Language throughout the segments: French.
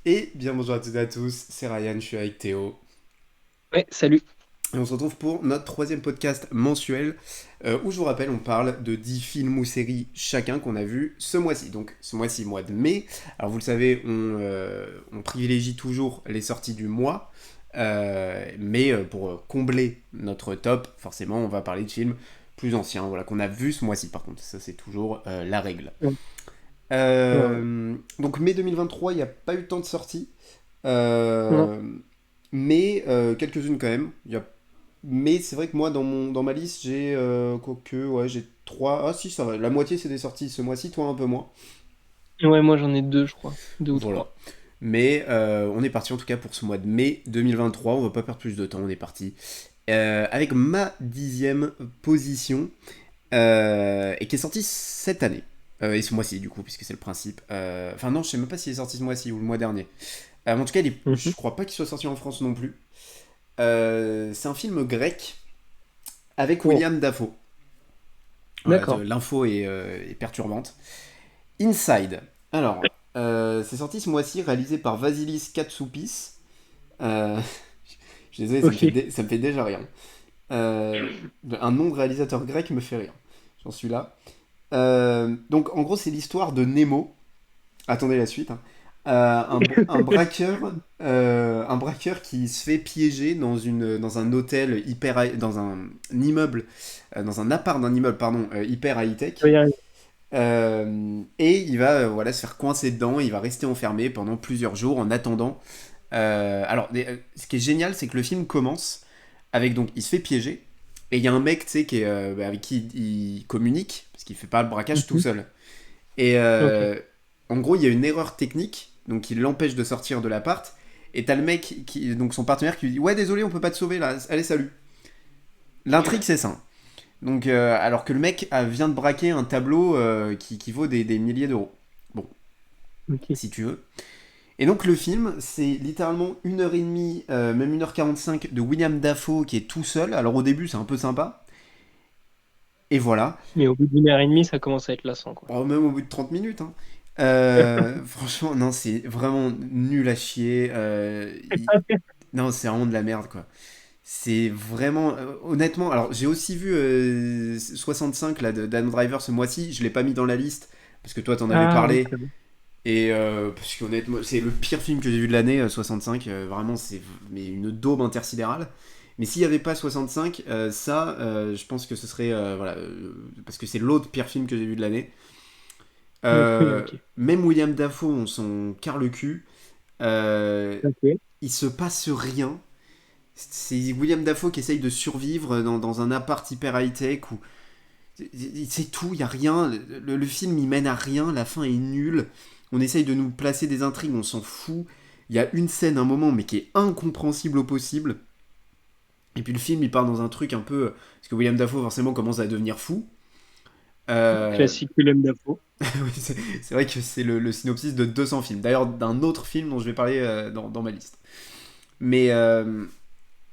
Et bien bonjour à toutes et à tous, c'est Ryan, je suis avec Théo. Ouais, salut. Et on se retrouve pour notre troisième podcast mensuel où je vous rappelle on parle de 10 films ou séries chacun qu'on a vu ce mois-ci. Donc ce mois-ci, mois de mai. Alors vous le savez, on privilégie toujours les sorties du mois. Mais pour combler notre top, forcément on va parler de films plus anciens, voilà, qu'on a vu ce mois-ci par contre. Ça c'est toujours la règle. Ouais, ouais. Donc mai 2023, il n'y a pas eu tant de sorties. Non. Euh, mais quelques-unes quand même. Mais c'est vrai que moi, dans ma liste, j'ai quoique, ouais, j'ai trois. Ah si, ça va. La moitié, c'est des sorties ce mois-ci, toi un peu moins. Ouais, moi j'en ai deux, je crois. Deux ou Voilà. trois. Mais on est parti en tout cas pour ce mois de mai 2023. On va pas perdre plus de temps, on est parti. Avec ma 10e position, et qui est sortie cette année. Et ce mois-ci, du coup, puisque c'est le principe. Enfin, non, je sais même pas s'il est sorti ce mois-ci ou le mois dernier. En tout cas, Mhm. je crois pas qu'il soit sorti en France non plus. C'est un film grec avec Oh, William Dafoe. Voilà, d'accord. l'info est perturbante. Inside. Alors, c'est sorti ce mois-ci, réalisé par Vasilis Katsoupis. Euh, je suis désolé, Ok. ça me fait déjà rien. Euh, un nom de réalisateur grec me fait rire. J'en suis là. Donc, en gros, c'est l'histoire de Nemo. Attendez la suite, hein. Un braqueur qui se fait piéger dans un hôtel dans un immeuble, dans un appart d'un immeuble, pardon, hyper high-tech. Je vais y arriver. Et il va voilà, se faire coincer dedans, il va rester enfermé pendant plusieurs jours en attendant. Ce qui est génial, c'est que le film commence avec donc il se fait piéger et il y a un mec, tu sais, avec qui il communique parce qu'il fait pas le braquage tout Mhm. seul. Et Ok. en gros, il y a une erreur technique, donc il l'empêche de sortir de l'appart. Et t'as le mec, donc son partenaire, qui lui dit: Ouais, désolé, on peut pas te sauver là, allez, salut. L'intrigue, c'est ça. Donc, alors que le mec vient de braquer un tableau qui vaut des milliers d'euros. Bon, Ok. si tu veux. Et donc, le film, c'est littéralement 1h30, même 1h45 de William Dafoe qui est tout seul. Alors, au début, c'est un peu sympa. Et voilà. Mais au bout d'une heure et demie, ça commence à être lassant, quoi. Oh, même au bout de 30 minutes, hein. Franchement, non, c'est vraiment nul à chier. Non, c'est vraiment de la merde, quoi. C'est vraiment. Honnêtement, alors j'ai aussi vu 65 là, d'Adam Driver ce mois-ci. Je l'ai pas mis dans la liste parce que toi t'en avais Ah oui, parlé. très bien. Et parce qu'honnêtement, c'est le pire film que j'ai vu de l'année, 65. Vraiment, c'est mais une daube intersidérale. Mais s'il n'y avait pas 65, je pense que ce serait. Voilà, parce que c'est l'autre pire film que j'ai vu de l'année. Oui, Euh, ok. Même William Dafoe, on s'en carre le cul. Euh, Ok. il se passe rien. C'est William Dafoe qui essaye de survivre dans un appart hyper high-tech où c'est tout, il y a rien. Le film il mène à rien, la fin est nulle. On essaye de nous placer des intrigues, on s'en fout. Il y a une scène, un moment, mais qui est incompréhensible au possible. Et puis le film il part dans un truc un peu. Parce que William Dafoe forcément commence à devenir fou. Euh, Classique Willem Dafoe. oui, c'est vrai que c'est le synopsis de 200 films. D'ailleurs, d'un autre film dont je vais parler dans ma liste. Mais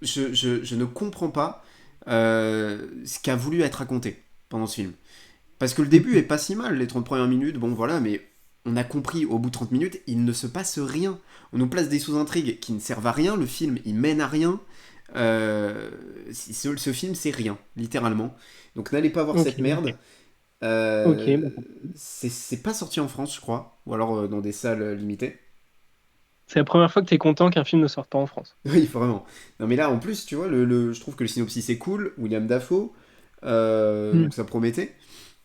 je ne comprends pas ce qu'a voulu être raconté pendant ce film. Parce que le début est Mhm. pas si mal, les 30 premières minutes, bon voilà, mais on a compris au bout de 30 minutes, il ne se passe rien. On nous place des sous-intrigues qui ne servent à rien, le film il mène à rien. Ce film c'est rien, littéralement. Donc n'allez pas voir Ok. cette merde. Ok. Euh, Bah, c'est pas sorti en France, je crois, ou alors dans des salles limitées. c'est la première fois que t'es content qu'un film ne sorte pas en France. Oui, vraiment. Non, mais là, en plus, tu vois, je trouve que le synopsis est cool. William Dafoe, Hmm. donc ça promettait.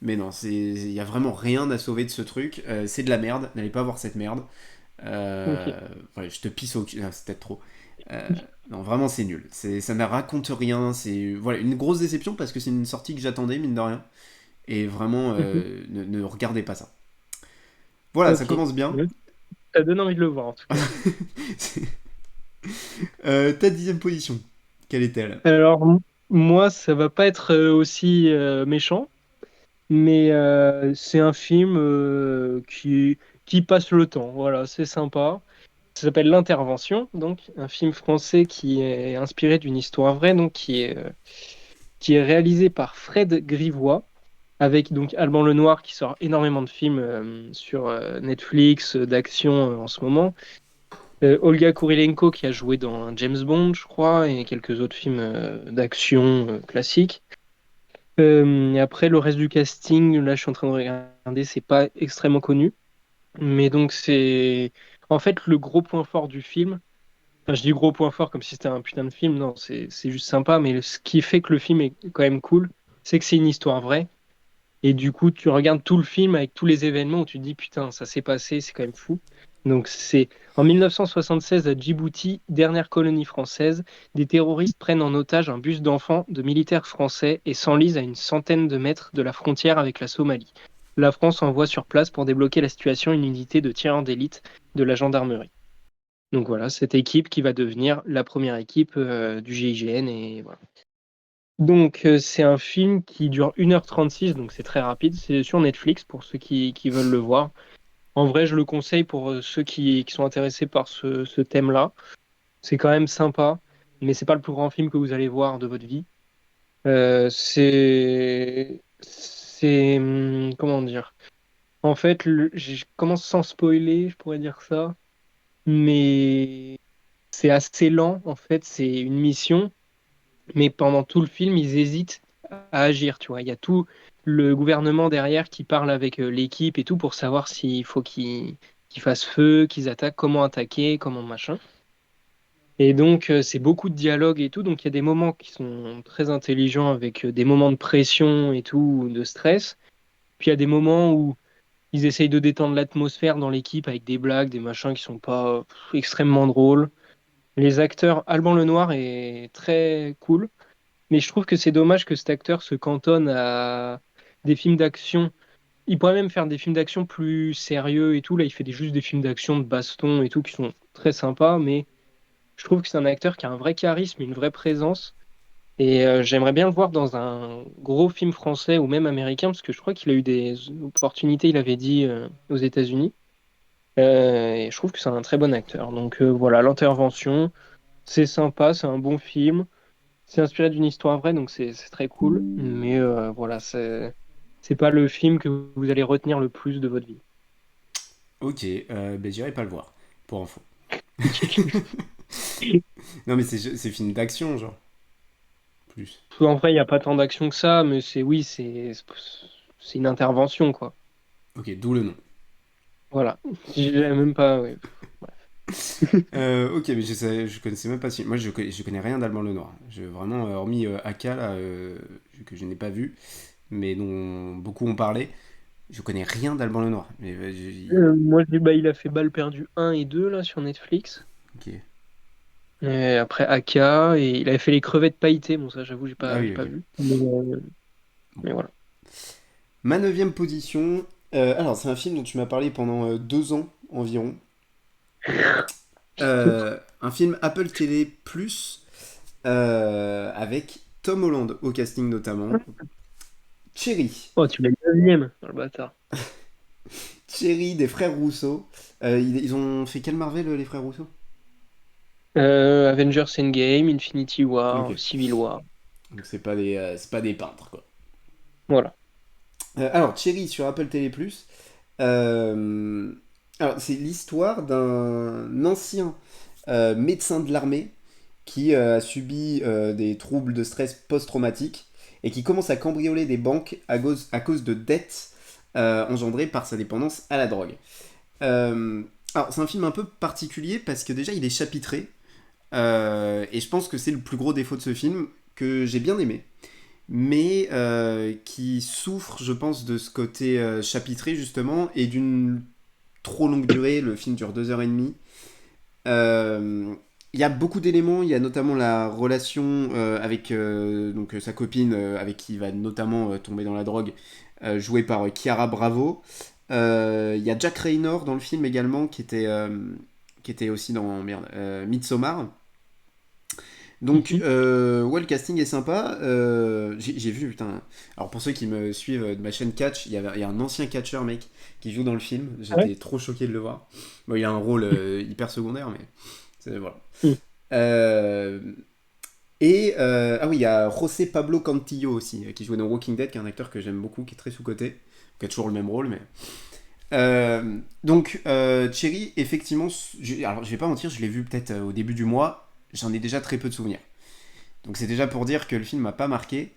Mais non, il y a vraiment rien à sauver de ce truc. C'est de la merde. N'allez pas voir cette merde. Ok. Euh, ouais, je te pisse au cul. Ah, c'est peut-être trop. Euh, non, vraiment, c'est nul. Ça ne raconte rien. C'est voilà, une grosse déception parce que c'est une sortie que j'attendais, mine de rien. Et vraiment, Mhm. ne regardez pas ça. Voilà, ça Ok. commence bien. Ouais. Ça donne envie de le voir, en tout cas. Ta 10e position, quelle est-elle? Alors, moi, ça va pas être aussi méchant. Mais c'est un film qui passe le temps. Voilà, c'est sympa. Ça s'appelle L'Intervention, donc un film français qui est inspiré d'une histoire vraie, donc qui est réalisé par Fred Grivois, avec donc Alban Lenoir qui sort énormément de films sur Netflix, d'action en ce moment. Olga Kurilenko qui a joué dans un James Bond, je crois, et quelques autres films d'action classiques. Et après, le reste du casting, là, je suis en train de regarder, c'est pas extrêmement connu. Mais donc, c'est en fait le gros point fort du film. Enfin, je dis gros point fort comme si c'était un putain de film. Non, c'est juste sympa. Mais ce qui fait que le film est quand même cool, c'est que c'est une histoire vraie. Et du coup, tu regardes tout le film avec tous les événements où tu te dis, putain, ça s'est passé, c'est quand même fou. Donc, c'est en 1976 à Djibouti, dernière colonie française, des terroristes prennent en otage un bus d'enfants de militaires français et s'enlisent à une centaine de mètres de la frontière avec la Somalie. La France envoie sur place pour débloquer la situation une unité de tireurs d'élite de la gendarmerie. Donc voilà, cette équipe qui va devenir la première équipe du GIGN et voilà. Donc, c'est un film qui dure 1h36, donc c'est très rapide. C'est sur Netflix pour ceux qui veulent le voir. En vrai, je le conseille pour ceux qui sont intéressés par ce thème-là. C'est quand même sympa, mais c'est pas le plus grand film que vous allez voir de votre vie. Comment dire? En fait, je commence sans spoiler, je pourrais dire ça, mais c'est assez lent. En fait, c'est une mission. Mais pendant tout le film, ils hésitent à agir, tu vois. Il y a tout le gouvernement derrière qui parle avec l'équipe et tout pour savoir s'il faut qu'ils fassent feu, qu'ils attaquent, comment attaquer, comment machin. Et donc, c'est beaucoup de dialogue et tout. Donc, il y a des moments qui sont très intelligents avec des moments de pression et tout, de stress. Puis, il y a des moments où ils essayent de détendre l'atmosphère dans l'équipe avec des blagues, des machins qui sont pas extrêmement drôles. Les acteurs, Alban Lenoir est très cool. Mais je trouve que c'est dommage que cet acteur se cantonne à des films d'action. Il pourrait même faire des films d'action plus sérieux et tout. Là, il fait juste des films d'action de baston et tout qui sont très sympas. Mais je trouve que c'est un acteur qui a un vrai charisme, une vraie présence. Et j'aimerais bien le voir dans un gros film français ou même américain, parce que je crois qu'il a eu des opportunités, il avait dit, aux États-Unis. Et je trouve que c'est un très bon acteur. Donc voilà, l'intervention, c'est sympa, c'est un bon film. C'est inspiré d'une histoire vraie, donc c'est très cool. Mais voilà, c'est pas le film que vous allez retenir le plus de votre vie. Ok, ben j'irai pas le voir, pour info. Non, mais c'est film d'action, genre. Plus. En vrai, il n'y a pas tant d'action que ça, mais c'est une intervention, quoi. Ok, d'où le nom. Voilà. J'ai même pas. Ouais. Ok, mais je connaissais même pas si. Moi, je connais rien d'Alban Lenoir. Vraiment, hormis Aka, là, que je n'ai pas vu, mais dont beaucoup ont parlé, je connais rien d'Alban Lenoir. Mais, Moi, je dis, bah, il a fait Balle perdue 1 et 2 là, sur Netflix. ok. Et après Aka, et il avait fait Les Crevettes Pailletées. Bon, ça, j'avoue, Ah j'ai oui, pas ok. vu. Bon. Mais voilà. Ma neuvième position. Alors, c'est un film dont tu m'as parlé pendant 2 ans environ. Un film Apple TV Plus avec Tom Holland au casting notamment. Cherry. Oh, tu l'as 9e, le bâtard. Cherry des frères Rousseau. Ils ont fait quel Marvel, les frères Rousseau? Avengers Endgame, Infinity Ok. War, Civil War. Donc c'est pas des peintres quoi. Voilà. Alors Cherry sur Apple TV+. Euh, alors c'est l'histoire d'un ancien médecin de l'armée qui a subi des troubles de stress post-traumatique et qui commence à cambrioler des banques à cause de dettes engendrées par sa dépendance à la drogue. Euh, alors c'est un film un peu particulier parce que déjà il est chapitré et je pense que c'est le plus gros défaut de ce film que j'ai bien aimé mais qui souffre, je pense, de ce côté chapitré, justement, et d'une trop longue durée. Le film dure 2h30. Il y a beaucoup d'éléments. Il y a notamment la relation avec donc, sa copine, avec qui il va notamment tomber dans la drogue, jouée par Chiara Bravo. Il y a Jack Raynor dans le film également, qui était aussi dans merde, Midsommar. Donc, Mhm. ouais, le casting est sympa. J'ai vu, putain. Alors, pour ceux qui me suivent de ma chaîne Catch, il y a un ancien catcheur, mec, qui joue dans le film. Ah ouais? J'étais trop choqué de le voir. Bon, il a un rôle hyper secondaire, mais voilà. Mhm. Euh, ah oui, il y a José Pablo Cantillo aussi, qui jouait dans Walking Dead, qui est un acteur que j'aime beaucoup, qui est très sous-coté, qui a toujours le même rôle, mais. Cherry, effectivement, alors je vais pas mentir, je l'ai vu peut-être au début du mois, j'en ai déjà très peu de souvenirs. Donc c'est déjà pour dire que le film m'a pas marqué.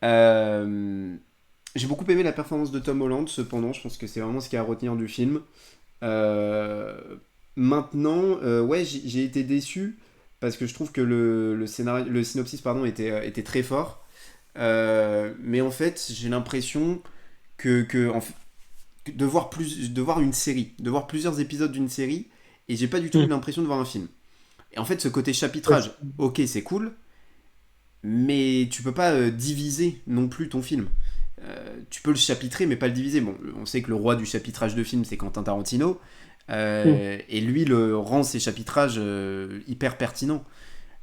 Euh, j'ai beaucoup aimé la performance de Tom Holland, cependant, je pense que c'est vraiment ce qu'il y a à retenir du film. Euh, Maintenant, ouais, j'ai été déçu parce que je trouve que le scénario, le synopsis pardon, était très fort. Mais en fait, j'ai l'impression de voir de voir une série, de voir plusieurs épisodes d'une série, et j'ai pas du tout eu Hmm. l'impression de voir un film. Et en fait, ce côté Ouais, chapitrage, ok, c'est cool, mais tu peux pas diviser non plus ton film. Tu peux le chapitrer, mais pas le diviser. Bon, on sait que le roi du chapitrage de film, c'est Quentin Tarantino, hmm. et lui le rend ses chapitrages hyper pertinents.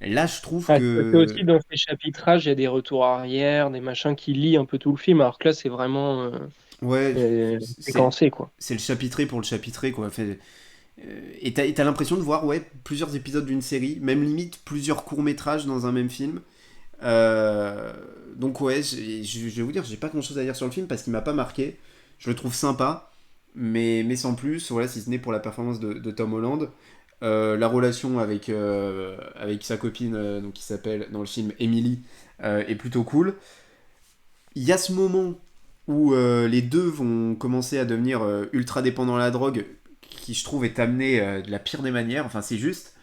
Là, je trouve Ouais, parce que aussi que dans ces chapitrages, il y a des retours arrière, des machins qui lient un peu tout le film, alors que là, c'est vraiment ouais, c'est séquencé, quoi. c'est le chapitré pour le chapitré quoi. Et t'as l'impression de voir ouais plusieurs épisodes d'une série, même limite plusieurs courts métrages dans un même film. Euh, donc ouais, je vais vous dire, j'ai pas grand chose à dire sur le film parce qu'il m'a pas marqué. Je le trouve sympa, mais sans plus, voilà, si ce n'est pour la performance de Tom Holland. La relation avec sa copine, donc, qui s'appelle dans le film Emily, est plutôt cool. Il y a ce moment où les deux vont commencer à devenir ultra dépendants à la drogue, qui je trouve est amené de la pire des manières. Enfin, c'est juste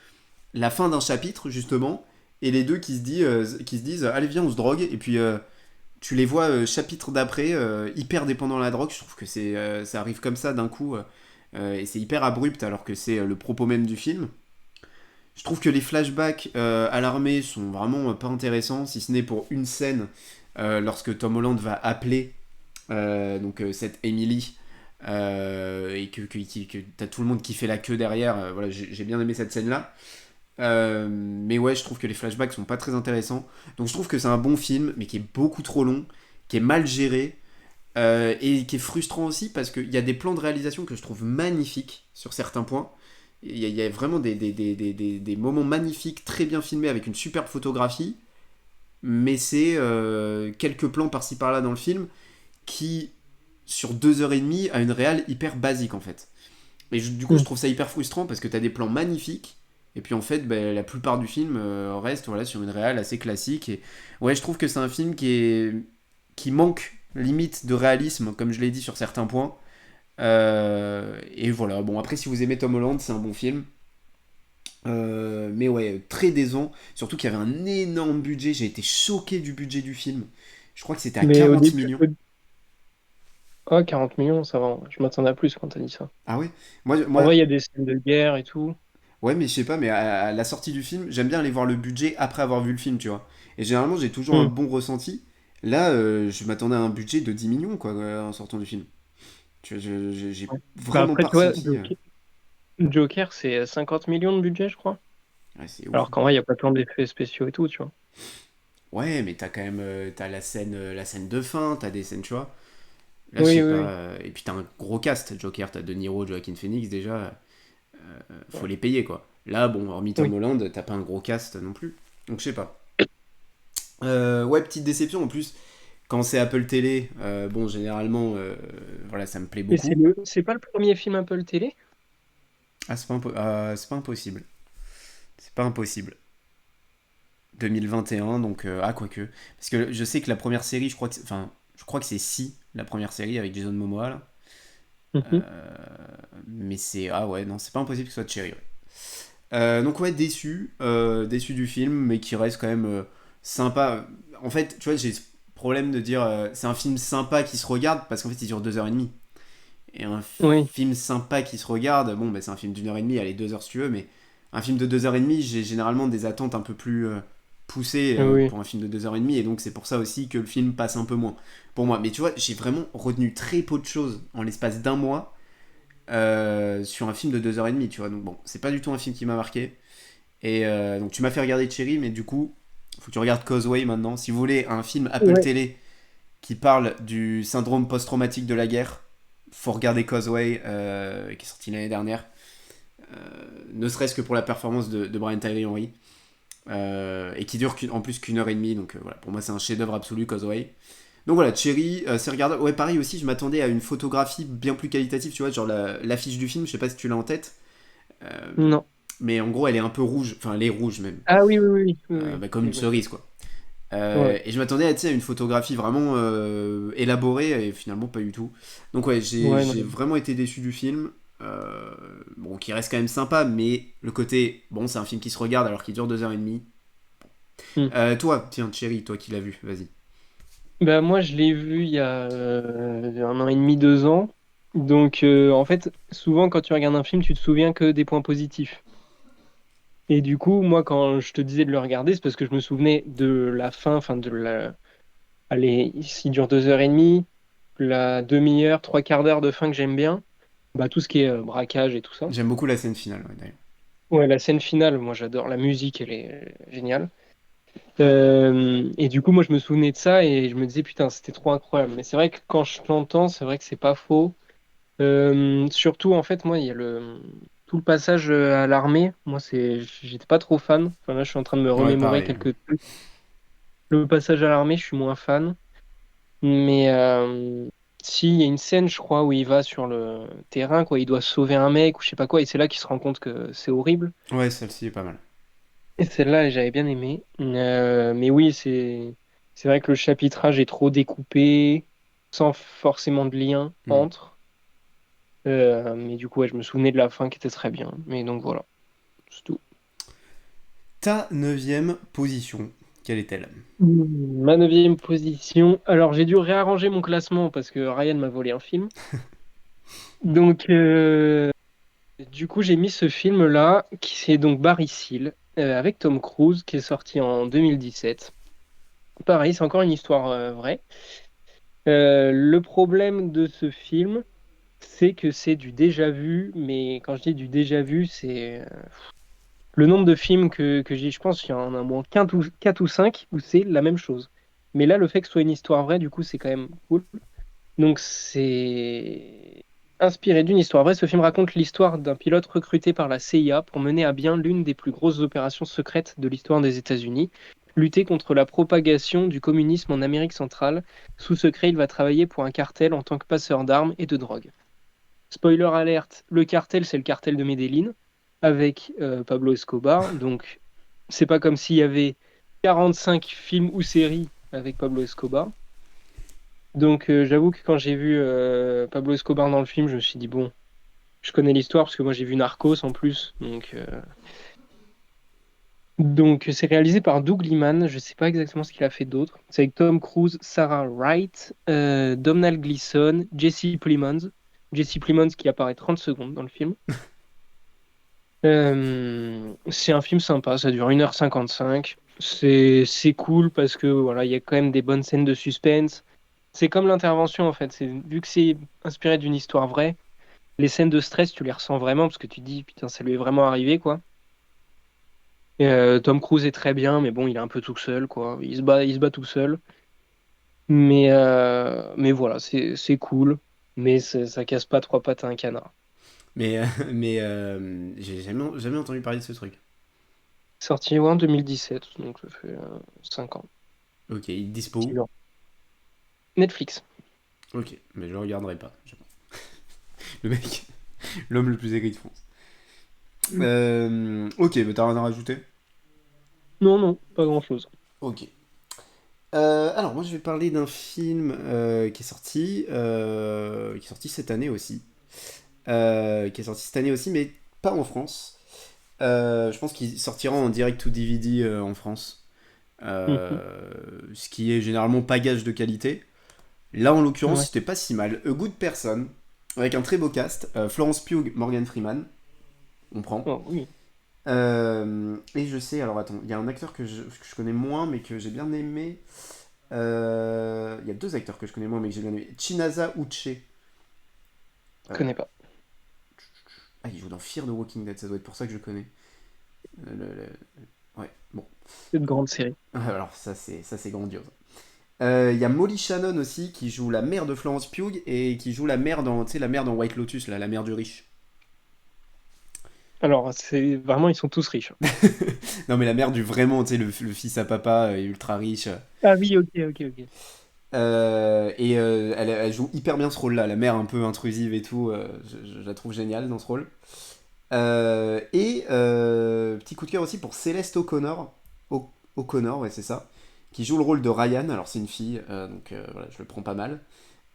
la fin d'un chapitre, justement, et les deux qui se disent allez, viens, on se drogue, et puis tu les vois chapitre d'après, hyper dépendants à la drogue. Je trouve que ça arrive comme ça d'un coup, et c'est hyper abrupt alors que c'est le propos même du film. Je trouve que les flashbacks à l'armée sont vraiment pas intéressants, si ce n'est pour une scène lorsque Tom Holland va appeler cette Emily et que t'as tout le monde qui fait la queue derrière. Voilà, j'ai bien aimé cette scène là. Mais ouais, je trouve que les flashbacks sont pas très intéressants. Donc je trouve que c'est un bon film, mais qui est beaucoup trop long, qui est mal géré, et qui est frustrant aussi parce qu'il y a des plans de réalisation que je trouve magnifiques sur certains points. Il y a vraiment des moments magnifiques, très bien filmés, avec une superbe photographie, mais c'est quelques plans par-ci par-là dans le film qui, sur 2 heures et demie, a une réal hyper basique en fait. Et du coup, je Hmm. trouve ça hyper frustrant parce que t'as des plans magnifiques, et puis en fait, ben, la plupart du film reste voilà, sur une réal assez classique. Et ouais, je trouve que c'est un film qui manque limite de réalisme, comme je l'ai dit sur certains points. Et voilà, bon, après, si vous aimez Tom Holland, c'est un bon film. Mais ouais, très décevant. Surtout qu'il y avait un énorme budget. J'ai été choqué du budget du film. Je crois que c'était à Mais 40 millions. Ah, 40 millions, ça va. Je m'attendais à plus quand t'as dit ça. Ah ouais. En Moi, vrai, il y a des scènes de guerre et tout. ouais, mais je sais pas, mais à la sortie du film, j'aime bien aller voir le budget après avoir vu le film, tu vois. Et généralement, j'ai toujours un Hmm. bon ressenti. Là, je m'attendais à un budget de 10 millions, quoi, en sortant du film. Tu vois, j'ai Ouais. Bah vraiment après, pas tu vois, ressenti. Joker, c'est 50 millions de budget, je crois. Ouais, c'est ouf, Alors hein. qu'en vrai, il n'y a pas tant d'effets spéciaux et tout, tu vois. Ouais, mais t'as quand même t'as la scène de fin, t'as des scènes, tu vois. Là, je Oui, sais oui, pas. oui. Et puis t'as un gros cast, Joker, t'as De Niro, Joaquin Phoenix, déjà, faut Ouais. les payer, quoi. Là, bon, hormis Tom Oui. Holland, t'as pas un gros cast non plus. Donc, je sais pas. Ouais, petite déception en plus. Quand c'est Apple Télé, bon, généralement, voilà, ça me plaît Et beaucoup. c'est pas le premier film Apple Télé? Ah, c'est pas impossible. C'est pas impossible. 2021, donc, ah, quoique. Parce que je sais que la première série, je crois que c'est Si, la première série avec Jason Momoa, là. Mhm. Mais c'est, ah ouais, non, c'est pas impossible que ce soit de Cherry, ouais. Donc ouais, déçu du film, mais qui reste quand même sympa. En fait, tu vois, j'ai ce problème de dire c'est un film sympa qui se regarde parce qu'en fait il dure 2 heures et demie. Et un Oui, film sympa qui se regarde, bon, bah, c'est un film d'1 heure et demie, allez, 2 heures si tu veux, mais un film de 2 heures et demie, j'ai généralement des attentes un peu plus poussées oui. pour un film de 2 heures et demie, et donc c'est pour ça aussi que le film passe un peu moins pour moi. Mais tu vois, j'ai vraiment retenu très peu de choses en l'espace d'un mois sur un film de 2 heures et demie, tu vois. Donc bon, c'est pas du tout un film qui m'a marqué. Et donc tu m'as fait regarder Cherry, mais du coup, faut que tu regardes Causeway maintenant. Si vous voulez un film Apple Ouais. Télé qui parle du syndrome post-traumatique de la guerre, faut regarder Causeway, qui est sorti l'année dernière. Ne serait-ce que pour la performance de Brian Tyree Henry. Et qui dure en plus qu'1 heure et demie. Donc voilà, pour moi c'est un chef-d'œuvre absolu, Causeway. Donc voilà, Cherry, c'est regardable. Ouais, pareil aussi, je m'attendais à une photographie bien plus qualitative, tu vois, genre l'affiche du film, je sais pas si tu l'as en tête. Euh, Non. mais en gros, elle est un peu rouge, enfin, elle est rouge même. Ah oui, oui, oui, oui, oui, Bah, comme oui, une je me souviens. cerise, quoi. Ouais, Et je m'attendais à, tu sais, à une photographie vraiment élaborée, et finalement pas du tout. Donc ouais, ouais, j'ai non. vraiment été déçu du film. Bon, qui reste quand même sympa, mais le côté, bon, c'est un film qui se regarde alors qu'il dure 2h30. Hmm. Toi, tiens, Thierry, toi qui l'as vu, vas-y. Bah, moi, je l'ai vu il y a 1 an et demi, 2 ans. Donc, en fait, souvent, quand tu regardes un film, tu te souviens que des points positifs. Et du coup, moi, quand je te disais de le regarder, c'est parce que je me souvenais de la fin, enfin, de la. Allez, il dure 2h30, la demi-heure, trois quarts d'heure de fin que j'aime bien. Bah, tout ce qui est braquage et tout ça. J'aime beaucoup la scène finale, ouais, d'ailleurs. Ouais, la scène finale, moi, j'adore. La musique, elle est géniale. Et du coup, moi, je me souvenais de ça et je me disais, putain, c'était trop incroyable. Mais c'est vrai que quand je l'entends, c'est vrai que c'est pas faux. Surtout, en fait, moi, il y a tout le passage à l'armée. Moi, j'étais pas trop fan. Enfin, là, je suis en train de me Ouais, remémorer pareil. quelques trucs. Le passage à l'armée, je suis moins fan. Mais si, il y a une scène, je crois, où il va sur le terrain, quoi. Il doit sauver un mec ou je sais pas quoi. Et c'est là qu'il se rend compte que c'est horrible. Ouais, celle-ci est pas mal. Et celle-là, j'avais bien aimé. Mais oui, c'est vrai que le chapitrage est trop découpé, sans forcément de lien Hmm. entre. Mais du coup, ouais, je me souvenais de la fin qui était très bien. Mais donc voilà, c'est tout. Ta neuvième position, quelle est-elle? Ma 9e position. Alors, j'ai dû réarranger mon classement parce que Ryan m'a volé un film. Donc, du coup, j'ai mis ce film-là, qui c'est donc Barry Seal, avec Tom Cruise, qui est sorti en 2017. Pareil, c'est encore une histoire vraie. Le problème de ce film, c'est que c'est du déjà vu, mais quand je dis du déjà vu, c'est le nombre de films que j'ai, je pense qu'il y en a au moins 4 ou 5 où c'est la même chose. Mais là, le fait que ce soit une histoire vraie, du coup, c'est quand même cool. Donc, c'est inspiré d'une histoire vraie. Ce film raconte l'histoire d'un pilote recruté par la CIA pour mener à bien l'une des plus grosses opérations secrètes de l'histoire des États-Unis, lutter contre la propagation du communisme en Amérique centrale. Sous secret, il va travailler pour un cartel en tant que passeur d'armes et de drogue. Spoiler alerte, le cartel, c'est le cartel de Medellín avec Pablo Escobar. Donc, c'est pas comme s'il y avait 45 films ou séries avec Pablo Escobar. Donc, j'avoue que quand j'ai vu Pablo Escobar dans le film, je me suis dit, bon, je connais l'histoire parce que moi j'ai vu Narcos en plus. Donc c'est réalisé par Doug Liman. Je sais pas exactement ce qu'il a fait d'autre. C'est avec Tom Cruise, Sarah Wright, Domhnall Gleeson, Jesse Plemons. Jesse Plemons qui apparaît 30 secondes dans le film. C'est un film sympa, ça dure 1h55. C'est cool parce que voilà, il y a quand même des bonnes scènes de suspense. C'est comme l'intervention en fait. Vu que c'est inspiré d'une histoire vraie, les scènes de stress, tu les ressens vraiment parce que tu te dis putain, ça lui est vraiment arrivé quoi. Et, Tom Cruise est très bien, mais bon, il est un peu tout seul quoi. Il se bat tout seul. Mais voilà, c'est cool. Mais ça casse pas trois pattes à un canard. Mais j'ai jamais entendu parler de ce truc. Sorti ouais, en 2017, donc ça fait 5 ans. Ok, il est dispo Tu où? l'as. Netflix. Ok, mais je le regarderai pas. Le mec, l'homme le plus aigri de France. Ok, mais t'as rien à rajouter? Non, non, pas grand-chose. Ok. Alors moi je vais parler d'un film qui est sorti cette année aussi. Qui est sorti cette année aussi, mais pas en France. Je pense qu'il sortira en direct to DVD en France. Mhm. Ce qui est généralement pas gage de qualité. Là en l'occurrence Ouais. c'était pas si mal. A Good Person, avec un très beau cast. Florence Pugh, Morgan Freeman, on prend. Oh, oui. Et je sais, alors attends, il y a un acteur que je connais moins mais que j'ai bien aimé. Il y a deux acteurs que je connais moins mais que j'ai bien aimé. Chinaza Uche. Je Euh, connais pas. ah, il joue dans Fear the Walking Dead, ça doit être pour ça que je connais. Ouais, bon. C'est de grande série. Alors ça c'est grandiose. Il y a Molly Shannon aussi qui joue la mère de Florence Pugh et qui joue la mère dans, tu sais, la mère dans White Lotus, là, la mère du riche. Alors, c'est vraiment, ils sont tous riches. Non mais la mère du vraiment, tu sais, le fils à papa ultra riche. Ah oui, ok, ok, ok. Elle joue hyper bien ce rôle-là, la mère un peu intrusive et tout, je la trouve géniale dans ce rôle. Petit coup de cœur aussi pour Céleste O'Connor, O'Connor, ouais c'est ça, qui joue le rôle de Ryan, alors c'est une fille, donc voilà, je le prends pas mal.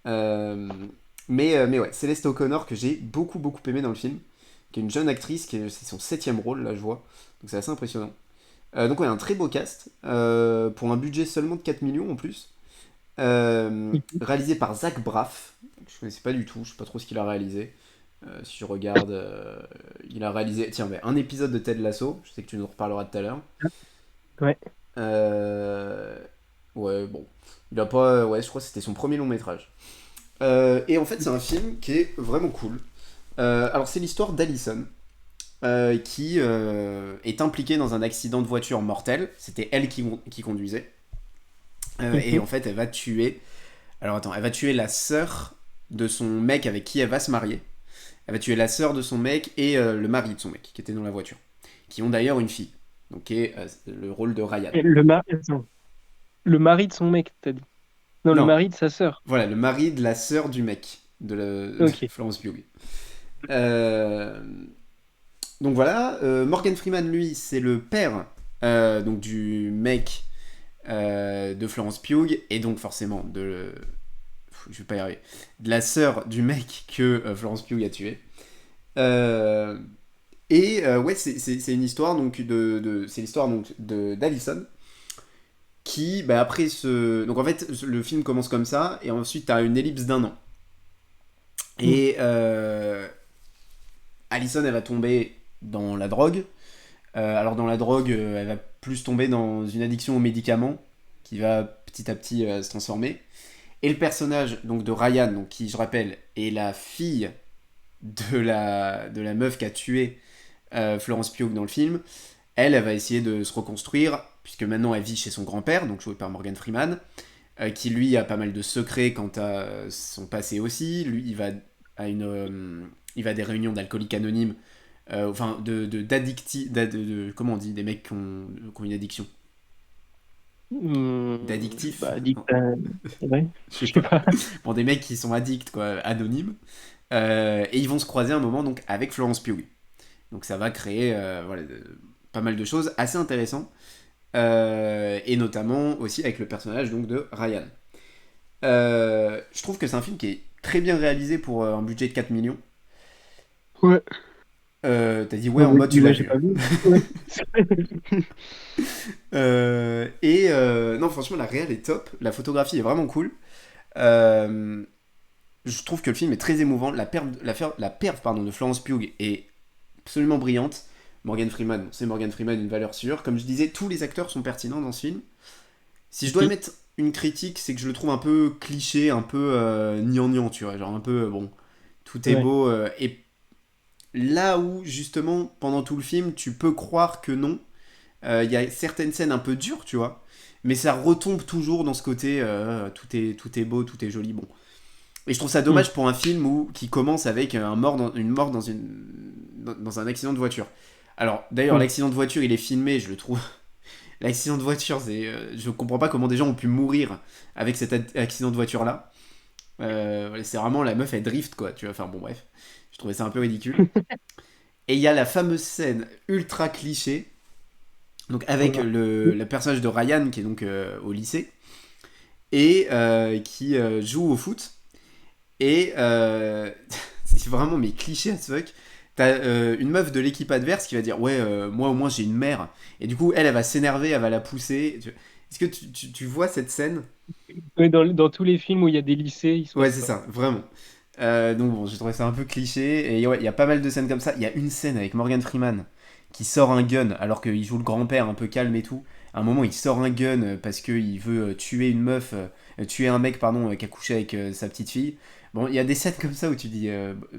Euh, mais ouais, Céleste O'Connor que j'ai beaucoup beaucoup aimé dans le film, qui est une jeune actrice, c'est son septième rôle là je vois, donc c'est assez impressionnant. Donc ouais, un très beau cast, pour un budget seulement de 4 millions en plus. Réalisé par Zach Braff. Je ne connaissais pas du tout, je sais pas trop ce qu'il a réalisé. Si je regarde, il a réalisé tiens, un épisode de Ted Lasso, je sais que tu nous en reparleras tout à l'heure. Ouais. Euh, ouais, bon. Il a pas. Ouais, je crois que c'était son premier long métrage. Et en fait, c'est un film qui est vraiment cool. Alors, c'est l'histoire d'Alison, qui est impliquée dans un accident de voiture mortel. C'était elle qui conduisait. Et Mhm. en fait, elle va tuer. Alors attends, elle va tuer la sœur de son mec avec qui elle va se marier. Elle va tuer la sœur de son mec et le mari de son mec qui était dans la voiture. Qui ont d'ailleurs une fille. Donc qui est le rôle de Ryan. Et attends. Le mari de son mec, t'as dit. Non, le Non, mari de sa sœur. voilà, le mari de la sœur du mec de Ok. Florence Pugh. Euh, donc voilà, Morgan Freeman, lui, c'est le père donc du mec de Florence Pugh et donc forcément je vais pas y arriver, de la sœur du mec que Florence Pugh a tué. Euh, ouais, c'est une histoire donc c'est l'histoire donc d'Alison qui après donc en fait le film commence comme ça et ensuite t'as une ellipse d'un an Mm. et Alison elle va tomber dans la drogue. Alors dans la drogue elle va plus tomber dans une addiction aux médicaments qui va petit à petit se transformer. Et le personnage donc de Ryan, donc, qui je rappelle est la fille de la meuf qui a tué Florence Pugh dans le film, elle va essayer de se reconstruire, puisque maintenant elle vit chez son grand-père, donc joué par Morgan Freeman, qui lui a pas mal de secrets quant à son passé aussi. Lui, il va à des réunions d'alcooliques anonymes, enfin comment on dit, des mecs qui ont une addiction. D'addictifs. Bah, dit Non, que ouais, je sais je sais pas. pas. Bon, des mecs qui sont addicts, quoi, anonymes. Et ils vont se croiser un moment donc avec Florence Pugh. Donc ça va créer voilà, pas mal de choses assez intéressantes. Et notamment aussi avec le personnage donc de Ryan. Je trouve que c'est un film qui est très bien réalisé pour un budget de 4 millions. Ouais. T'as dit ouais Bah en oui, mode tu là, l'as j'ai vu. pas vu. Ouais. Non, franchement, la réal est top. La photographie est vraiment cool. Euh, je trouve que le film est très émouvant. La perf pardon, de Florence Pugh est absolument brillante. Morgan Freeman, c'est Morgan Freeman, une valeur sûre. Comme je disais, tous les acteurs sont pertinents dans ce film. Si je dois Mhm. émettre une critique, c'est que je le trouve un peu cliché, un peu gnangnan, tu vois. Genre un peu, bon, tout est Ouais. beau. Et là où, justement, pendant tout le film, tu peux croire que non, il y a certaines scènes un peu dures, tu vois. Mais ça retombe toujours dans ce côté tout est beau, tout est joli. Bon. Et je trouve ça Mm. dommage pour un film qui commence avec une mort dans un accident de voiture. Alors, d'ailleurs, Mm. l'accident de voiture, il est filmé, je le trouve. L'accident de voiture, je comprends pas comment des gens ont pu mourir avec cet accident de voiture là. C'est vraiment la meuf, elle drift quoi, tu vois. Enfin bon, bref. Je trouvais ça un peu ridicule. Et il y a la fameuse scène ultra cliché, donc avec Voilà. le personnage de Ryan qui est donc au lycée et qui joue au foot. Et c'est vraiment mes clichés as fuck. T'as une meuf de l'équipe adverse qui va dire ouais moi au moins j'ai une mère et du coup elle va s'énerver, elle va la pousser. Est-ce que tu vois cette scène? Ouais, dans tous les films où il y a des lycées, il se Ouais passe c'est ça. ça, vraiment. Donc bon j'ai trouvé ça un peu cliché et ouais il y a pas mal de scènes comme ça. Il y a une scène avec Morgan Freeman qui sort un gun alors qu'il joue le grand-père un peu calme et tout. À un moment il sort un gun parce qu'il veut tuer une meuf, tuer un mec pardon qui a couché avec sa petite fille. Bon il y a des scènes comme ça où tu dis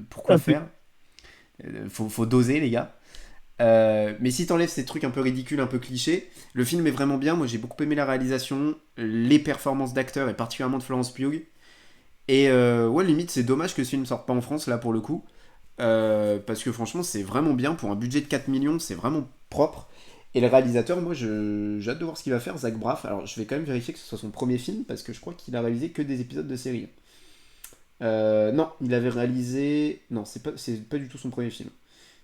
pourquoi Un peu. faire. Faut doser, les gars. Mais si t'enlèves ces trucs un peu ridicules, un peu clichés, le film est vraiment bien. Moi, j'ai beaucoup aimé la réalisation, les performances d'acteurs et particulièrement de Florence Pugh. Et ouais, limite, c'est dommage que ce film sorte pas en France là pour le coup. Parce que franchement, c'est vraiment bien. Pour un budget de 4 millions, c'est vraiment propre. Et le réalisateur, moi, j'ai hâte de voir ce qu'il va faire, Zach Braff. Alors, je vais quand même vérifier que ce soit son premier film, parce que je crois qu'il a réalisé que des épisodes de série. Non, il avait réalisé. Non, c'est pas du tout son premier film.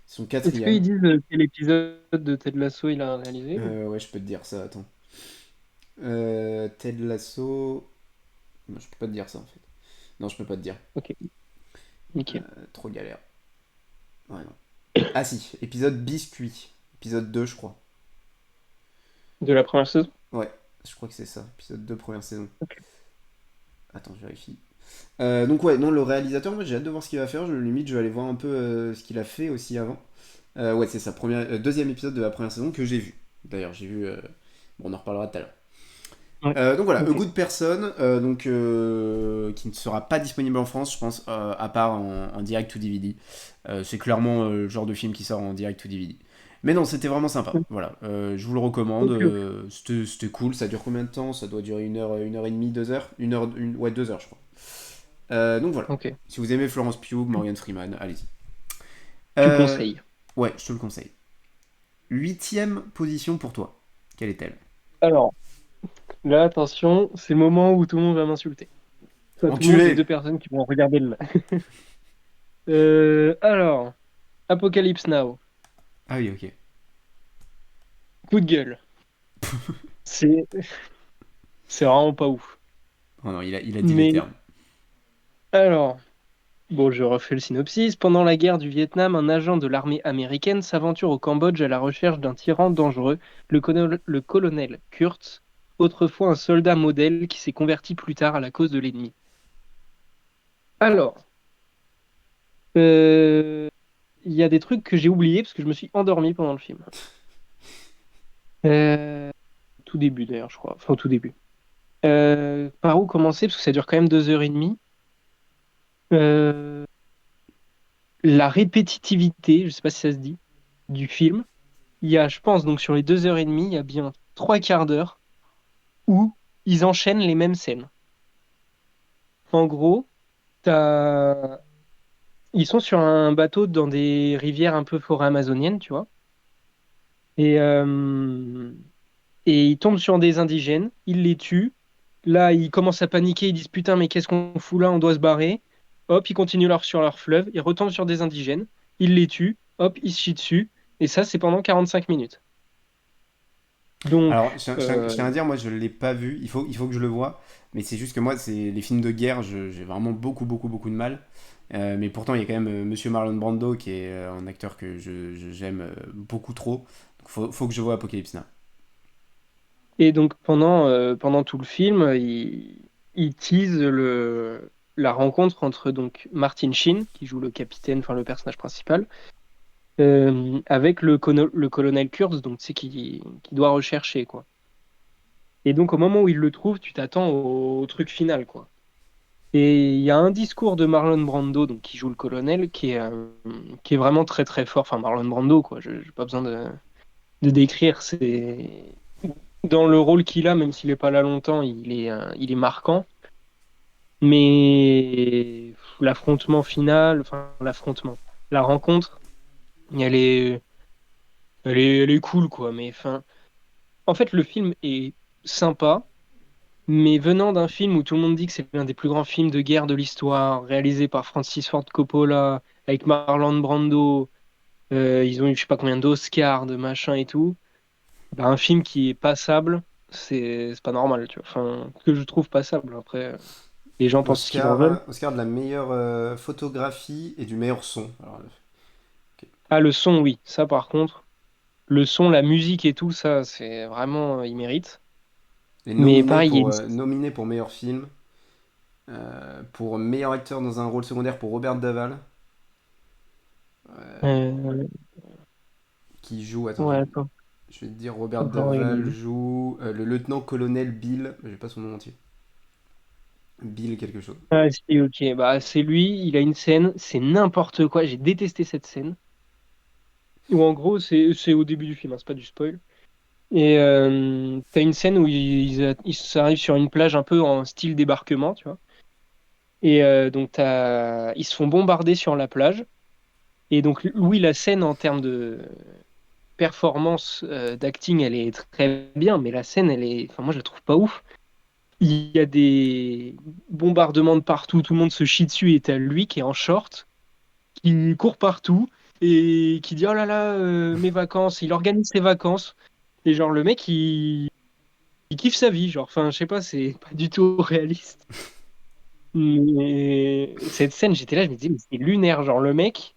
C'est son Est-ce qu'ils quatrième. disent quel épisode de Ted Lasso il a réalisé ou... Ouais, je peux te dire ça, attends. Ted Lasso. Non, je peux pas te dire ça en fait. Non, je peux pas te dire. Ok, nickel. Trop galère. Ouais, non. Ah si, épisode biscuit. Épisode 2, je crois. De la première saison? Ouais, je crois que c'est ça. Épisode 2, première saison. Ok. Attends, je vérifie. Donc ouais, non, le réalisateur, moi j'ai hâte de voir ce qu'il va faire. Limite, je vais aller voir un peu ce qu'il a fait aussi avant. Ouais, c'est sa deuxième épisode de la première saison que j'ai vu. D'ailleurs, j'ai vu. Bon, on en reparlera tout à l'heure. Ouais. Donc voilà, A Ok. Good Person, qui ne sera pas disponible en France, je pense, à part en direct to DVD. C'est clairement le genre de film qui sort en direct to DVD. Mais non, c'était vraiment sympa. Voilà, je vous le recommande. Ok, ok. C'était cool. Ça dure combien de temps? Ça doit durer une heure et demie, 2 heures. Ouais, 2 heures, je crois. Donc voilà. Ok. Si vous aimez Florence Pugh, Morgan Freeman, allez-y. Tu Euh, conseilles. ouais, je te le conseille. Huitième position pour toi. Quelle est-elle? Alors, là, attention, c'est le moment où tout le monde va m'insulter. Pas tout le monde, les Enculé! deux personnes qui vont regarder le. Alors, Apocalypse Now, Ah oui, ok. coup de gueule. C'est c'est vraiment pas ouf. Oh non, il a dit les Mais termes. alors, bon, je refais le synopsis. Pendant la guerre du Vietnam, un agent de l'armée américaine s'aventure au Cambodge à la recherche d'un tyran dangereux, le colonel Kurtz, autrefois un soldat modèle qui s'est converti plus tard à la cause de l'ennemi. Alors, euh, il y a des trucs que j'ai oubliés parce que je me suis endormi pendant le film. Euh, Tout début d'ailleurs, je crois. Enfin, au tout début. Par où commencer? Parce que ça dure quand même 2 heures et demie. Euh, la répétitivité, je sais pas si ça se dit, du film. Il y a, je pense, donc sur les 2 heures et demie, il y a bien 3 quarts d'heure où ils enchaînent les mêmes scènes. En gros, t'as... ils sont sur un bateau dans des rivières un peu forêt amazonienne, tu vois. Et, euh, et ils tombent sur des indigènes, ils les tuent. Là, ils commencent à paniquer, ils disent putain, mais qu'est-ce qu'on fout là? On doit se barrer. Hop, ils continuent sur leur fleuve, ils retombent sur des indigènes, ils les tuent, hop, ils se chient dessus. Et ça, c'est pendant 45 minutes. Donc, Alors, je tiens à dire, moi, je l'ai pas vu. Il faut que je le voie. Mais c'est juste que moi, c'est les films de guerre, j'ai vraiment beaucoup, beaucoup, beaucoup de mal. Mais pourtant, il y a quand même Monsieur Marlon Brando qui est un acteur que j'aime beaucoup trop. Donc, faut que je voie Apocalypse Now. et donc pendant tout le film, il tease la rencontre entre donc Martin Sheen, qui joue le capitaine, enfin le personnage principal, avec le colonel Kurtz, donc c'est qui doit rechercher quoi. Et donc au moment où il le trouve, tu t'attends au truc final quoi. Et il y a un discours de Marlon Brando, donc qui joue le colonel, qui est vraiment très très fort. Enfin Marlon Brando quoi, je n'ai pas besoin de décrire. C'est dans le rôle qu'il a, même s'il n'est pas là longtemps, il est marquant. Mais l'affrontement final, enfin l'affrontement, la rencontre, elle est, elle est cool quoi. Mais enfin, en fait, le film est sympa. Mais venant d'un film où tout le monde dit que c'est l'un des plus grands films de guerre de l'histoire, réalisé par Francis Ford Coppola, avec Marlon Brando, ils ont eu je sais pas combien d'Oscars, de machin et tout. Bah, un film qui est passable, c'est pas normal, tu vois. Enfin, que je trouve passable. Après, les gens pensent ce qu'ils en veulent. Oscar de la meilleure photographie et du meilleur son. Alors, ok. Ah, le son, oui. Ça, par contre, le son, la musique et tout, ça, c'est vraiment, il mérite. Et Mais pareil, il y a nominé pour meilleur film, pour meilleur acteur dans un rôle secondaire pour Robert Daval, euh, qui joue. Attends, ouais, attends. je vais te dire, Robert Attends, Daval joue le lieutenant-colonel Bill. J'ai pas son nom entier. Bill quelque chose. Ah, si, ok. Bah, c'est lui, il a une scène, c'est n'importe quoi. J'ai détesté cette scène. Où en gros, c'est au début du film, hein, c'est pas du spoil. Et t'as une scène où ils arrivent sur une plage un peu en style débarquement, tu vois. Et donc, ils se font bombarder sur la plage. Et donc, oui, la scène en termes performance d'acting, elle est très bien, mais la scène, enfin, moi, je la trouve pas ouf. Il y a des bombardements de partout, tout le monde se chie dessus, et t'as lui qui est en short, qui court partout, et qui dit, oh là là, mes vacances, il organise ses vacances. Et genre, le mec, il kiffe sa vie, genre, enfin, je sais pas, c'est pas du tout réaliste. Mais cette scène, j'étais là, je me disais, mais c'est lunaire, genre, le mec,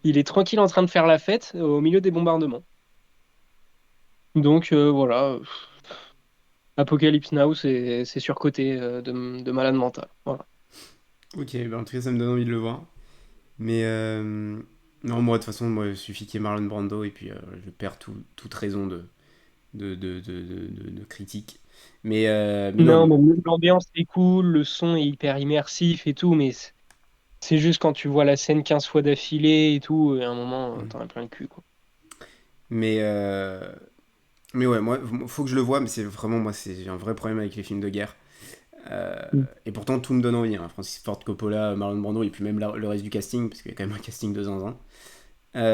il est tranquille en train de faire la fête au milieu des bombardements. Donc voilà, Apocalypse Now, c'est surcoté de malade mental. Voilà. Ok, bah en tout cas, ça me donne envie de le voir. Mais non, moi, de toute façon, moi, il suffit qu'il y ait Marlon Brando et puis je perds toute raison de critique. Mais Non, non, mais l'ambiance est cool, le son est hyper immersif et tout, mais c'est juste quand tu vois la scène 15 fois d'affilée et tout, et à un moment, t'en as plein le cul, quoi. mais, euh, mais ouais, moi, faut que je le voie, mais c'est vraiment, moi, j'ai un vrai problème avec les films de guerre. Euh, Mm. et pourtant, tout me donne envie. Hein. Francis Ford Coppola, Marlon Brando, et puis même le reste du casting, parce qu'il y a quand même un casting de zinzin.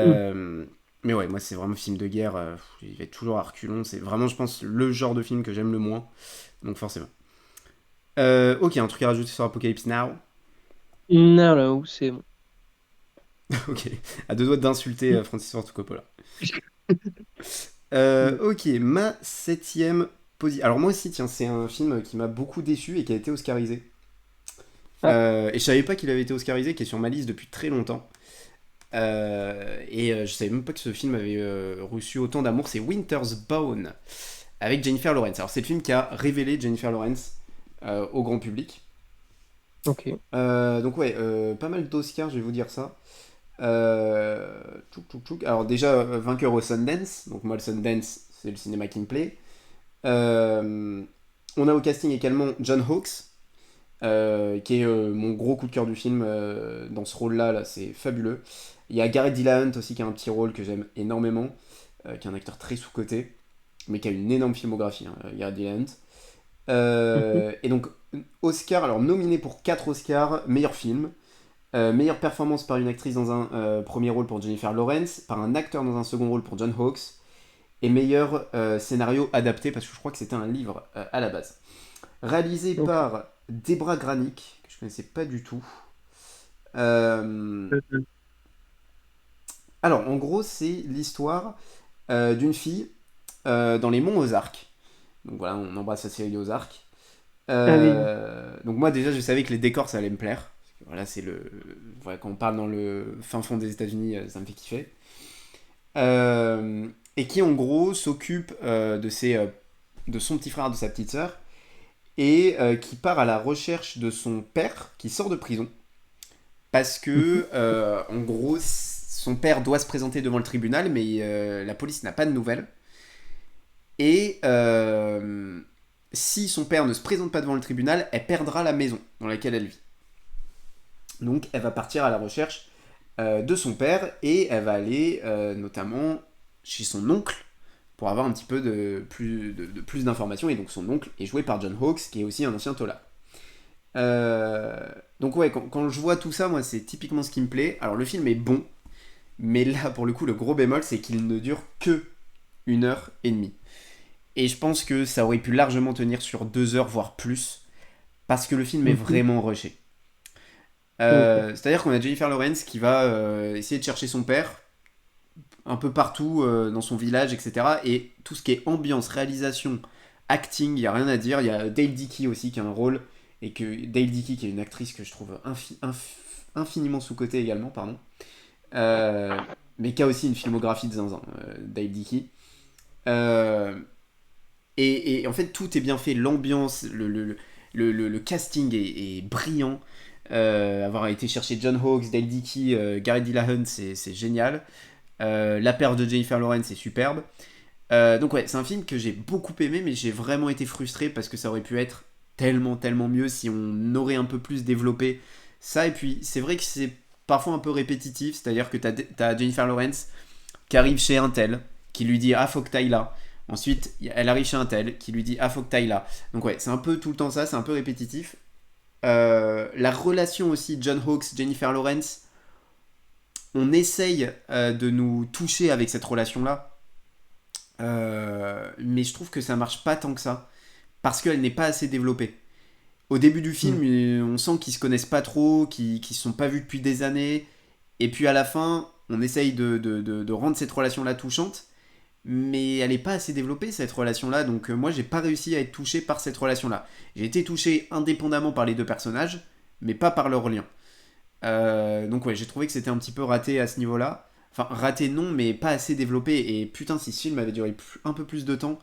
Mm. Euh, mais ouais, moi, c'est vraiment film de guerre. Il va être toujours à reculons. C'est vraiment, je pense, le genre de film que j'aime le moins. Donc, forcément. Ok, un truc à rajouter sur Apocalypse Now. Non, là où c'est bon. Ok, à deux doigts d'insulter Francis Ford Coppola. Mm. Ok, ma septième position. Alors moi aussi, tiens, c'est un film qui m'a beaucoup déçu et qui a été oscarisé. Ah, Et je savais pas qu'il avait été oscarisé, qui est sur ma liste depuis très longtemps. Je savais même pas que ce film avait reçu autant d'amour. C'est Winter's Bone avec Jennifer Lawrence. Alors c'est le film qui a révélé Jennifer Lawrence au grand public. ok. Donc ouais, pas mal d'Oscars, je vais vous dire ça. Tchouk, tchouk, tchouk. Alors déjà, vainqueur au Sundance. Donc moi, le Sundance, c'est le cinéma qui me plaît. Euh, on a au casting également John Hawkes, qui est mon gros coup de cœur du film dans ce rôle-là. Là, c'est fabuleux. Il y a Gareth Dillahunt aussi qui a un petit rôle que j'aime énormément, qui est un acteur très sous-coté, mais qui a une énorme filmographie, hein, Gareth Dillahunt. Mhm. Et donc, Oscar, alors nominé pour 4 Oscars, meilleur film, meilleure performance par une actrice dans un premier rôle pour Jennifer Lawrence, par un acteur dans un second rôle pour John Hawkes, et meilleur scénario adapté, parce que je crois que c'était un livre à la base. Réalisé Ok. par Debra Granik, que je connaissais pas du tout. Euh, Mhm. alors, en gros, c'est l'histoire d'une fille dans les monts Ozarks. Donc voilà, on embrasse la série des Ozarks. Ah oui. Donc moi déjà je savais que les décors ça allait me plaire. Parce que, voilà, c'est le. Voilà, quand on parle dans le fin fond des États-Unis, ça me fait kiffer. Et qui en gros s'occupe de son petit frère, de sa petite sœur, et qui part à la recherche de son père qui sort de prison. Parce Mhm. que en gros son père doit se présenter devant le tribunal, mais la police n'a pas de nouvelles. Et si son père ne se présente pas devant le tribunal, elle perdra la maison dans laquelle elle vit. Donc elle va partir à la recherche de son père et elle va aller notamment chez son oncle pour avoir un petit peu de plus d'informations. Et donc son oncle est joué par John Hawkes, qui est aussi un ancien taulas. Euh, donc ouais, quand je vois tout ça, moi c'est typiquement ce qui me plaît. Alors le film est bon, mais là pour le coup le gros bémol c'est qu'il ne dure que 1 heure et demie. Et je pense que ça aurait pu largement tenir sur 2 heures, voire plus, parce que le film est Mhm. vraiment rushé. Ok. C'est-à-dire qu'on a Jennifer Lawrence qui va essayer de chercher son père un peu partout dans son village, etc. Et tout ce qui est ambiance, réalisation, acting, il n'y a rien à dire. Il y a Dale Dickey aussi qui a un rôle, et que Dale Dickey qui est une actrice que je trouve infiniment sous-cotée également, pardon. Euh, mais qui a aussi une filmographie de zinzin, Dale Dickey. Euh, et en fait, tout est bien fait. L'ambiance, le casting est brillant. Avoir été chercher John Hawkes, Dale Dickey, Gary Dillahunt, c'est génial. La paire de Jennifer Lawrence, c'est superbe. Donc ouais, c'est un film que j'ai beaucoup aimé, mais j'ai vraiment été frustré parce que ça aurait pu être tellement, tellement mieux si on aurait un peu plus développé ça. Et puis, c'est vrai que c'est parfois un peu répétitif, c'est-à-dire que t'as Jennifer Lawrence qui arrive chez un tel, qui lui dit ah faut que t'ailles là. Ensuite, elle arrive chez un tel, qui lui dit ah faut que t'ailles là. Donc ouais, c'est un peu tout le temps ça, c'est un peu répétitif. La relation aussi John Hawkes, Jennifer Lawrence, on essaye de nous toucher avec cette relation-là. Mais je trouve que ça marche pas tant que ça. Parce qu'elle n'est pas assez développée. Au début du film, Mm. on sent qu'ils se connaissent pas trop, qu'ils se sont pas vus depuis des années. Et puis à la fin, on essaye de rendre cette relation-là touchante. Mais elle n'est pas assez développée, cette relation-là. Donc moi, j'ai pas réussi à être touché par cette relation-là. J'ai été touché indépendamment par les deux personnages, mais pas par leur lien. Donc ouais, j'ai trouvé que c'était un petit peu raté à ce niveau-là. Enfin, raté non, mais pas assez développé. Et putain, si ce film avait duré un peu plus de temps,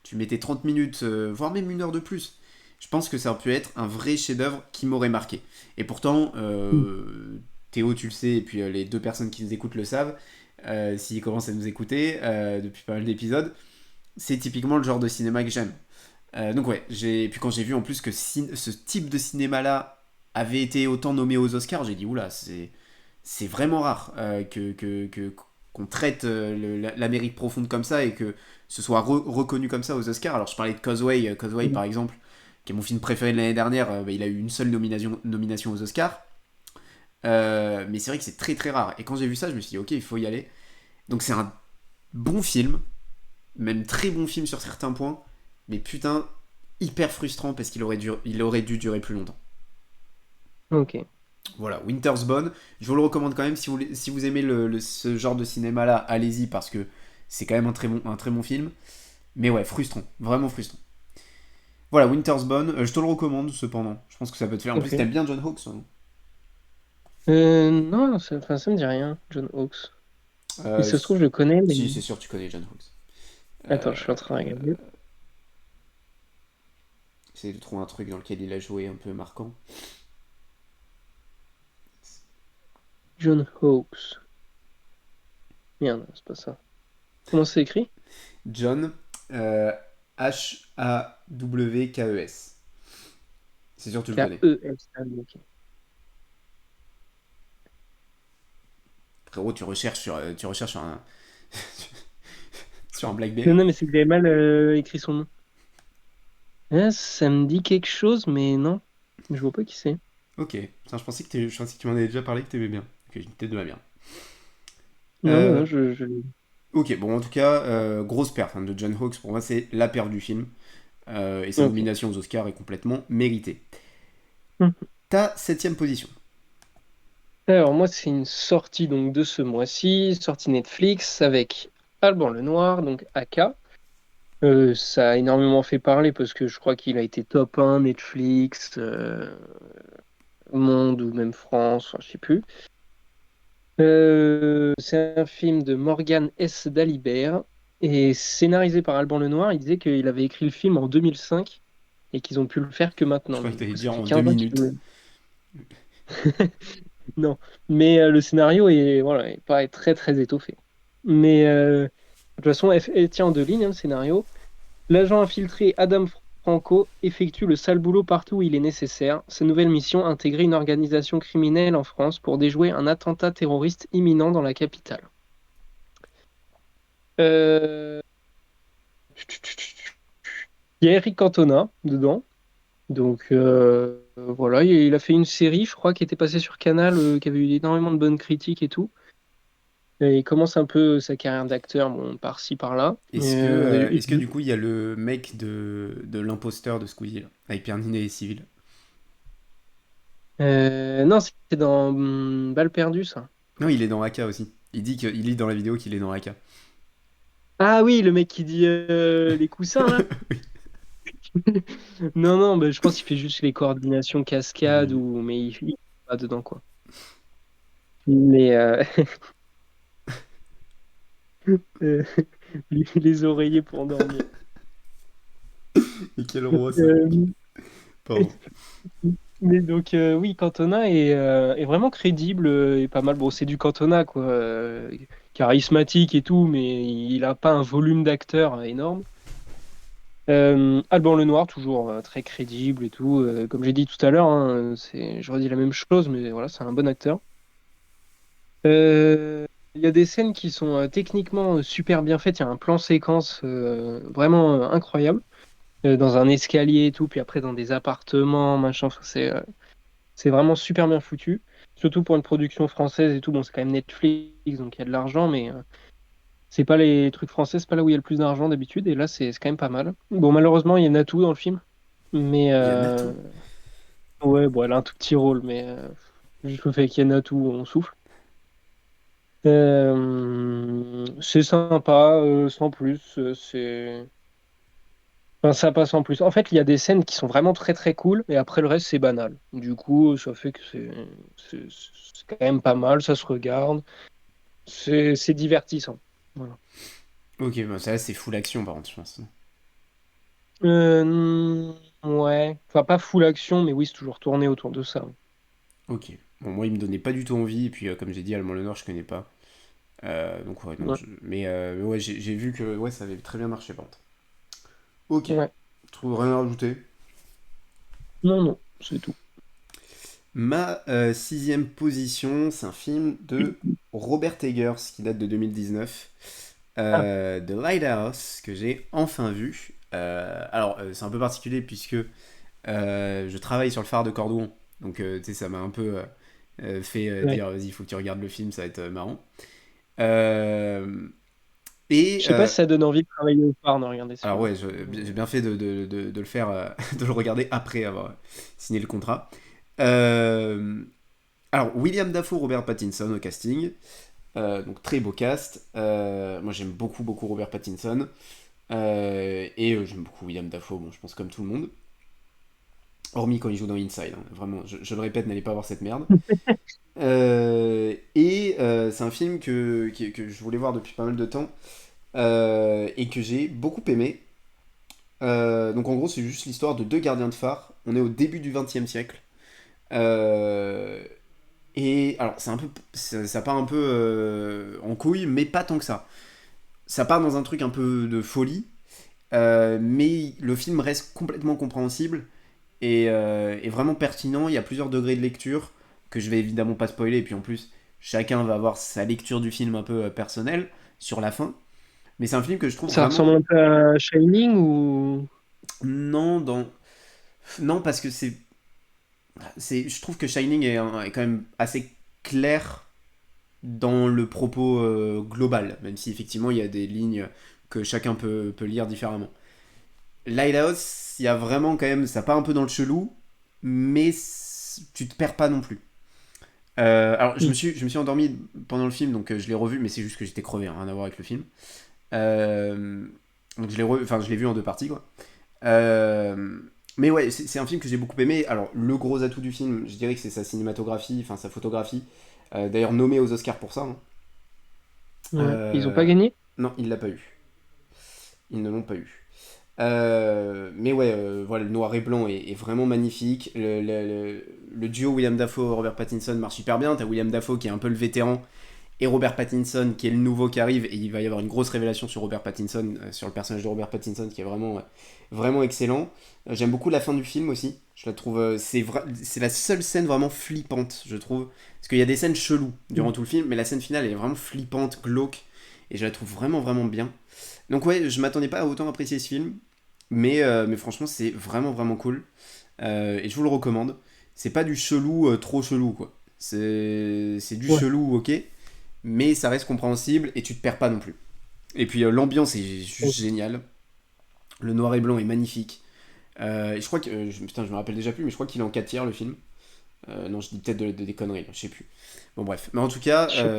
tu mettais 30 minutes, voire même 1 heure de plus. Je pense que ça aurait pu être un vrai chef-d'œuvre qui m'aurait marqué. Et pourtant, Mm. Théo, tu le sais, et puis les deux personnes qui nous écoutent le savent, s'ils commencent à nous écouter depuis pas mal d'épisodes, c'est typiquement le genre de cinéma que j'aime. Donc ouais, et puis quand j'ai vu en plus que ce type de cinéma-là avait été autant nommé aux Oscars, j'ai dit oula, c'est vraiment rare qu'on traite l'Amérique profonde comme ça et que ce soit reconnu comme ça aux Oscars. Alors je parlais de Causeway, Causeway Mm. par exemple, qui est mon film préféré de l'année dernière, bah, il a eu une seule nomination aux Oscars. Mais c'est vrai que c'est très très rare. Et quand j'ai vu ça, je me suis dit ok, il faut y aller. Donc c'est un bon film, même très bon film sur certains points, mais putain, hyper frustrant parce il aurait dû durer plus longtemps. Ok. Voilà, Winter's Bone, je vous le recommande quand même si vous aimez ce genre de cinéma-là, allez-y parce que c'est quand même un très bon film. Mais ouais, frustrant, vraiment frustrant. Voilà, Winter's Bone, je te le recommande cependant. Je pense que ça peut te faire. En plus, Ok. t'aimes bien John Hawkes, hein. Non, enfin, ça me dit rien, John Hawkes. Et Euh, ça se trouve, je le connais, mais... si, c'est sûr, tu connais John Hawkes. Attends, Euh, je suis en train de regarder. Essaye de trouver un truc dans lequel il a joué un peu marquant. John Hawkes. Merde, c'est pas ça. Comment c'est écrit? John, Hawkes. C'est sûr, tu le connais. K-E-S. Ah, oui, ok. Frérot, tu recherches sur un, sur un Non, Blackberry. non, mais c'est que j'avais mal écrit son nom. Ah, ça me dit quelque chose, mais non. Je vois pas qui c'est. Ok. Putain, je pensais que tu m'en avais déjà parlé, que tu aimais bien. Ok, peut-être de ma bien. Non, non, Euh, non, ok, bon, en tout cas, grosse perf hein, de John Hawkes. Pour moi, c'est la perf du film. Et sa Ok. nomination aux Oscars est complètement méritée. Hmm. Ta septième position. Alors, moi, c'est une sortie donc de ce mois-ci, sortie Netflix avec Alban Lenoir, donc AK. Ça a énormément fait parler parce que je crois qu'il a été top 1 Netflix, Monde ou même France, enfin, je sais plus. C'est un film de Morgan S. Dalibert et scénarisé par Alban Lenoir. Il disait qu'il avait écrit le film en 2005 et qu'ils ont pu le faire que Je maintenant. crois que Donc, tu du allais coup, ça dire fait en deux 15 ans qu'il minutes. le... Non, mais le scénario est, voilà, est pas très très étoffé. Mais de toute façon, elle tient en deux lignes, hein, le scénario. L'agent infiltré Adam Franco effectue le sale boulot partout où il est nécessaire. Sa nouvelle mission, intégrer une organisation criminelle en France pour déjouer un attentat terroriste imminent dans la capitale. Euh, Il y a Eric Cantona dedans. Donc voilà, il a fait une série, je crois, qui était passée sur Canal, qui avait eu énormément de bonnes critiques et tout. Et il commence un peu sa carrière d'acteur, bon, par-ci, par-là. Est-ce que du coup, il y a le mec de l'imposteur de Squeezie, là, avec Pierre Ninet et Civil? Non, c'est dans Balle perdue, ça. Non, il est dans AK aussi. Il dit dans la vidéo qu'il est dans AK. Ah oui, le mec qui dit les coussins, là. Non, non, bah, je pense qu'il fait juste les coordinations cascades, Oui. ou... mais il est pas dedans, quoi. Mais euh, les oreillers pour dormir. Et quel roi ça. Euh, Pardon. Mais donc, oui, Cantona est vraiment crédible et pas mal. Bon, c'est du Cantona, quoi. Charismatique et tout, mais il a pas un volume d'acteur énorme. Alban Lenoir, toujours très crédible et tout. Comme j'ai dit tout à l'heure, hein, je redis la même chose, mais voilà, c'est un bon acteur. Il y a des scènes qui sont techniquement super bien faites. Il y a un plan séquence vraiment incroyable. Dans un escalier et tout, puis après dans des appartements, machin. Enfin, c'est vraiment super bien foutu. Surtout pour une production française et tout. Bon, c'est quand même Netflix, donc il y a de l'argent, mais C'est pas les trucs français, c'est pas là où il y a le plus d'argent d'habitude, et là c'est quand même pas mal. Bon, malheureusement, il y a Natou dans le film, mais Il y a Natou. ouais, bon, elle a un tout petit rôle, mais juste le fait qu'il y ait Natou, on souffle. C'est sympa, sans plus. Enfin, ça passe en plus. En fait, il y a des scènes qui sont vraiment très très cool, et après le reste, c'est banal. Du coup, ça fait que c'est quand même pas mal, ça se regarde, c'est divertissant. Voilà. Ok, bah ça c'est full action par contre, je pense. Ouais, enfin pas full action, mais oui, c'est toujours tourné autour de ça. Ok. Bon, moi il me donnait pas du tout envie, et puis comme j'ai dit, Allemand le Nord, je connais pas. Donc ouais, non, Ouais, mais ouais, j'ai vu que ouais, ça avait très bien marché par contre. Ok. ouais. Je trouve rien à rajouter. Non, non, c'est tout. Ma sixième position, c'est un film de Robert Eggers qui date de 2019. Ah, The Lighthouse, que j'ai enfin vu. Alors, c'est un peu particulier puisque je travaille sur le phare de Cordouan. Donc, tu sais, ça m'a un peu fait ouais. dire, vas-y, il faut que tu regardes le film, ça va être marrant. Euh, et, Je sais pas si ça donne envie de travailler au phare de regarder ce alors film. ouais, j'ai bien fait de le faire, de le regarder après avoir signé le contrat. Euh, alors, William Dafoe, Robert Pattinson au casting. Donc, très beau cast. Moi, j'aime beaucoup, beaucoup Robert Pattinson. Et j'aime beaucoup William Dafoe, bon, je pense comme tout le monde. Hormis quand il joue dans Inside, hein. Vraiment, je le répète, n'allez pas voir cette merde. C'est un film que je voulais voir depuis pas mal de temps et que j'ai beaucoup aimé. Donc en gros, c'est juste l'histoire de deux gardiens de phare. On est au début du XXe siècle. Euh, et alors, ça part un peu en couille, mais pas tant que ça. Ça part dans un truc un peu de folie, mais le film reste complètement compréhensible et vraiment pertinent. Il y a plusieurs degrés de lecture que je vais évidemment pas spoiler. Et puis en plus, chacun va avoir sa lecture du film un peu personnelle sur la fin. Mais c'est un film que je trouve Ça ressemble vraiment un peu à Shining ou... non dans non parce que je trouve que Shining est quand même assez clair dans le propos global, même si effectivement il y a des lignes que chacun peut lire différemment. Lighthouse, il y a vraiment quand même, ça part un peu dans le chelou, mais tu te perds pas non plus. Alors, Hmm. je me suis endormi pendant le film, donc je l'ai revu, mais c'est juste que j'étais crevé, hein, rien à voir avec le film. Euh, donc je l'ai vu en deux parties, quoi. Euh, mais ouais, c'est un film que j'ai beaucoup aimé. Alors, le gros atout du film, je dirais que c'est sa cinématographie, enfin sa photographie. D'ailleurs, nommé aux Oscars pour ça, hein. Ouais. Ils ont pas Euh, gagné? non, il l'a pas eu. Ils ne l'ont pas eu. Mais ouais, voilà, le noir et blanc est vraiment magnifique. Le duo William Dafoe-Robert Pattinson marche super bien. T'as William Dafoe qui est un peu le vétéran et Robert Pattinson qui est le nouveau qui arrive. Et il va y avoir une grosse révélation sur Robert Pattinson, sur le personnage de Robert Pattinson qui est vraiment, vraiment excellent. J'aime beaucoup la fin du film aussi. Je la trouve, c'est la seule scène vraiment flippante, je trouve. Parce qu'il y a des scènes cheloues Hmm. durant tout le film, mais la scène finale elle est vraiment flippante, glauque. Et je la trouve vraiment, vraiment bien. Donc ouais, je m'attendais pas à autant apprécier ce film. Mais franchement, c'est vraiment vraiment cool. Et je vous le recommande. C'est pas du chelou trop chelou, quoi. C'est du Ouais. chelou, ok. Mais ça reste compréhensible et tu te perds pas non plus. Et puis l'ambiance est juste géniale. Le noir et blanc est magnifique. Et je crois que. Putain, je me rappelle déjà plus, mais je crois qu'il est en 4 tiers le film. Non, je dis peut-être des conneries, je sais plus. Bon, bref. Mais en tout cas, Je sais-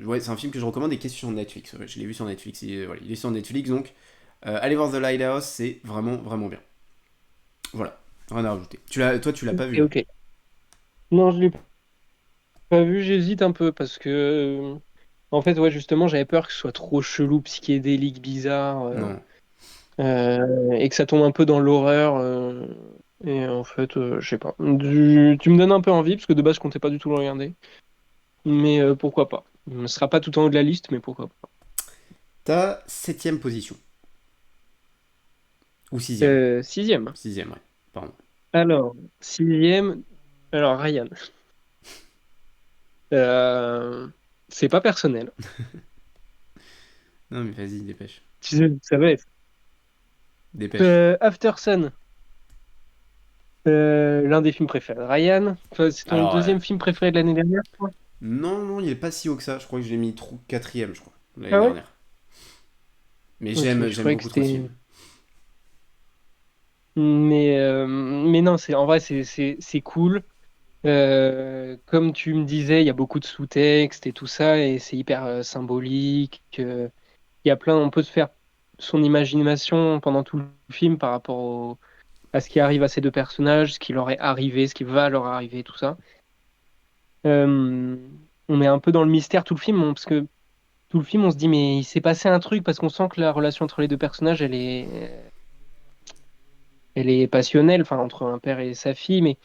ouais, c'est un film que je recommande et qui est sur Netflix. Ouais, je l'ai vu sur Netflix. Voilà, il est sur Netflix, donc allez voir The Lighthouse, c'est vraiment, vraiment bien. Voilà, rien à rajouter. Toi, tu l'as pas Ok, vu, hein. ok. Non, je l'ai pas vu, j'hésite un peu parce que, en fait, ouais, justement, j'avais peur que ce soit trop chelou, psychédélique, bizarre, Non. et que ça tombe un peu dans l'horreur. Et en fait, je sais pas. Tu me donnes un peu envie parce que de base, je comptais pas du tout le regarder. Mais pourquoi pas? Ne sera pas tout en haut de la liste, mais pourquoi pas? Ta septième position. Ou sixième. Sixième. Sixième, ouais. Pardon. Alors, sixième. Alors, Ryan. Euh, c'est pas personnel. Non, mais vas-y, dépêche. Tu sais, ça va être. Dépêche. After Sun, l'un des films préférés de Ryan. Toi, c'est ton Alors, deuxième film préféré de l'année dernière, je crois. non, non, il est pas si haut que ça. Je crois que je l'ai mis quatrième, je crois, l'année Ah ouais? dernière. Mais Ok, je j'aime croyais que beaucoup trop ce c'était. film. Mais non, en vrai, c'est cool. Comme tu me disais, il y a beaucoup de sous-textes et tout ça, et c'est hyper symbolique. Il y a plein, on peut se faire son imagination pendant tout le film par rapport à ce qui arrive à ces deux personnages, ce qui leur est arrivé, ce qui va leur arriver, tout ça. Euh, on est un peu dans le mystère tout le film, parce que tout le film, on se dit, mais il s'est passé un truc parce qu'on sent que la relation entre les deux personnages, elle est passionnelle, enfin, entre un père et sa fille,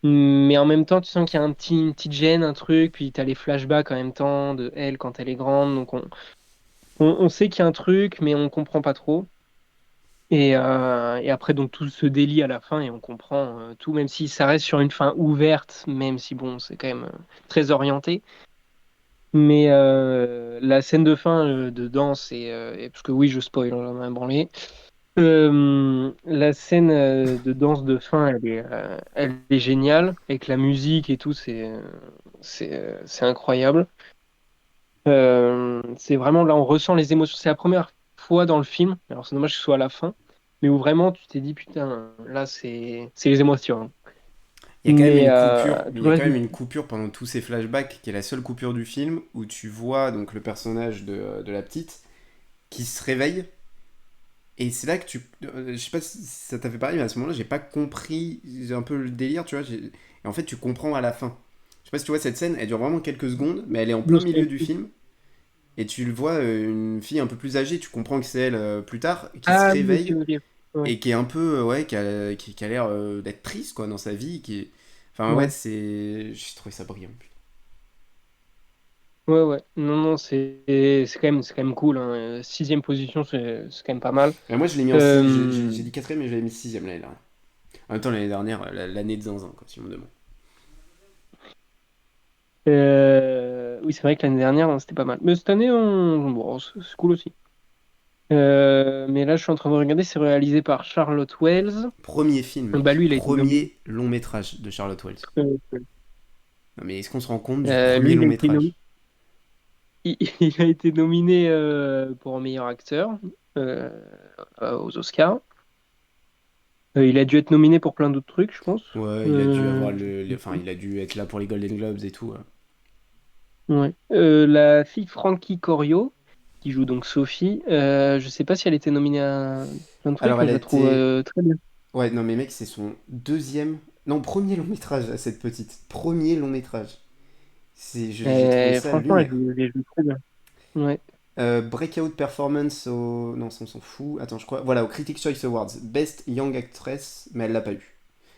mais en même temps, tu sens qu'il y a une petite gêne, un truc, puis tu as les flashbacks en même temps de elle quand elle est grande, donc on sait qu'il y a un truc, mais on comprend pas trop. Et après, donc, tout se délie à la fin et on comprend tout, même si ça reste sur une fin ouverte, même si, bon, c'est quand même très orienté. Mais la scène de fin de danse, parce que oui, je spoil, on en a branlé. La scène de danse de fin, elle est géniale, avec la musique et tout, c'est incroyable. C'est vraiment là, on ressent les émotions. C'est la première fois dans le film, alors c'est dommage que ce soit à la fin, mais où vraiment tu t'es dit, putain, là, c'est les émotions. Il y a quand même Mais une coupure, il tout y le a quand reste même du une coupure pendant tous ces flashbacks, qui est la seule coupure du film, où tu vois donc le personnage de la petite qui se réveille. Et c'est là que je sais pas si ça t'a fait pareil, mais à ce moment-là, j'ai pas compris. J'ai un peu le délire, tu vois. Et en fait, tu comprends à la fin. Je sais pas si tu vois cette scène, elle dure vraiment quelques secondes, mais elle est en plein milieu du film. Et tu le vois, une fille un peu plus âgée, tu comprends que c'est elle plus tard, qui se Ah oui, ok, réveille ok. Ouais, et qui est un peu, ouais, qui a l'air d'être triste, quoi, dans sa vie. Enfin, ouais, ouais, c'est. J'ai trouvé ça brillant. ouais, ouais. Non, non, c'est quand même cool, hein. Sixième position, c'est quand même pas mal. Mais moi, je l'ai mis en 6. Euh, J'ai dit quatrième, mais je l'ai mis sixième l'année dernière. En même temps, l'année dernière, l'année de Zinzin, quoi, si on me demande. oui, c'est vrai que l'année dernière, hein, c'était pas mal. Mais cette année, bon, c'est cool aussi. Mais là, je suis en train de regarder, c'est réalisé par Charlotte Wells. Premier film, Bah, mec. lui, il a été nommé. Premier long métrage de Charlotte Wells. Non, mais est-ce qu'on se rend compte du Lui, premier il long a été nommé. métrage? Il a été nominé pour meilleur acteur euh, aux Oscars. Il a dû être nominé pour plein d'autres trucs, je pense. Ouais, il a dû avoir enfin, Je il a dû être là pour les Golden Globes et tout. Ouais. La fille Frankie Corio, qui joue donc Sophie, je sais pas si elle était nominée à plein de trucs, Alors, mais elle je a la trouve été. très bien. Ouais, non, mais mec, c'est son deuxième. Non, premier long métrage à cette petite. Premier long métrage. J'ai trouvé ça Franchement, lunaire. elle joue très bien. Ouais. Breakout Performance au. Non, ça on s'en fout. Attends, je crois. Voilà, au Critics' Choice Awards. Best Young Actress, mais elle l'a pas eu.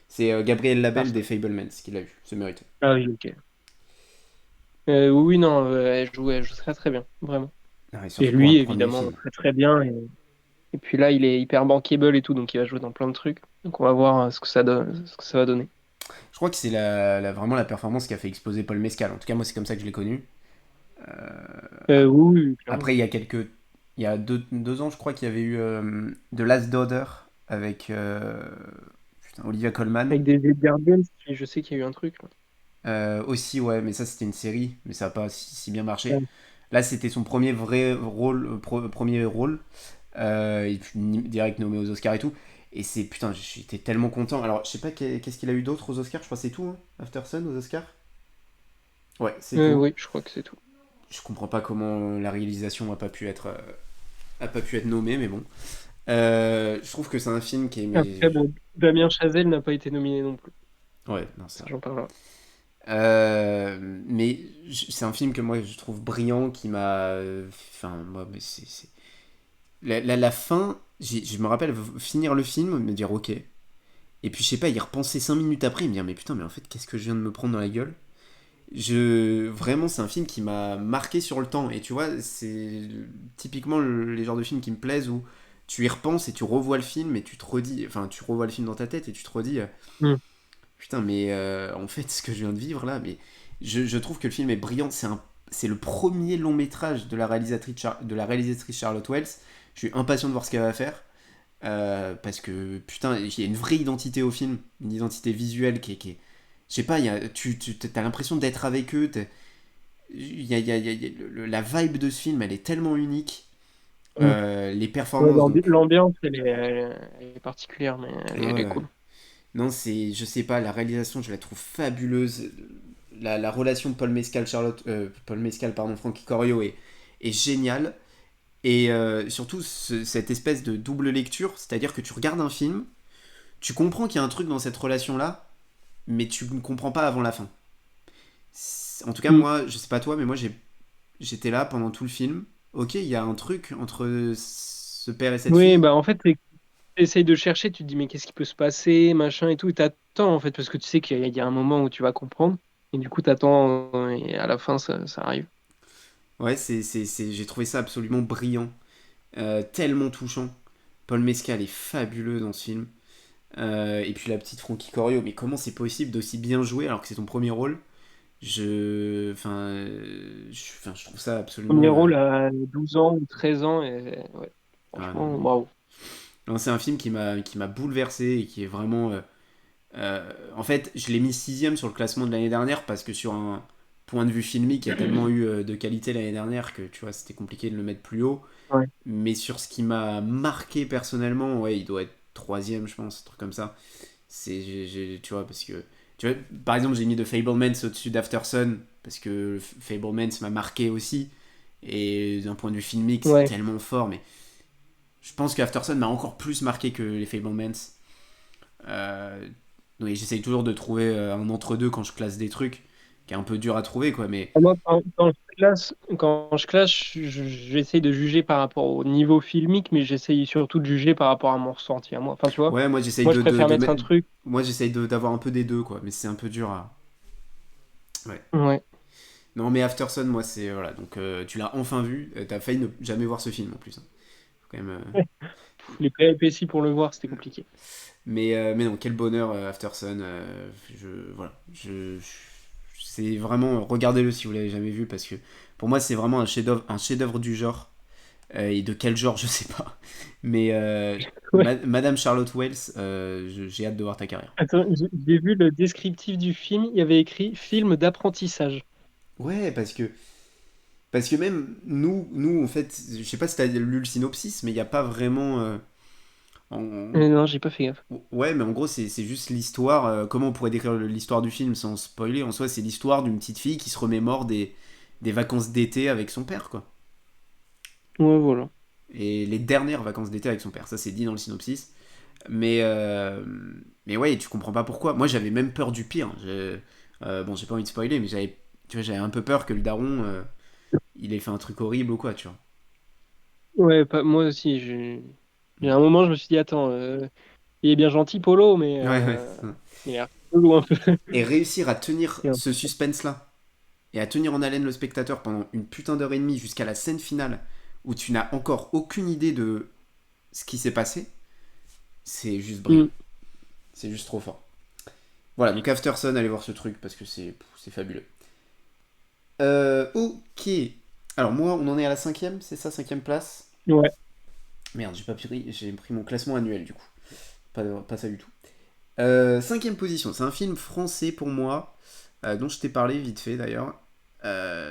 C'est Gabrielle Labelle Ah, des Fablemans qui l'a eu. C'est mérité. ah oui, ok. Oui, oui, non, elle joue très très bien, vraiment. Ah, et Et surtout pour un lui, premier évidemment, film. très très bien. Et puis là, il est hyper bankable et tout, donc il va jouer dans plein de trucs. Donc on va voir ce que ça donne, ce que ça va donner. Je crois que c'est vraiment la performance qui a fait exploser Paul Mescal. En tout cas, moi, c'est comme ça que je l'ai connu. Oui, oui, clairement. Après, il y a deux ans, je crois qu'il y avait eu The Last Daughter avec putain, Olivia Colman. Avec des Gardiens, je sais qu'il y a eu un truc, là. Aussi, ouais, mais ça, c'était une série, mais ça n'a pas si bien marché. Ouais. Là, c'était son premier vrai rôle, premier rôle, et puis direct nommé aux Oscars et tout. Et c'est, putain, j'étais tellement content. Alors, je sais pas qu'est-ce qu'il a eu d'autre aux Oscars, je crois que c'est tout, hein, After Sun aux Oscars. Ouais, c'est tout. Oui, je crois que c'est tout. Je comprends pas comment la réalisation a pas pu être nommée, mais bon. Je trouve que c'est un film qui est. Après, bon, Damien Chazelle n'a pas été nominé non plus. Ouais, non, c'est Ça, vrai. j'en parlerai. Mais c'est un film que moi je trouve brillant, qui m'a. Enfin, moi, mais la fin, je me rappelle finir le film, me dire ok. Et puis je sais pas, y repenser 5 minutes après, et me dire mais putain, mais en fait, qu'est-ce que je viens de me prendre dans la gueule? Vraiment, c'est un film qui m'a marqué sur le temps. Et tu vois, c'est typiquement les genres de films qui me plaisent où tu y repenses et tu revois le film et tu te redis. Enfin, tu revois le film dans ta tête et tu te redis. Hmm. Putain, mais en fait, ce que je viens de vivre là, mais je trouve que le film est brillant. C'est le premier long métrage de de la réalisatrice Charlotte Wells. Je suis impatient de voir ce qu'elle va faire. Parce que, putain, il y a une vraie identité au film. Une identité visuelle je sais pas, tu as l'impression d'être avec eux. La vibe de ce film, elle est tellement unique. Mm. Les Ouais, performances, donc. l'ambiance, elle est particulière, mais Ah elle est ouais. cool. Non, je sais pas, la réalisation, je la trouve fabuleuse. La relation Paul Mescal, pardon, Frankie Corio est géniale. Et surtout, cette espèce de double lecture, c'est-à-dire que tu regardes un film, tu comprends qu'il y a un truc dans cette relation-là, mais tu ne comprends pas avant la fin. En tout cas, Mm. moi, je sais pas toi, mais moi, j'étais là pendant tout le film. Ok, il y a un truc entre ce père et cette Oui, fille. bah en fait, t'essayes de chercher, tu te dis mais qu'est-ce qui peut se passer, machin et tout, et t'attends en fait, parce que tu sais qu'il y a un moment où tu vas comprendre, et du coup t'attends, et à la fin ça arrive. Ouais, j'ai trouvé ça absolument brillant, tellement touchant. Paul Mescal est fabuleux dans ce film. Et puis la petite Frankie Corio, mais comment c'est possible d'aussi bien jouer alors que c'est ton premier rôle? Je trouve ça Premier absolument. rôle à 12 ans ou 13 ans, et ouais, Ah, non, franchement, bravo. non, c'est un film qui m'a bouleversé et qui est vraiment. En fait, je l'ai mis sixième sur le classement de l'année dernière parce que sur un point de vue filmique, il y a tellement eu de qualité l'année dernière que tu vois, c'était compliqué de le mettre plus haut. Ouais. Mais sur ce qui m'a marqué personnellement, ouais, il doit être troisième, je pense, un truc comme ça. Tu vois, parce que. Tu vois, par exemple, j'ai mis The Fablemans au-dessus d'Aftersun parce que Fablemans m'a marqué aussi. Et d'un point de vue filmique, c'est Ouais. tellement fort. Mais je pense qu'Aftersun m'a encore plus marqué que les Fablemans. Euh, oui, j'essaye toujours de trouver un entre-deux quand je classe des trucs, qui est un peu dur à trouver, quoi. Mais Moi, quand je classe, j'essaye de juger par rapport au niveau filmique, mais j'essaye surtout de juger par rapport à mon ressenti à moi. Enfin, tu vois, ouais, moi j'essaye moi je préfère mettre un truc. moi j'essaye d'avoir un peu des deux, quoi. Mais c'est un peu dur à. Ouais. Ouais. Non, mais Aftersun, moi c'est voilà. Donc tu l'as enfin vu. T'as failli ne jamais voir ce film en plus, hein. Faut quand même. Les péripéties pour le voir, c'était compliqué. Mais non, quel bonheur Aftersun. Voilà. C'est vraiment regardez-le si vous l'avez jamais vu parce que pour moi c'est vraiment un chef-d'œuvre du genre. Et de quel genre, je sais pas. Mais Ouais. Madame Charlotte Wells, j'ai hâte de voir ta carrière. Attends, j'ai vu le descriptif du film, il y avait écrit film d'apprentissage. Ouais, parce que même nous en fait, je sais pas si t'as lu le synopsis, mais il n'y a pas vraiment. En- Non, j'ai pas fait gaffe. Ouais, mais en gros, c'est juste l'histoire. Comment on pourrait décrire l'histoire du film sans spoiler? En soi, c'est l'histoire d'une petite fille qui se remémore des vacances d'été avec son père, quoi. Ouais, voilà. Et les dernières vacances d'été avec son père. Ça, c'est dit dans le synopsis. Mais, euh, mais ouais, tu comprends pas pourquoi. Moi, j'avais même peur du pire. Bon, j'ai pas envie de spoiler, mais j'avais un peu peur que le daron, il ait fait un truc horrible ou quoi, tu vois. Ouais, moi aussi, j'ai un moment, je me suis dit, attends, il est bien gentil, Polo, mais Ouais, ouais. il est relou un peu. Et réussir à tenir Et, ce suspense-là, et à tenir en haleine le spectateur pendant une putain d'heure et demie jusqu'à la scène finale, où tu n'as encore aucune idée de ce qui s'est passé, c'est juste brillant. Hmm. C'est juste trop fort. Voilà, donc Aftersun, allez voir ce truc, parce que c'est fabuleux. Ok. Alors moi, on en est à la cinquième, c'est ça, cinquième place. Ouais. Merde, j'ai pris mon classement annuel du coup. Pas ça du tout. Cinquième position, c'est un film français pour moi, dont je t'ai parlé vite fait d'ailleurs.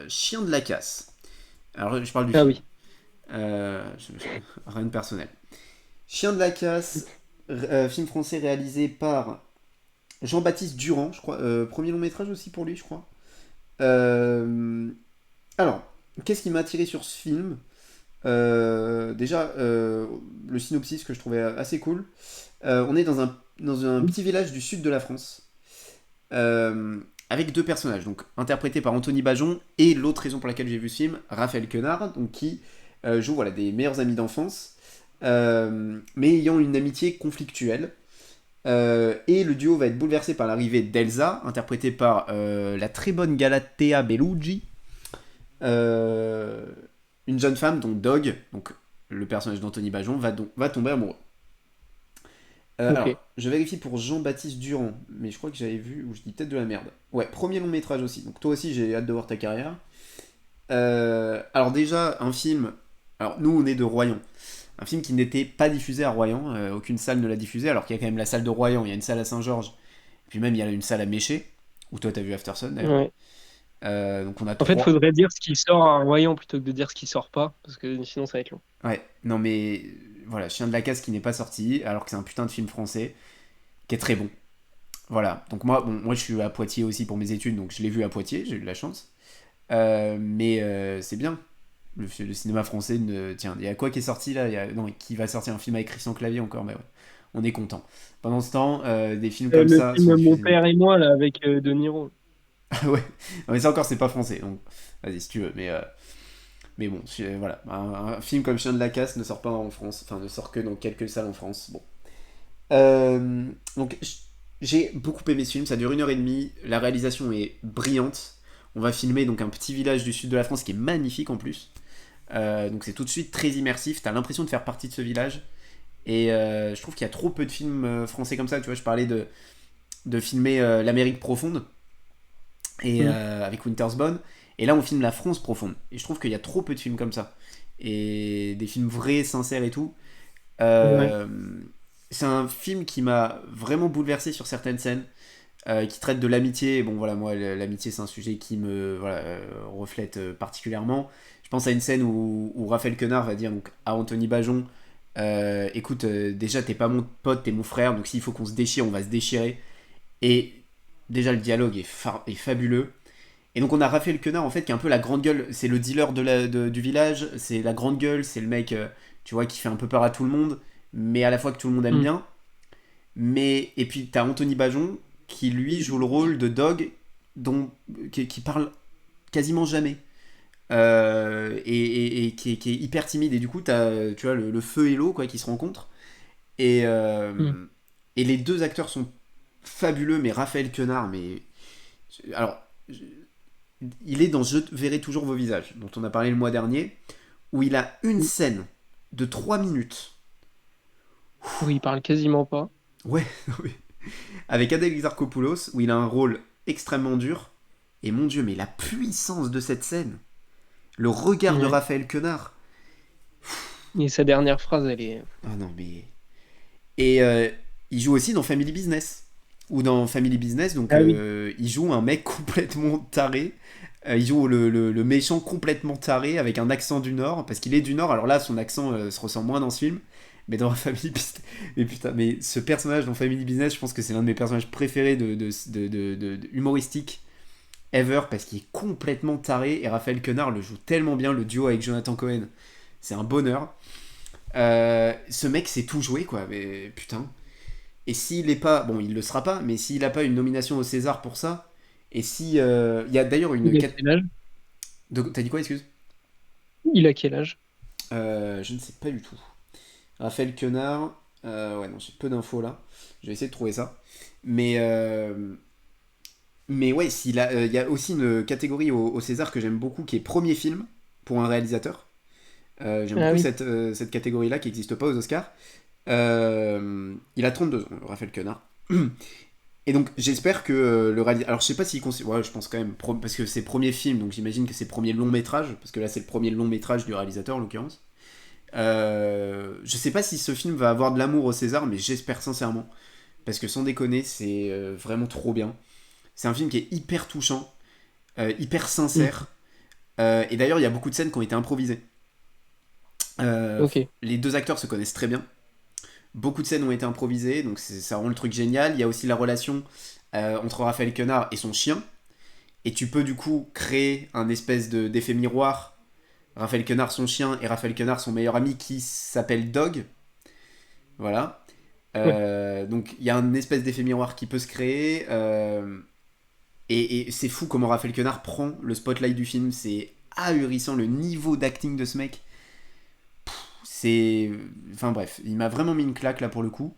Chien de la casse. Alors je parle du Ah film. oui. Rien de personnel. Chien de la casse, film français réalisé par Jean-Baptiste Durand, je crois. Premier long métrage aussi pour lui, je crois. Euh, Alors, qu'est-ce qui m'a attiré sur ce film? Déjà, le synopsis que je trouvais assez cool. On est dans un petit village du sud de la France, avec deux personnages, donc interprétés par Anthony Bajon, et l'autre raison pour laquelle j'ai vu ce film, Raphaël Quenard, donc, qui joue voilà, des meilleurs amis d'enfance, mais ayant une amitié conflictuelle. Et le duo va être bouleversé par l'arrivée d'Elsa, interprétée par la très bonne Galatea Bellucci, euh, une jeune femme dont Dog, donc le personnage d'Anthony Bajon, va tomber amoureux. Alors, Ok. je vérifie pour Jean-Baptiste Durand, mais je crois que j'avais vu, ou je dis peut-être de la merde. Ouais, premier long métrage aussi, donc toi aussi j'ai hâte de voir ta carrière. Alors déjà, un film, alors nous on est de Royan, un film qui n'était pas diffusé à Royan, aucune salle ne l'a diffusé, alors qu'il y a quand même la salle de Royan, il y a une salle à Saint-Georges, puis même il y a une salle à Méché, où toi t'as vu Aftersun d'ailleurs. Ouais. Donc on a En fait, il trois. faudrait dire ce qui sort en voyant plutôt que de dire ce qui sort pas, parce que sinon ça va être long. Ouais, non mais voilà, Chien de la casse qui n'est pas sorti, alors que c'est un putain de film français, qui est très bon. Voilà, donc moi je suis à Poitiers aussi pour mes études, donc je l'ai vu à Poitiers, j'ai eu de la chance. Mais c'est bien. Le cinéma français, tiens, il y a quoi qui est sorti là? Non, qui va sortir un film avec Christian Clavier encore, mais ouais, on est content. Pendant ce temps, des films comme Le ça sont film Mon diffusés. père et moi, là, avec De Niro. Ah ouais, non, mais ça encore, c'est pas français, donc vas-y si tu veux, mais bon, voilà. Un film comme Chien de la casse ne sort pas en France, enfin ne sort que dans quelques salles en France. Bon. Donc j'ai beaucoup aimé ce film, ça dure 1h30, la réalisation est brillante. On va filmer donc un petit village du sud de la France qui est magnifique en plus. Donc c'est tout de suite très immersif, t'as l'impression de faire partie de ce village. Et je trouve qu'il y a trop peu de films français comme ça. Tu vois, je parlais de filmer l'Amérique profonde et Mm. avec Wintersbone. Et là, on filme la France profonde. Et je trouve qu'il y a trop peu de films comme ça. Et des films vrais, sincères et tout. Ouais. Euh, c'est un film qui m'a vraiment bouleversé sur certaines scènes, qui traite de l'amitié. Bon, voilà, moi, l'amitié, c'est un sujet qui me reflète particulièrement. Je pense à une scène où Raphaël Quenard va dire donc, à Anthony Bajon, écoute, déjà, t'es pas mon pote, t'es mon frère, donc s'il faut qu'on se déchire, on va se déchirer. Et déjà, le dialogue est fabuleux. Et donc, on a Raphaël Quenard, en fait, qui est un peu la grande gueule. C'est le dealer du village, c'est la grande gueule, c'est le mec, tu vois, qui fait un peu peur à tout le monde, mais à la fois que tout le monde aime Mm. bien. Et puis, t'as Anthony Bajon, qui lui joue le rôle de Dog, qui parle quasiment jamais. Et qui est hyper timide. Et du coup, t'as, tu vois, le feu et l'eau, quoi, qui se rencontrent. Et, Mm. euh, et les deux acteurs sont fabuleux, mais Raphaël Quenard, mais. Alors, il est dans Je verrai toujours vos visages, dont on a parlé le mois dernier, où il a une Mm. scène de 3 minutes. Oui, il parle quasiment pas. Ouais, avec Adèle Exarchopoulos, où il a un rôle extrêmement dur. Et mon dieu, mais la puissance de cette scène, le regard de Ouais. Raphaël Quenard. Et sa dernière phrase, elle est. Ah non, mais. Et il joue aussi dans Family Business. Ou dans Family Business, donc Ah oui. il joue un mec complètement taré. Il joue le méchant complètement taré avec un accent du Nord, parce qu'il est du Nord. Alors là, son accent se ressent moins dans ce film. Mais dans Family Business. Mais putain, mais ce personnage dans Family Business, je pense que c'est l'un de mes personnages préférés de humoristique ever, parce qu'il est complètement taré. Et Raphaël Quenard le joue tellement bien, le duo avec Jonathan Cohen. C'est un bonheur. Ce mec sait tout jouer, quoi. Mais putain. Et s'il est pas, bon, il le sera pas, mais s'il a pas une nomination au César pour ça, et si il y a d'ailleurs une Il a quel âge? T'as dit quoi, excuse? Il a quel âge? Je ne sais pas du tout. Raphaël Quenard, ouais, non, j'ai peu d'infos là. Je vais essayer de trouver ça. Mais mais ouais, il y a aussi une catégorie au César que j'aime beaucoup, qui est premier film pour un réalisateur. J'aime Ah beaucoup oui. cette catégorie-là qui n'existe pas aux Oscars. Il a 32 ans, Raphaël Quenard. Et donc j'espère que le réalisateur. Alors je sais pas s'il considère. Ouais, je pense quand même. Parce que c'est premier film, donc j'imagine que c'est premier long métrage. Parce que là c'est le premier long métrage du réalisateur en l'occurrence. Je sais pas si ce film va avoir de l'amour au César, mais j'espère sincèrement. Parce que sans déconner, c'est vraiment trop bien. C'est un film qui est hyper touchant, hyper Mm. sincère. Et d'ailleurs, il y a beaucoup de scènes qui ont été improvisées. Euh, Ok. les deux acteurs se connaissent très bien. Beaucoup de scènes ont été improvisées, donc ça rend le truc génial. Il y a aussi la relation entre Raphaël Quenard et son chien. Et tu peux du coup créer un espèce d'effet miroir. Raphaël Quenard, son chien, et Raphaël Quenard, son meilleur ami, qui s'appelle Dog. Voilà. Ouais. Donc il y a un espèce d'effet miroir qui peut se créer. Et c'est fou comment Raphaël Quenard prend le spotlight du film. C'est ahurissant le niveau d'acting de ce mec. C'est. Enfin bref, il m'a vraiment mis une claque là pour le coup.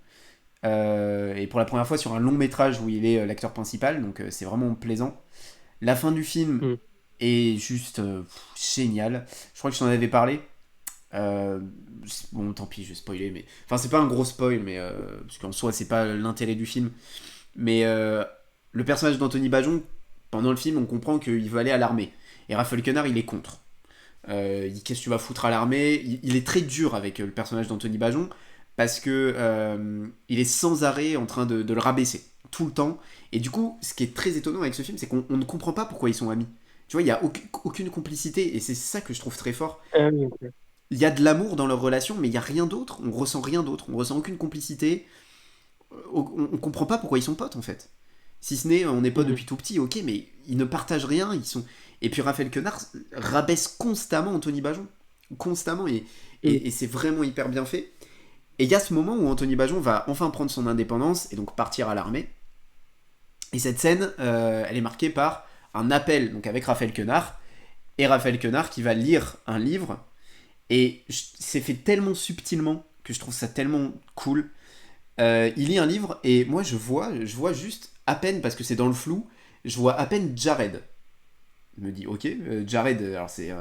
Et pour la première fois sur un long métrage où il est l'acteur principal, donc c'est vraiment plaisant. La fin du film Mm. est juste géniale. Je crois que je t'en avais parlé. Euh, bon, tant pis, je vais spoiler, mais. Enfin, c'est pas un gros spoil, mais. Parce qu'en soi, c'est pas l'intérêt du film. Mais le personnage d'Anthony Bajon, pendant le film, on comprend qu'il veut aller à l'armée. Et Raphaël Quenard, il est contre. Il dit qu'est-ce que tu vas foutre à l'armée. Il est très dur avec le personnage d'Anthony Bajon parce que il est sans arrêt en train de le rabaisser tout le temps. Et du coup, ce qui est très étonnant avec ce film, c'est qu'on ne comprend pas pourquoi ils sont amis. Tu vois, il y a aucune complicité et c'est ça que je trouve très fort. Ah oui, ok. Il y a de l'amour dans leur relation, mais il y a rien d'autre. On ressent rien d'autre. On ressent aucune complicité. On comprend pas pourquoi ils sont potes en fait. Si ce n'est, on n'est pas Mhm. depuis tout petit, ok, mais ils ne partagent rien. Ils sont. Et puis Raphaël Quenard rabaisse constamment Anthony Bajon, constamment, Mhm. et c'est vraiment hyper bien fait. Et il y a ce moment où Anthony Bajon va enfin prendre son indépendance et donc partir à l'armée. Et cette scène, elle est marquée par un appel donc avec Raphaël Quenard et Raphaël Quenard qui va lire un livre. Et c'est fait tellement subtilement que je trouve ça tellement cool. Il lit un livre et moi je vois juste à peine, parce que c'est dans le flou, je vois à peine Jared. Je me dis, ok, Jared, alors c'est.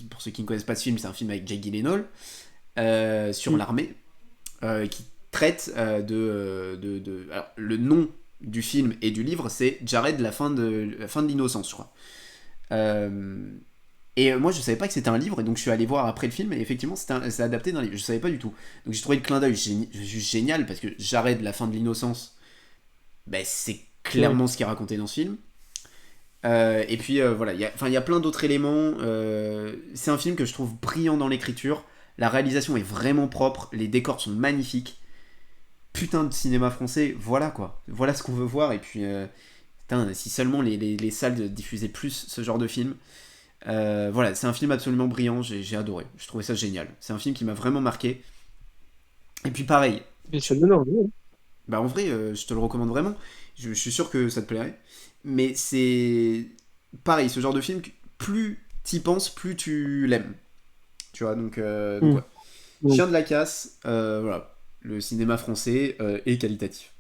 Pour ceux qui ne connaissent pas ce film, c'est un film avec Jake Gyllenhaal sur Mhm. l'armée qui traite alors, le nom du film et du livre, c'est Jared, la fin de l'innocence, je crois. Euh, et moi, je savais pas que c'était un livre, et donc je suis allé voir après le film, et effectivement, c'est adapté d'un livre. Je savais pas du tout. Donc j'ai trouvé le clin d'œil juste génial, parce que Jared, la fin de l'innocence, ben, c'est Ouais. clairement ce qui est raconté dans ce film. Et puis voilà, il y a plein d'autres éléments. C'est un film que je trouve brillant dans l'écriture. La réalisation est vraiment propre, les décors sont magnifiques. Putain de cinéma français, voilà quoi. Voilà ce qu'on veut voir. Et puis, putain, si seulement les salles diffusaient plus ce genre de film. Voilà, c'est un film absolument brillant, j'ai adoré. Je trouvais ça génial. C'est un film qui m'a vraiment marqué. Et puis pareil, Mais ça tu, donne envie, hein. bah en vrai, je te le recommande vraiment. Je suis sûr que ça te plairait. Mais c'est pareil, ce genre de film, plus t'y penses, plus tu l'aimes. Tu vois, donc ouais. Mhm. Ouais. Chien de la casse, voilà. Le cinéma français est qualitatif.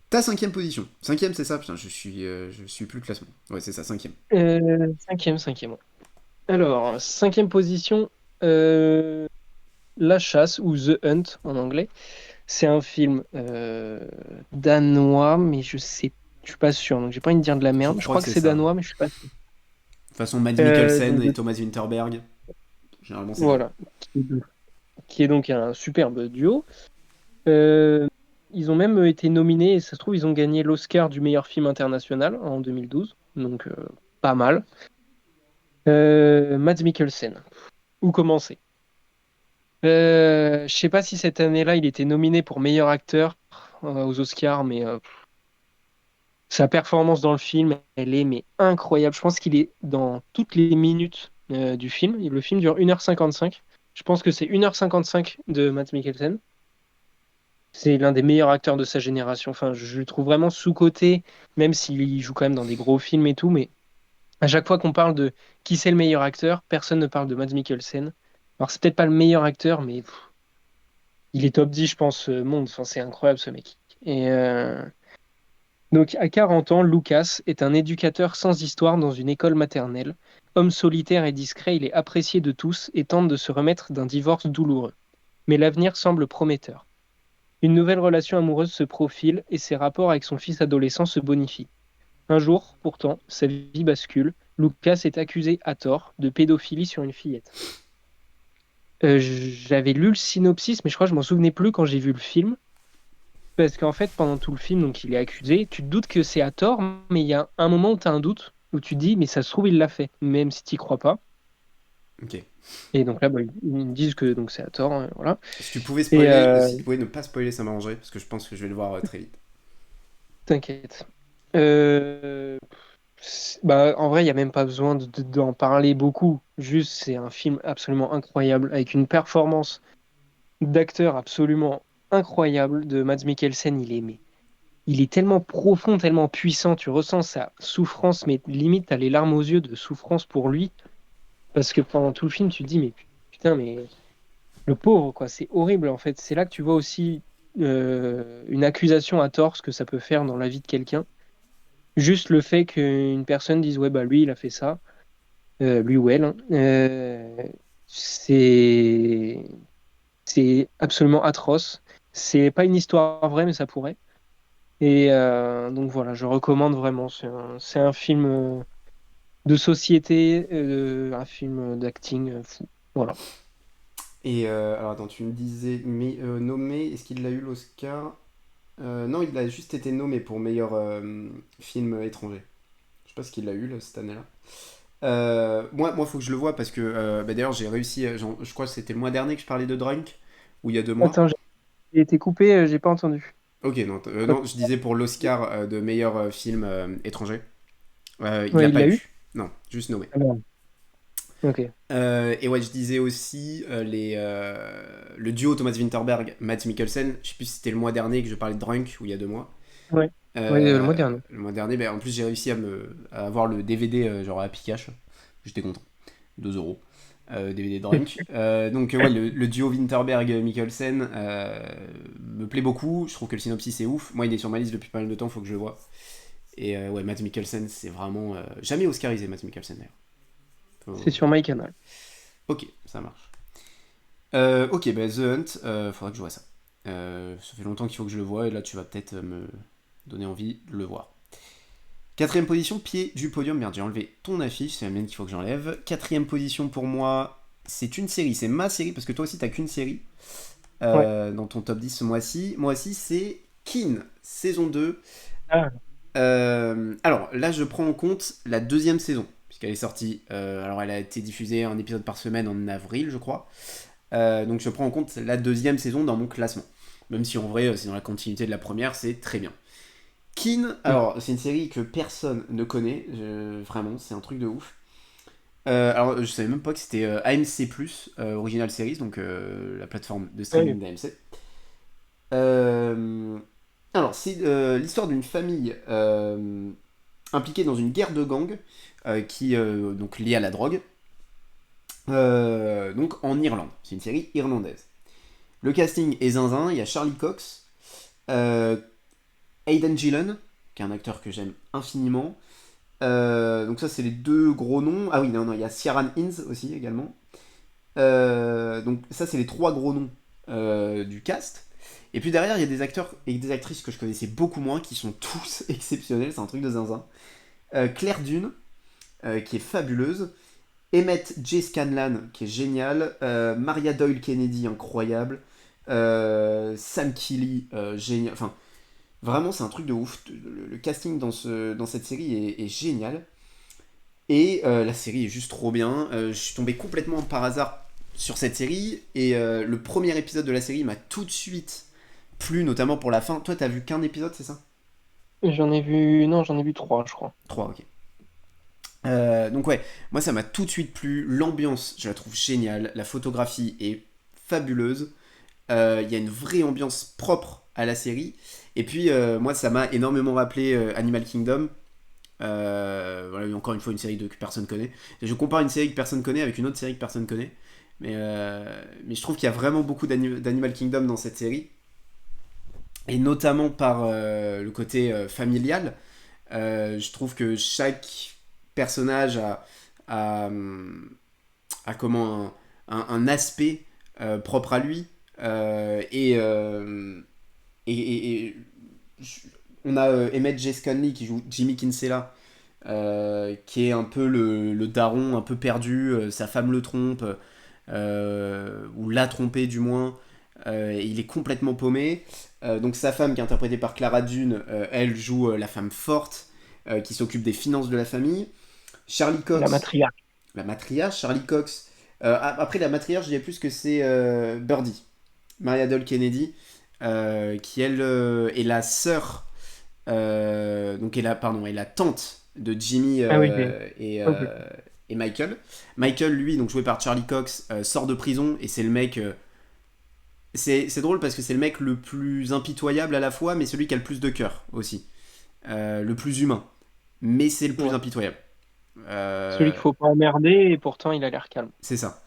Ta cinquième position. Cinquième, c'est ça? Putain, je suis plus le classement. Ouais, c'est ça, cinquième. Cinquième. Ouais. Alors, cinquième position, euh, La Chasse ou The Hunt en anglais. C'est un film danois, mais je suis pas sûr, donc j'ai pas envie de dire de la Je merde. Je crois crois que que c'est c'est ça. danois, mais je suis pas sûr. De toute façon, Mads Mikkelsen Donc, et Thomas Winterberg, généralement, c'est bien. voilà, qui est donc un superbe duo. Euh, Ils ont même été nominés, et ça se trouve, ils ont gagné l'Oscar du meilleur film international en 2012, donc pas mal. Mads Mikkelsen, où commencer? Je sais pas si cette année-là, il était nominé pour meilleur acteur aux Oscars, mais sa performance dans le film, elle est mais incroyable. Je pense qu'il est dans toutes les minutes du film. Le film dure 1h55. Je pense que c'est 1h55 de Mads Mikkelsen. C'est l'un des meilleurs acteurs de sa génération. Enfin, je le trouve vraiment sous-coté, même s'il joue quand même dans des gros films et tout. Mais à chaque fois qu'on parle de qui c'est le meilleur acteur, personne ne parle de Mads Mikkelsen. Alors, c'est peut-être pas le meilleur acteur, mais il est top 10, je pense, monde. Enfin, c'est incroyable, ce mec. Et donc, à 40 ans, Lucas est un éducateur sans histoire dans une école maternelle. Homme solitaire et discret, il est apprécié de tous et tente de se remettre d'un divorce douloureux. Mais l'avenir semble prometteur. Une nouvelle relation amoureuse se profile et ses rapports avec son fils adolescent se bonifient. Un jour, pourtant, sa vie bascule. Lucas est accusé à tort de pédophilie sur une fillette. J'avais lu le synopsis, mais je crois que je m'en souvenais plus quand j'ai vu le film. Parce qu'en fait, pendant tout le film, donc il est accusé. Tu te doutes que c'est à tort, mais il y a un moment où tu as un doute, où tu te dis, mais ça se trouve, il l'a fait, même si tu n'y crois pas. Ok. Et donc là, bah, ils me disent que donc c'est à tort, hein, voilà. Si tu pouvais Et spoiler, si tu pouvais ne pas spoiler, ça m'arrangerait, parce que je pense que je vais le voir très vite. t'inquiète. Euh, Bah, en vrai, il n'y a même pas besoin d'en parler beaucoup. Juste, c'est un film absolument incroyable, avec une performance d'acteur absolument incroyable de Mads Mikkelsen. Il est tellement profond, tellement puissant. Tu ressens sa souffrance, mais limite, t'as les larmes aux yeux de souffrance pour lui. Parce que pendant tout le film, tu te dis, mais putain, mais le pauvre, quoi, c'est horrible, en fait. C'est là que tu vois aussi une accusation à tort, ce que ça peut faire dans la vie de quelqu'un. Juste le fait qu'une personne dise, ouais, bah lui, il a fait ça, lui ou elle, hein, c'est c'est absolument atroce. C'est pas une histoire vraie, mais ça pourrait. Et donc voilà, je recommande vraiment. C'est un film de société, un film d'acting fou. Voilà. Et alors attends, tu me disais nommé, est-ce qu'il a eu l'Oscar? Non, il a juste été nommé pour meilleur film étranger, je pas ce qu'il a eu là, cette année-là. Faut que je le vois parce que d'ailleurs j'ai réussi, je crois que c'était le mois dernier que je parlais de Drunk, ou il y a 2 mois. Attends, j'ai été coupé, j'ai pas entendu. Ok, non, non, je disais pour l'Oscar de meilleur film étranger. Il l'a Ouais, il pas l'a eu? eu. Non, juste nommé. Ah merde. Ok. Et ouais, je disais aussi le duo Thomas Vinterberg, Mads Mikkelsen. Je sais plus si c'était le mois dernier que je parlais de Drunk ou il y a 2 mois. Ouais. Ouais, le mois dernier. Le mois dernier, en plus j'ai réussi à avoir le DVD genre à Pikachu. J'étais content. 2 euros. DVD Drunk. Donc ouais, le duo Winterberg-Mikkelsen me plaît beaucoup. Je trouve que le synopsis est ouf. Moi, il est sur ma liste depuis pas mal de temps, faut que je le vois. Et ouais, Mads Mikkelsen, c'est vraiment... jamais oscarisé, Mads Mikkelsen, d'ailleurs. C'est sur MyCanal. Ok, ça marche. Ok, The Hunt, faudra que je vois ça. Ça fait longtemps qu'il faut que je le voie, et là, tu vas peut-être me donner envie de le voir. 4ème position, pied du podium. Merde, j'ai enlevé ton affiche, c'est la mienne qu'il faut que j'enlève. 4ème position pour moi, c'est une série, c'est ma série, parce que toi aussi t'as qu'une série Ouais. dans ton top 10 ce mois-ci. Moi aussi, c'est Kin, saison 2. Ah, Alors là, je prends en compte la 2ème saison, puisqu'elle est sortie. Alors elle a été diffusée un épisode par semaine en avril, je crois. Donc je prends en compte la 2ème saison dans mon classement. Même si en vrai, c'est dans la continuité de la première, c'est très bien. Kin, alors c'est une série que personne ne connaît, vraiment, c'est un truc de ouf. Alors je savais même pas que c'était AMC+, Original Series, donc la plateforme de ouais. streaming d'AMC. Alors c'est l'histoire d'une famille impliquée dans une guerre de gang qui donc liée à la drogue. Donc en Irlande, c'est une série irlandaise. Le casting est zinzin, il y a Charlie Cox, euh, Aidan Gillen, qui est un acteur que j'aime infiniment. Donc ça c'est les 2 gros noms. Ah oui, non, il y a Ciaran Hinds aussi également. Donc ça c'est les 3 gros noms du cast. Et puis derrière il y a des acteurs et des actrices que je connaissais beaucoup moins, qui sont tous exceptionnels, c'est un truc de zinzin. Claire Dune, qui est fabuleuse. Emmett J. Scanlan, qui est génial. Maria Doyle Kennedy, incroyable. Sam Keeley, génial. Enfin, vraiment, c'est un truc de ouf. Le casting dans cette série est génial. Et la série est juste trop bien. Je suis tombé complètement par hasard sur cette série. Et le premier épisode de la série m'a tout de suite plu, notamment pour la fin. Toi, t'as vu qu'un épisode, c'est ça? Non, j'en ai vu 3, je crois. 3, ok. Donc ouais, moi ça m'a tout de suite plu. L'ambiance, je la trouve géniale. La photographie est fabuleuse. Il y a une vraie ambiance propre à la série. Et puis moi ça m'a énormément rappelé Animal Kingdom. Voilà, encore une fois une série que personne connaît. Je compare une série que personne connaît avec une autre série que personne connaît. Mais je trouve qu'il y a vraiment beaucoup d'Animal Kingdom dans cette série. Et notamment par le côté familial. Je trouve que chaque personnage a, a comment un aspect propre à lui. Et on a Emmett J. Scanley qui joue Jimmy Kinsella, qui est un peu le daron un peu perdu, sa femme le trompe, ou l'a trompé du moins, et il est complètement paumé. Donc sa femme, qui est interprétée par Clara Dune, elle joue la femme forte, qui s'occupe des finances de la famille. Charlie La Cox, matriarche. la matriarche, Charlie Cox. Après la matriarche, je dirais plus que c'est Birdie, Maria Doll Kennedy, qui elle est la sœur, donc est la tante de Jimmy Ah oui, ok. et Michael. Michael, lui, donc joué par Charlie Cox, sort de prison et c'est le mec. C'est drôle parce que c'est le mec le plus impitoyable à la fois, mais celui qui a le plus de cœur aussi. Le plus humain. Mais c'est le plus Ouais. impitoyable. Celui qu'il faut pas emmerder et pourtant il a l'air calme. C'est ça.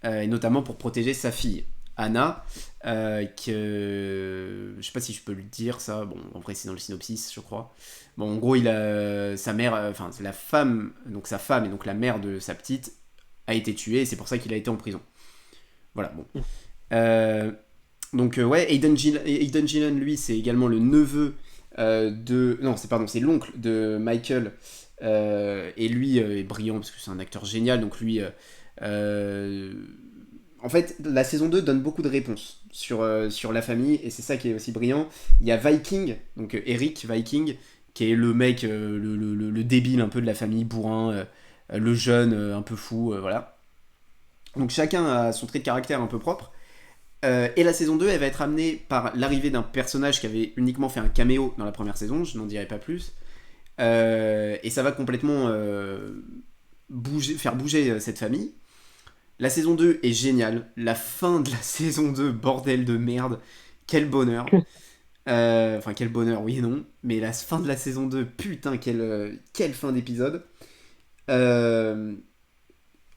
Et notamment pour protéger sa fille, Anna, que je sais pas si je peux le dire ça, bon en vrai c'est dans le synopsis je crois. Bon en gros il a sa mère, enfin la femme, donc sa femme et donc la mère de sa petite a été tuée et c'est pour ça qu'il a été en prison. Voilà bon. Euh, donc ouais, Aidan Gillen lui c'est également le neveu non c'est l'oncle de Michael, et lui est brillant parce que c'est un acteur génial donc lui euh, en fait, la saison 2 donne beaucoup de réponses sur la famille, et c'est ça qui est aussi brillant. Il y a Viking, donc Eric Viking, qui est le mec, le débile un peu de la famille, bourrin, le jeune un peu fou, voilà. Donc chacun a son trait de caractère un peu propre. Et la saison 2, elle va être amenée par l'arrivée d'un personnage qui avait uniquement fait un caméo dans la première saison, je n'en dirai pas plus. Et ça va complètement faire bouger cette famille. La saison 2 est géniale. La fin de la saison 2, bordel de merde. Quel bonheur. Enfin, quel bonheur, oui et non. Mais la fin de la saison 2, putain, quelle fin d'épisode. Euh,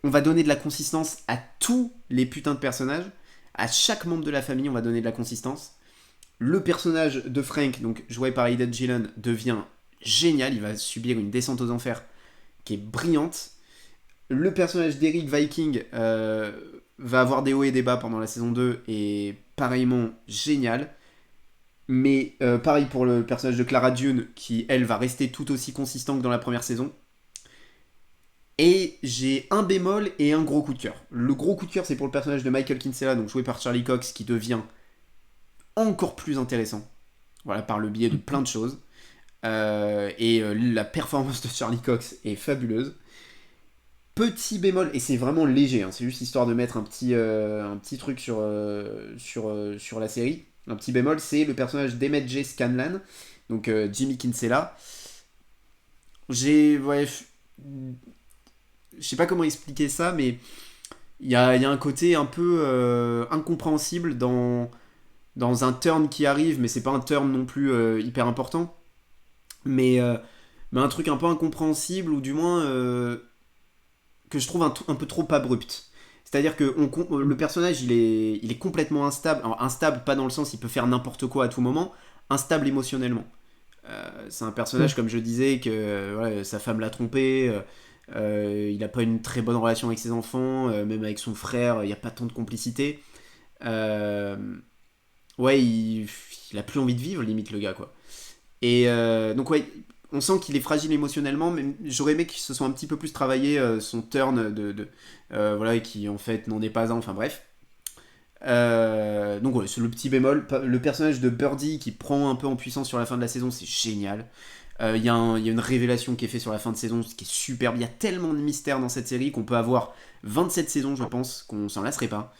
on va donner de la consistance à tous les putains de personnages. À chaque membre de la famille, on va donner de la consistance. Le personnage de Frank, donc joué par Aidan Gillen, devient génial. Il va subir une descente aux enfers qui est brillante. Le personnage d'Eric Viking va avoir des hauts et des bas pendant la saison 2 et pareillement génial. Mais pareil pour le personnage de Clara Dune qui, elle, va rester tout aussi consistant que dans la première saison. Et j'ai un bémol et un gros coup de cœur. Le gros coup de cœur, c'est pour le personnage de Michael Kinsella, donc joué par Charlie Cox, qui devient encore plus intéressant. Voilà, par le biais de plein de choses. La performance de Charlie Cox est fabuleuse. Petit bémol, et c'est vraiment léger, hein, c'est juste histoire de mettre un petit truc sur la série. Un petit bémol, c'est le personnage d'Emmett J. Scanlan, donc Jimmy Kinsella. Ouais, je sais pas comment expliquer ça, mais il y a un côté un peu incompréhensible dans un turn qui arrive, mais c'est pas un turn non plus hyper important. Mais, euh, mais un truc un peu incompréhensible, ou du moins que je trouve un peu trop abrupt. C'est-à-dire que le personnage, il est complètement instable. Alors, instable, pas dans le sens il peut faire n'importe quoi à tout moment, instable émotionnellement. C'est un personnage, comme je disais, que sa femme l'a trompé. Il n'a pas une très bonne relation avec ses enfants, même avec son frère, il n'y a pas tant de complicité. Euh, ouais, il a plus envie de vivre, limite, le gars, quoi. Et donc, ouais, on sent qu'il est fragile émotionnellement, mais j'aurais aimé qu'il se soit un petit peu plus travaillé son turn voilà, qui en fait n'en est pas un, enfin bref. Donc ouais, c'est le petit bémol. Le personnage de Birdie qui prend un peu en puissance sur la fin de la saison, c'est génial. Il y a une révélation qui est faite sur la fin de saison, ce qui est superbe. Il y a tellement de mystères dans cette série qu'on peut avoir 27 saisons, je pense, qu'on s'en lasserait pas.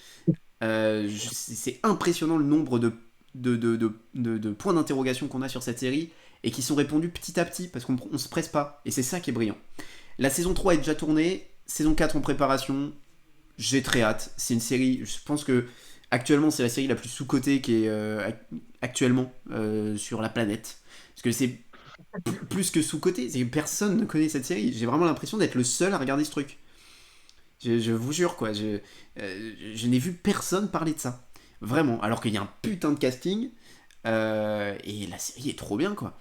C'est impressionnant le nombre de points d'interrogation qu'on a sur cette série et qui sont répondus petit à petit parce qu'on se presse pas. Et c'est ça qui est brillant. La saison 3 est déjà tournée, saison 4 en préparation. J'ai très hâte. C'est une série, je pense que actuellement c'est la série la plus sous-cotée qui est actuellement sur la planète. Parce que c'est plus que sous-cotée, c'est que personne ne connaît cette série. J'ai vraiment l'impression d'être le seul à regarder ce truc. Je vous jure, quoi. Je n'ai vu personne parler de ça. Vraiment. Alors qu'il y a un putain de casting. Et la série est trop bien, quoi.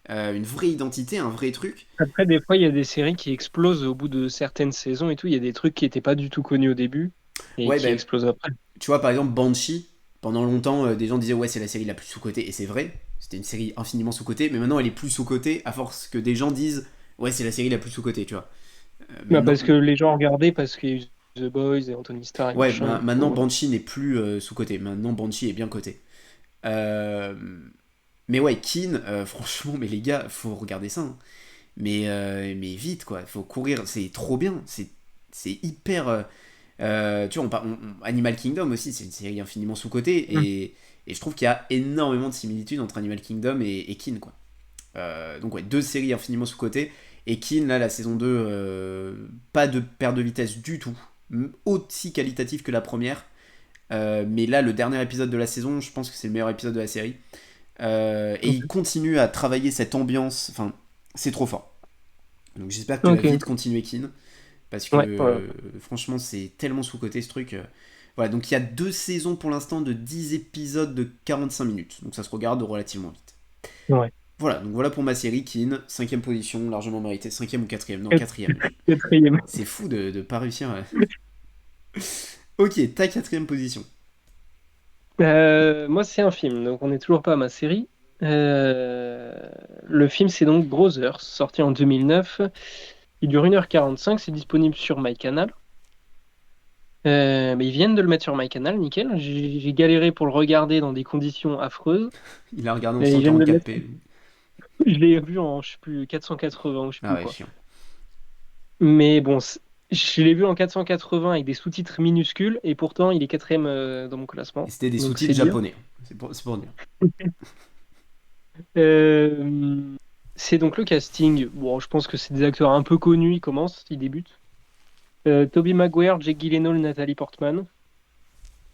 Une vraie identité, un vrai truc. Après, des fois, il y a des séries qui explosent au bout de certaines saisons et tout. Il y a des trucs qui n'étaient pas du tout connus au début et Ouais, qui ben, explosent après. tu vois, par exemple, Banshee. Pendant longtemps, des gens disaient, ouais, c'est la série la plus sous-cotée. Et c'est vrai. C'était une série infiniment sous-cotée. Mais maintenant, elle est plus sous-cotée à force que des gens disent, ouais, c'est la série la plus sous-cotée, tu vois. Bah, Maintenant, parce que les gens regardaient parce qu'il y a eu The Boys et Anthony Starr et ouais, machin. Du maintenant coup, Banshee n'est plus sous-coté. Maintenant Banshee est bien coté. Euh, mais ouais, Keen, franchement, mais les gars, faut regarder ça, hein. Mais vite, quoi. Faut courir. C'est trop bien. C'est hyper. Tu vois, Animal Kingdom aussi, c'est une série infiniment sous-cotée. mm. Et je trouve qu'il y a énormément de similitudes entre Animal Kingdom et Keen, quoi. Donc, ouais, deux séries infiniment sous-cotées. Et Keen, là, la saison 2, pas de perte de vitesse du tout. Aussi qualitatif que la première. Mais là, le dernier épisode de la saison, je pense que c'est le meilleur épisode de la série. Et il continue à travailler cette ambiance. Enfin, c'est trop fort. Donc j'espère que tu vas Ok. vite continuer Kin. Parce que Ouais, ouais. franchement, c'est tellement sous-coté ce truc. Voilà, donc il y a deux saisons pour l'instant de 10 épisodes de 45 minutes. Donc ça se regarde relativement vite. Ouais. Voilà, donc voilà pour ma série Kin. Cinquième position, largement méritée. Cinquième ou quatrième? Non, quatrième. Quatrième. C'est fou de pas réussir. Ok, ta quatrième position. Moi, c'est un film, donc on n'est toujours pas à ma série. Le film, c'est donc Brothers, sorti en 2009. Il dure 1h45, c'est disponible sur MyCanal. Mais ils viennent de le mettre sur MyCanal, nickel. J'ai galéré pour le regarder dans des conditions affreuses. Il a regardé en Et ils viennent de le mettre. 144p. Je l'ai vu en, je sais plus, 480 ou je sais Ah plus ouais, quoi. chiant. Mais bon, je l'ai vu en 480 avec des sous-titres minuscules et pourtant il est quatrième dans mon Et classement. c'était des Donc sous-titres c'est dire. japonais. C'est pour dire. Euh, c'est donc le casting. Bon, je pense que c'est des acteurs un peu connus. Ils commencent, ils débutent. Tobey Maguire, Jake Gyllenhaal, Natalie Portman.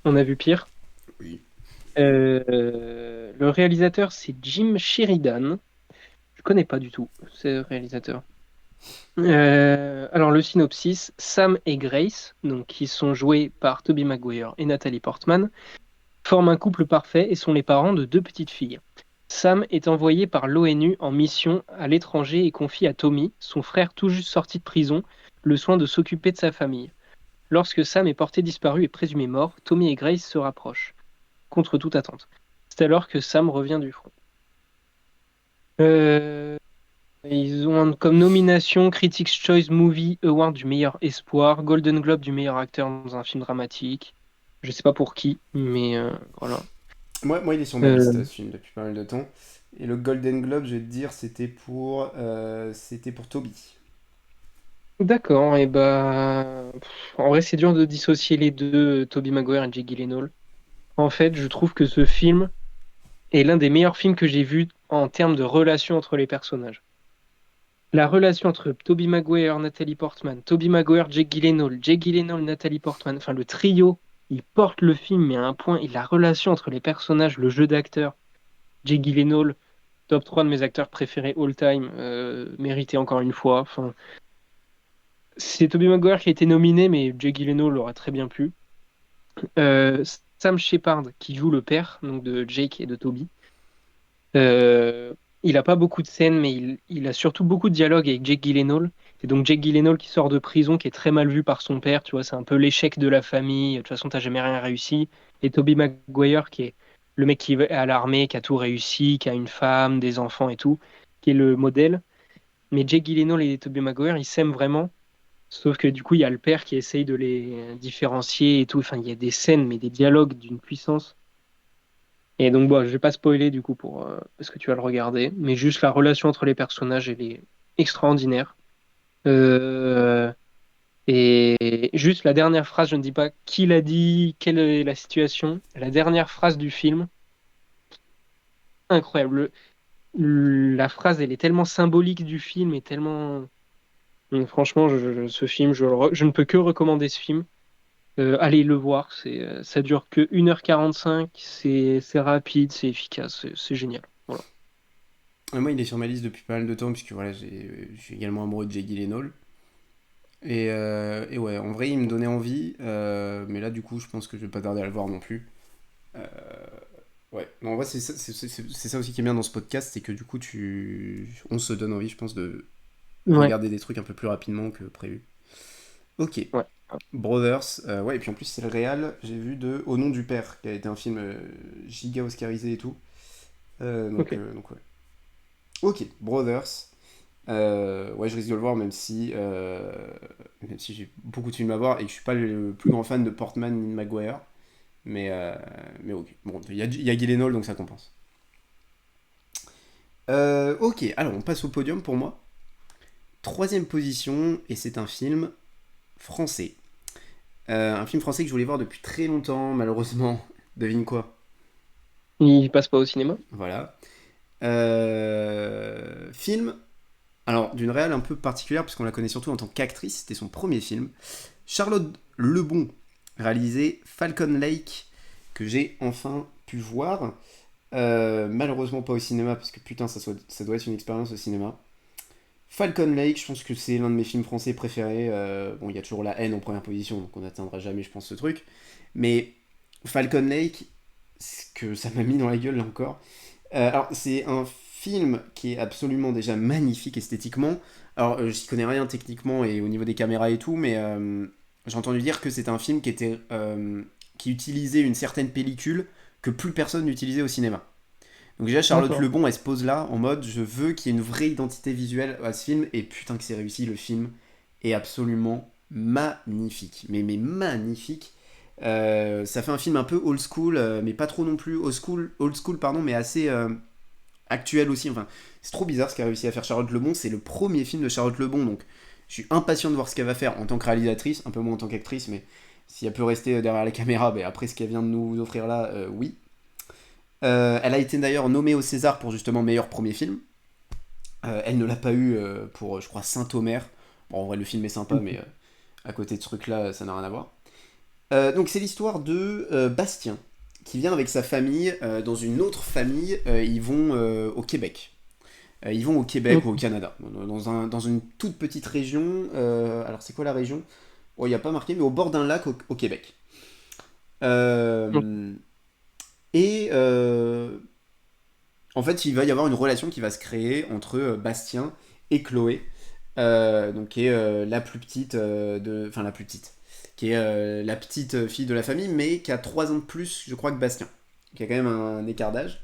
On a vu pire. Oui. Le réalisateur, c'est Jim Sheridan. Je connais pas du tout ce réalisateur. Alors le synopsis, Sam et Grace, donc qui sont joués par Tobey Maguire et Natalie Portman, forment un couple parfait et sont les parents de deux petites filles. Sam est envoyé par l'ONU en mission à l'étranger et confie à Tommy, son frère tout juste sorti de prison, le soin de s'occuper de sa famille. Lorsque Sam est porté disparu et présumé mort, Tommy et Grace se rapprochent, contre toute attente. C'est alors que Sam revient du front. Euh, Ils ont comme nomination Critics' Choice Movie Award du meilleur espoir, Golden Globe du meilleur acteur dans un film dramatique. Je sais pas pour qui, mais voilà. Moi, il est sur ma Euh, liste, ce film, depuis pas mal de temps. Et le Golden Globe, je vais te dire, c'était pour Toby. d'accord, et bah en vrai c'est dur de dissocier les deux, Tobey Maguire et Jake Gyllenhaal. En fait, je trouve que ce film est l'un des meilleurs films que j'ai vu en termes de relation entre les personnages. La relation entre Tobey Maguire, Natalie Portman, Tobey Maguire, Jake Gyllenhaal, Natalie Portman, enfin le trio, il porte le film, mais à un point, et la relation entre les personnages, le jeu d'acteur, Jake Gyllenhaal, top 3 de mes acteurs préférés all time, mérité encore une fois. Enfin, c'est Tobey Maguire qui a été nominé, mais Jake Gyllenhaal l'aurait très bien pu. Euh, Sam Shepard, qui joue le père donc de Jake et de Toby. Euh, il a pas beaucoup de scènes, mais il a surtout beaucoup de dialogues avec Jake Gyllenhaal. Et donc Jake Gyllenhaal qui sort de prison, qui est très mal vu par son père, tu vois, c'est un peu l'échec de la famille. De toute façon, t'as jamais rien réussi. Et Tobey Maguire qui est le mec qui est à l'armée, qui a tout réussi, qui a une femme, des enfants et tout, qui est le modèle. Mais Jake Gyllenhaal et Tobey Maguire, ils s'aiment vraiment. Sauf que du coup, il y a le père qui essaye de les différencier et tout. Enfin, il y a des scènes, mais des dialogues d'une puissance. Et donc, bon, je vais pas spoiler du coup parce que tu vas le regarder, mais juste la relation entre les personnages, elle est extraordinaire. Euh, et juste la dernière phrase, je ne dis pas qui l'a dit, quelle est la situation. La dernière phrase du film, incroyable. La phrase, elle est tellement symbolique du film et tellement. Donc, franchement, ce film, je ne peux que recommander ce film. Allez le voir, ça dure que 1h45, c'est rapide, c'est efficace, c'est génial. Voilà. Moi, il est sur ma liste depuis pas mal de temps, puisque voilà, je suis également amoureux de Jake Gyllenhaal. Et ouais, en vrai, il me donnait envie, mais là, du coup, je pense que je vais pas tarder à le voir non plus. Euh, ouais, non, en vrai, c'est ça aussi qui est bien dans ce podcast, c'est que du coup, on se donne envie, je pense, de Ouais. regarder des trucs un peu plus rapidement que prévu. Ok, Ouais. Brothers, ouais, et puis en plus, c'est le réal, j'ai vu de Au nom du père, qui a été un film giga oscarisé et tout. Ok. Donc ouais. Ok, Brothers. Ouais, je risque de le voir, même si j'ai beaucoup de films à voir et que je suis pas le plus grand fan de Portman ni de Maguire. Mais ok. Bon, il y a Gyllenhaal, donc ça compense. Ok, alors on passe au podium pour moi. Troisième position, et c'est un film français. Un film français que je voulais voir depuis très longtemps, malheureusement. Devine quoi? Il passe pas au cinéma? Voilà. Film, alors d'une réelle un peu particulière, puisqu'on la connaît surtout en tant qu'actrice, c'était son premier film. Charlotte Lebon, réalisé Falcon Lake, que j'ai enfin pu voir. Malheureusement pas au cinéma, parce que putain, ça doit être une expérience au cinéma. Falcon Lake, je pense que c'est l'un de mes films français préférés. Bon, il y a toujours La Haine en première position, donc on n'atteindra jamais, je pense, ce truc. Mais Falcon Lake, ce que ça m'a mis dans la gueule là encore. Alors, c'est un film qui est absolument déjà magnifique esthétiquement. Alors, j'y connais rien techniquement et au niveau des caméras et tout, mais j'ai entendu dire que c'était un film qui utilisait une certaine pellicule que plus personne n'utilisait au cinéma. Donc déjà, Charlotte D'accord. Lebon, elle se pose là en mode je veux qu'il y ait une vraie identité visuelle à ce film, et putain que c'est réussi, le film est absolument magnifique. Mais magnifique. Ça fait un film un peu old school, mais pas trop non plus old school pardon, mais assez actuelle aussi. Enfin, c'est trop bizarre ce qu'a réussi à faire Charlotte Lebon. C'est le premier film de Charlotte Lebon, donc je suis impatient de voir ce qu'elle va faire en tant que réalisatrice, un peu moins en tant qu'actrice, mais si elle peut rester derrière la caméra, ben après ce qu'elle vient de nous offrir là, oui. Elle a été d'ailleurs nommée au César pour justement meilleur premier film. Elle ne l'a pas eu pour, je crois, Saint-Omer. Bon, en vrai, le film est sympa, mais à côté de ce truc-là, ça n'a rien à voir. Donc, c'est l'histoire de Bastien, qui vient avec sa famille dans une autre famille. Ils vont au Québec. Ils vont au Québec ou au Canada, dans une toute petite région. Alors, c'est quoi la région? Oh, il n'y a pas marqué, mais au bord d'un lac au Québec. Euh, et en fait, il va y avoir une relation qui va se créer entre Bastien et Chloé, donc qui est la plus petite enfin la plus petite, qui est la petite fille de la famille, mais qui a 3 ans de plus, je crois, que Bastien, qui a quand même un écart d'âge.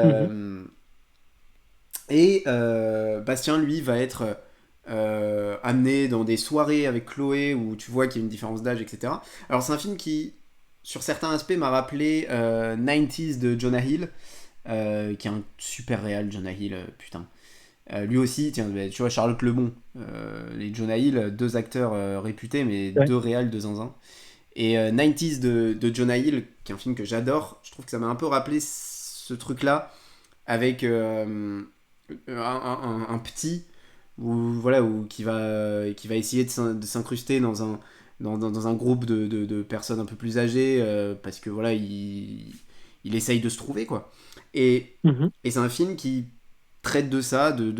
Mhm. Euh, et Bastien, lui, va être amené dans des soirées avec Chloé où tu vois qu'il y a une différence d'âge, etc. Alors c'est un film qui, sur certains aspects, m'a rappelé 90s de Jonah Hill, qui est un super réal, Jonah Hill, putain. Lui aussi, tiens, bah, tu vois, Charlotte Lebon, et Jonah Hill, deux acteurs réputés, mais Ouais. deux réals de zinzin. Et 90s de Jonah Hill, qui est un film que j'adore, je trouve que ça m'a un peu rappelé ce truc-là, avec un petit, voilà, qui va essayer de s'incruster dans un groupe de personnes un peu plus âgées, parce que voilà, il essaye de se trouver, quoi. Et, Mhm. et c'est un film qui traite de ça, d'un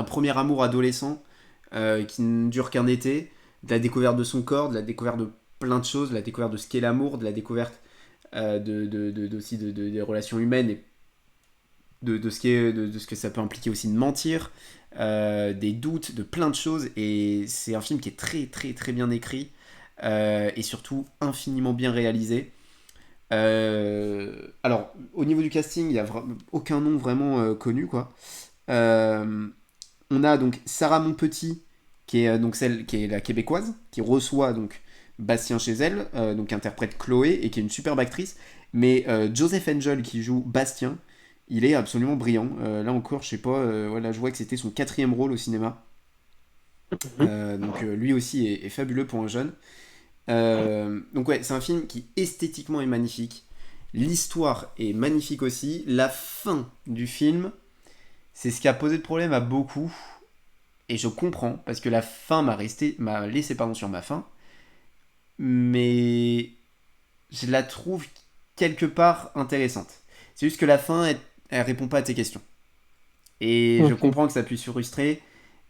premier amour adolescent qui ne dure qu'un été, de la découverte de son corps, de la découverte de plein de choses, de la découverte de ce qu'est l'amour, de la découverte aussi des relations humaines et de ce que ça peut impliquer aussi de mentir, des doutes, de plein de choses. Et c'est un film qui est très très très bien écrit et surtout infiniment bien réalisé. Alors, au niveau du casting, il n'y a aucun nom vraiment connu, quoi. Euh, on a donc Sarah Monpetit, qui est donc celle qui est la québécoise, qui reçoit donc Bastien chez elle, donc interprète Chloé, et qui est une superbe actrice. Mais Joseph Angel, qui joue Bastien, il est absolument brillant. Là encore, je sais pas, voilà, je vois que c'était son quatrième rôle au cinéma. Mhm. Donc lui aussi est fabuleux pour un jeune. Donc ouais, c'est un film qui esthétiquement est magnifique. L'histoire est magnifique aussi. La fin du film, c'est ce qui a posé de problème à beaucoup. Et je comprends, parce que la fin m'a laissé pardon, sur ma faim. Mais je la trouve quelque part intéressante. C'est juste que la fin, elle répond pas à tes questions. Et je Ok. comprends que ça puisse frustrer,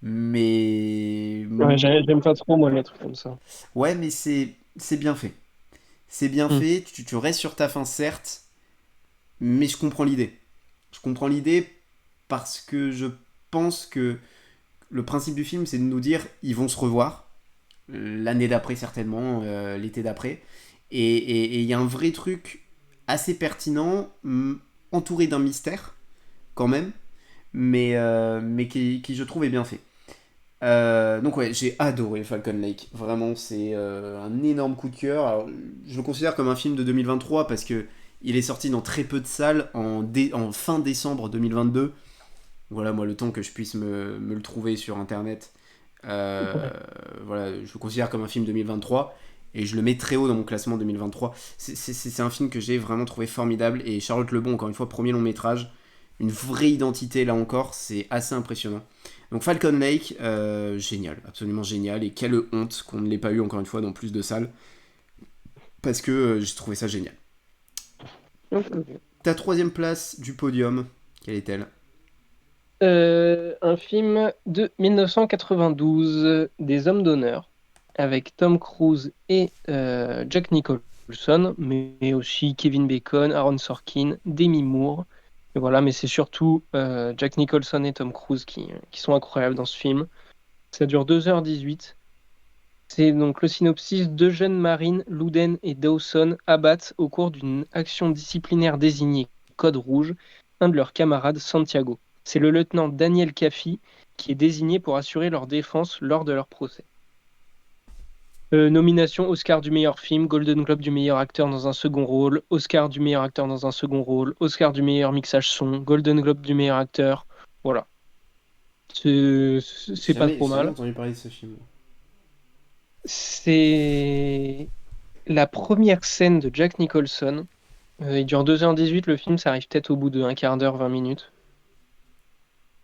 mais Ouais, j'aime pas trop, moi, les trucs comme ça. ouais, mais c'est bien fait. C'est bien Mm. fait, tu restes sur ta fin certes, mais je comprends l'idée. Je comprends l'idée parce que je pense que le principe du film, c'est de nous dire ils vont se revoir l'année d'après certainement, l'été d'après. Et il y a un vrai truc assez pertinent, entouré d'un mystère quand même, mais qui je trouve est bien fait. Donc ouais, j'ai adoré Falcon Lake. Vraiment, c'est un énorme coup de cœur. Alors, je le considère comme un film de 2023 parce que il est sorti dans très peu de salles en fin décembre 2022. Voilà, moi, le temps que je puisse me le trouver sur Internet. Euh, Ouais. voilà, je le considère comme un film 2023 et je le mets très haut dans mon classement 2023. C'est un film que j'ai vraiment trouvé formidable et Charlotte Lebon, encore une fois, premier long métrage, une vraie identité là encore, c'est assez impressionnant. Donc Falcon Lake, génial, absolument génial et quelle honte qu'on ne l'ait pas eu encore une fois dans plus de salles parce que j'ai trouvé ça génial. Ok, ok. Ta troisième place du podium, quelle est-elle? Un film de 1992, Des Hommes d'honneur, avec Tom Cruise et Jack Nicholson, mais aussi Kevin Bacon, Aaron Sorkin, Demi Moore. Et voilà, mais c'est surtout Jack Nicholson et Tom Cruise qui sont incroyables dans ce film. Ça dure 2h18. C'est donc le synopsis: deux jeunes marines, Louden et Dawson, abattent au cours d'une action disciplinaire désignée Code Rouge un de leurs camarades, Santiago. C'est le lieutenant Daniel Kaffee qui est désigné pour assurer leur défense lors de leur procès. Nomination Oscar du meilleur film, Golden Globe du meilleur acteur dans un second rôle, Oscar du meilleur acteur dans un second rôle, Oscar du meilleur mixage son, Golden Globe du meilleur acteur. Voilà, c'est pas J'ai trop jamais mal. entendu parler de ce film. C'est la première scène de Jack Nicholson. Il dure 2h18 le film, ça arrive peut-être au bout de un quart d'heure, 20 minutes.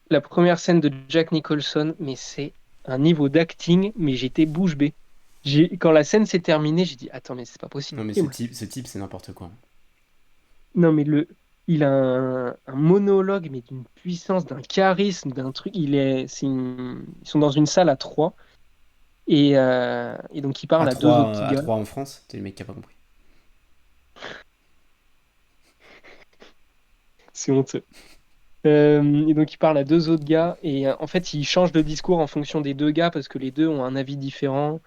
La première scène de Jack Nicholson, mais c'est un niveau d'acting, mais j'étais bouche bée. Quand la scène s'est terminée, j'ai dit, attends, mais c'est pas Non, mais possible. ce type, c'est n'importe quoi. Non, mais il a un monologue, mais d'une puissance, d'un charisme, d'un truc. Ils sont dans une salle à trois, et donc il parle à deux autres À gars. 3 en France, t'es le mec qui a pas compris. C'est honteux. Et donc il parle à deux autres gars, et en fait, il change de discours en fonction des deux gars, parce que les deux ont un avis différent.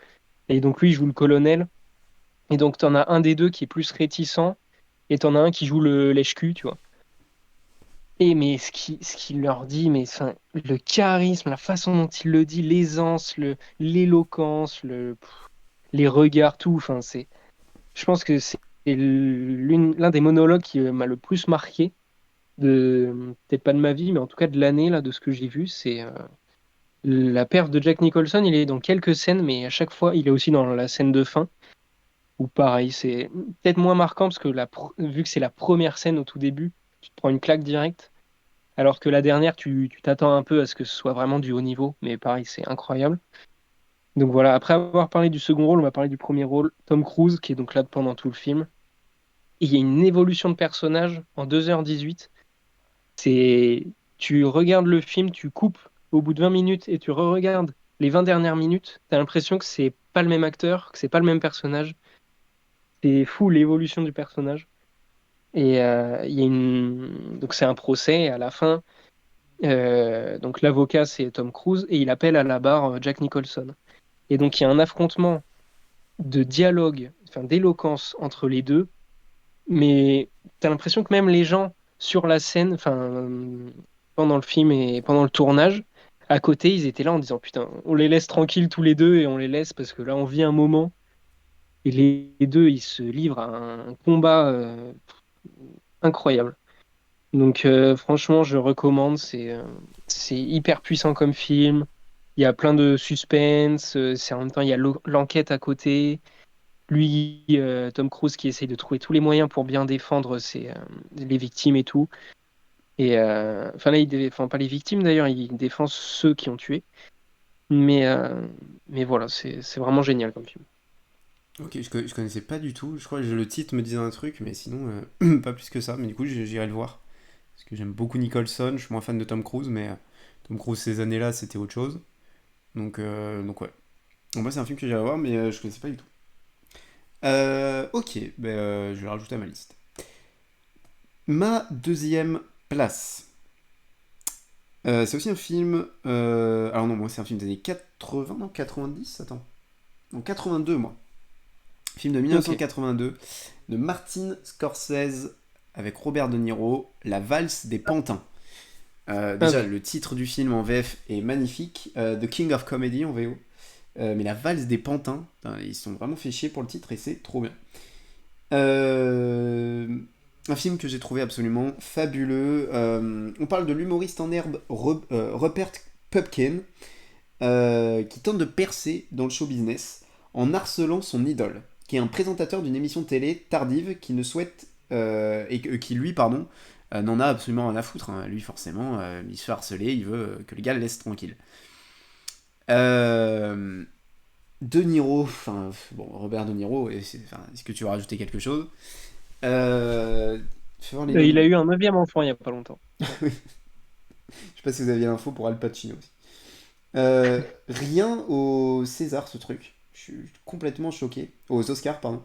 Et donc lui, il joue le colonel, et donc t'en as un des deux qui est plus réticent, et t'en as un qui joue le lèche-cul, tu vois. Et mais ce qu'il leur dit, mais enfin, le charisme, la façon dont il le dit, l'aisance, l'éloquence, les regards, tout, enfin, je pense que c'est l'un des monologues qui m'a le plus marqué, peut-être pas de ma vie, mais en tout cas de l'année, là, de ce que j'ai vu, c'est la perf de Jack Nicholson. Il est dans quelques scènes, mais à chaque fois, il est aussi dans la scène de fin, où pareil, c'est peut-être moins marquant, parce que vu que c'est la première scène au tout début, tu te prends une claque directe. Alors que la dernière, tu t'attends un peu à ce que ce soit vraiment du haut niveau, mais pareil, c'est incroyable. Donc voilà, après avoir parlé du second rôle, on va parler du premier rôle, Tom Cruise, qui est donc là pendant tout le film. Et il y a une évolution de personnage en 2h18. C'est, tu regardes le film, tu coupes au bout de 20 minutes et tu re-regardes les 20 dernières minutes, t'as l'impression que c'est pas le même acteur, que c'est pas le même personnage. C'est fou l'évolution du personnage. Et il y a donc c'est un procès, et à la fin, donc l'avocat, c'est Tom Cruise, et il appelle à la barre Jack Nicholson. Et donc il y a un affrontement de dialogue, enfin d'éloquence entre les deux, mais t'as l'impression que même les gens sur la scène, enfin pendant le film et pendant le tournage, à côté, ils étaient là en disant putain, on les laisse tranquilles tous les deux et on les laisse parce que là on vit un moment. Et les deux, ils se livrent à un combat incroyable. Donc franchement, je recommande. C'est hyper puissant comme film. Il y a plein de suspense. C'est en même temps, il y a l'enquête à côté. Lui, Tom Cruise, qui essaye de trouver tous les moyens pour bien défendre les victimes et tout. Et enfin là, enfin pas les victimes d'ailleurs, il défend ceux qui ont tué. Mais, euh, mais voilà, c'est vraiment génial comme film. Ok, je connaissais pas du tout. Je crois que le titre me disait un truc, mais sinon, pas plus que ça. Mais du coup, j'irai le voir. Parce que j'aime beaucoup Nicholson. Je suis moins fan de Tom Cruise, mais Tom Cruise, ces années-là, c'était autre chose. Donc ouais. Donc, moi, c'est un film que j'irai voir, mais je connaissais pas du tout. Ok, je vais le rajouter à ma liste. Ma deuxième place. C'est aussi un film. Alors non, moi c'est un film des années 80, non 90, attends. Non, 82, moi. Film de Ok. 1982 de Martin Scorsese avec Robert De Niro, La valse des pantins. Ah Déjà, oui. le titre du film en VF est magnifique. The King of Comedy en VO. Mais La valse des pantins, putain, ils se sont vraiment fait chier pour le titre et c'est trop bien. Euh, un film que j'ai trouvé absolument fabuleux. On parle de l'humoriste en herbe Rupert Pupkin qui tente de percer dans le show business en harcelant son idole, qui est un présentateur d'une émission télé tardive qui ne souhaite qui lui pardon n'en a absolument rien à foutre. Hein. Lui forcément, il se fait harceler, il veut que le gars le laisse tranquille. Euh, De Niro, enfin bon Robert De Niro, est-ce que tu veux rajouter quelque chose? Fais voir les Il a noms. eu un neuvième enfant il y a pas longtemps. Voilà. Je sais pas si vous aviez l'info pour Al Pacino aussi. Rien au César, ce truc. Je suis complètement choqué. Aux Oscars, pardon.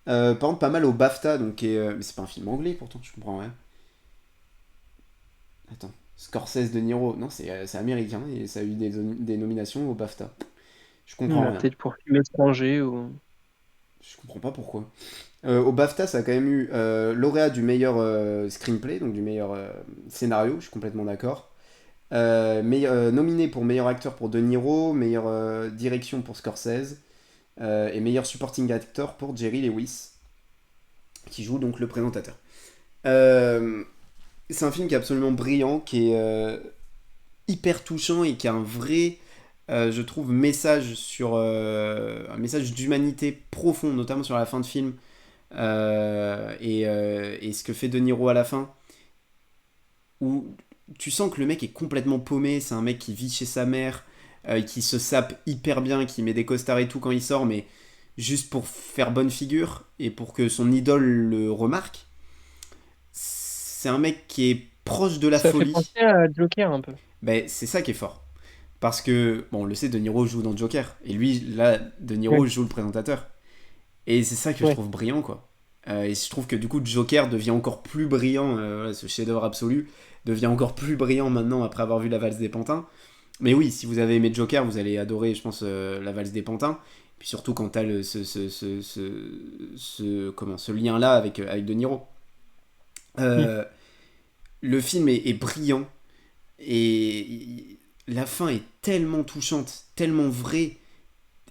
Par contre, pas mal au BAFTA, donc, mais c'est pas un film anglais pourtant, je comprends rien. Attends. Scorsese de Niro, non, c'est américain et ça a eu des nominations au BAFTA. Je comprends rien. Peut-être pour film étranger ou. Je comprends pas pourquoi. Au BAFTA, ça a quand même eu lauréat du meilleur screenplay, donc du meilleur scénario, je suis complètement d'accord. Nominé pour meilleur acteur pour De Niro, meilleure direction pour Scorsese, et meilleur supporting actor pour Jerry Lewis, qui joue donc le présentateur. Euh, c'est un film qui est absolument brillant, qui est hyper touchant et qui a un vrai, je trouve, message sur un message d'humanité profond, notamment sur la fin de film et ce que fait De Niro à la fin, où tu sens que le mec est complètement paumé, c'est un mec qui vit chez sa mère, qui se sape hyper bien, qui met des costards et tout quand il sort, mais juste pour faire bonne figure et pour que son idole le remarque. C'est un mec qui est proche de la Ça fait folie. penser à Joker un peu. Ben, c'est ça qui est fort. Parce que, bon, on le sait, De Niro joue dans Joker. Et lui, là, De Ouais, Niro joue le présentateur. Et c'est ça que je ouais. trouve brillant, quoi. Et je trouve que du coup, Joker devient encore plus brillant, voilà, ce chef-d'œuvre absolu, devient encore plus brillant maintenant après avoir vu La Valse des Pantins. Mais oui, si vous avez aimé Joker, vous allez adorer, je pense, La Valse des Pantins. Puis surtout quand t'as ce lien-là avec De Niro. Mm. Euh, le film est brillant et la fin est tellement touchante, tellement vraie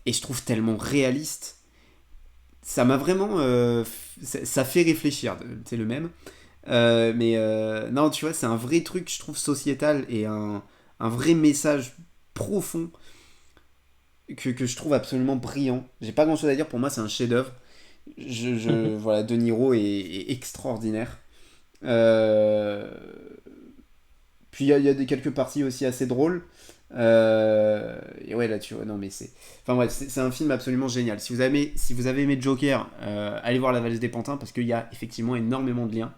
et je trouve tellement réaliste. Ça m'a vraiment. Ça fait réfléchir, c'est le même. Mais non, tu vois, c'est un vrai truc, je trouve, sociétal et un vrai message profond que je trouve absolument brillant. J'ai pas grand chose à dire, pour moi, c'est un chef-d'œuvre. Voilà, De Niro est extraordinaire. Euh, Puis il y a quelques parties aussi assez drôles. Et ouais, là, tu vois, non, mais c'est. Enfin, bref, c'est un film absolument génial. Si vous avez aimé Joker, allez voir La Valse des Pantins parce qu'il y a effectivement énormément de liens.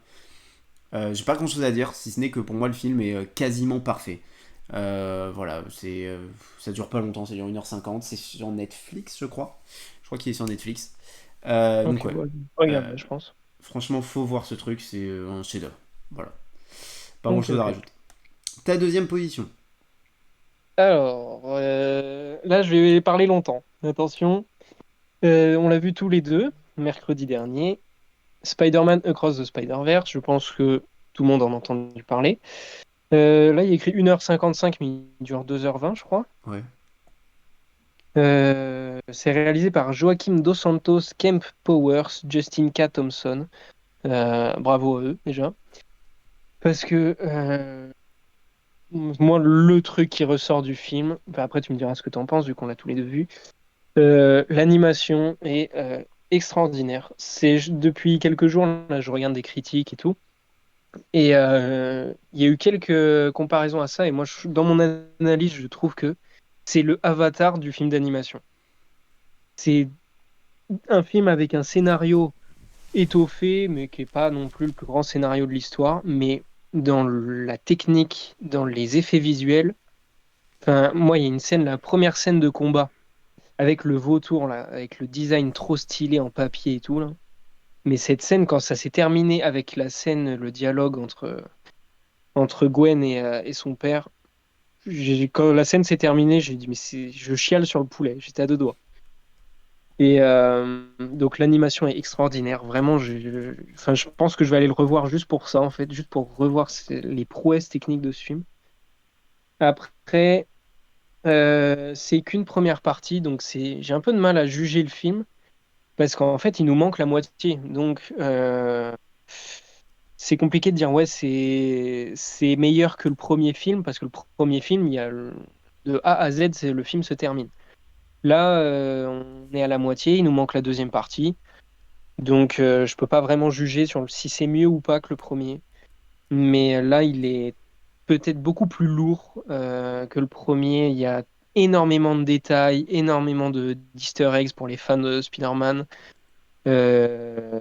J'ai pas grand chose à dire, si ce n'est que pour moi, le film est quasiment parfait. Voilà, ça dure pas longtemps, ça dure 1h50. C'est sur Netflix, je crois. Je crois qu'il est sur Netflix. Donc, Ok, ouais. ouais. Euh, Regarde, je pense. Franchement, faut voir ce truc, c'est un chef-d'œuvre. Voilà. Pas grand Ok, chose à ok. rajouter. Ta deuxième position. Alors, là, je vais parler longtemps. Attention. On l'a vu tous les deux, mercredi dernier. Spider-Man Across the Spider-Verse, je pense que tout le monde en a entendu parler. Là, il y a écrit 1h55, mais il dure 2h20, je crois. Ouais. C'est réalisé par Joaquim Dos Santos, Kemp Powers, Justin K. Thompson. Bravo à eux, déjà. Parce que moi, le truc qui ressort du film, enfin, après tu me diras ce que tu en penses, vu qu'on l'a tous les deux vu, l'animation est extraordinaire. Depuis quelques jours, là, je regarde des critiques et tout. Et il y a eu quelques comparaisons à ça, et moi, dans mon analyse, je trouve que c'est le Avatar du film d'animation. C'est un film avec un scénario étoffé, mais qui n'est pas non plus le plus grand scénario de l'histoire, mais dans la technique, dans les effets visuels, enfin, moi, il y a une scène, la première scène de combat, avec le vautour, là, avec le design trop stylé en papier et tout, là. Mais cette scène, quand ça s'est terminé avec la scène, le dialogue entre Gwen et son père, quand la scène s'est terminée, j'ai dit, mais je chiale sur le poulet, j'étais à deux doigts. Et donc l'animation est extraordinaire, vraiment. Enfin, je pense que je vais aller le revoir juste pour ça, en fait, juste pour revoir les prouesses techniques de ce film. Après, c'est qu'une première partie, donc j'ai un peu de mal à juger le film parce qu'en fait, il nous manque la moitié. Donc, c'est compliqué de dire ouais, c'est meilleur que le premier film parce que le premier film, de A à Z, le film se termine. Là, on est à la moitié, il nous manque la deuxième partie. Donc, je peux pas vraiment juger sur si c'est mieux ou pas que le premier. Mais là, il est peut-être beaucoup plus lourd que le premier. Il y a énormément de détails, énormément de d'easter eggs pour les fans de Spider-Man. Euh,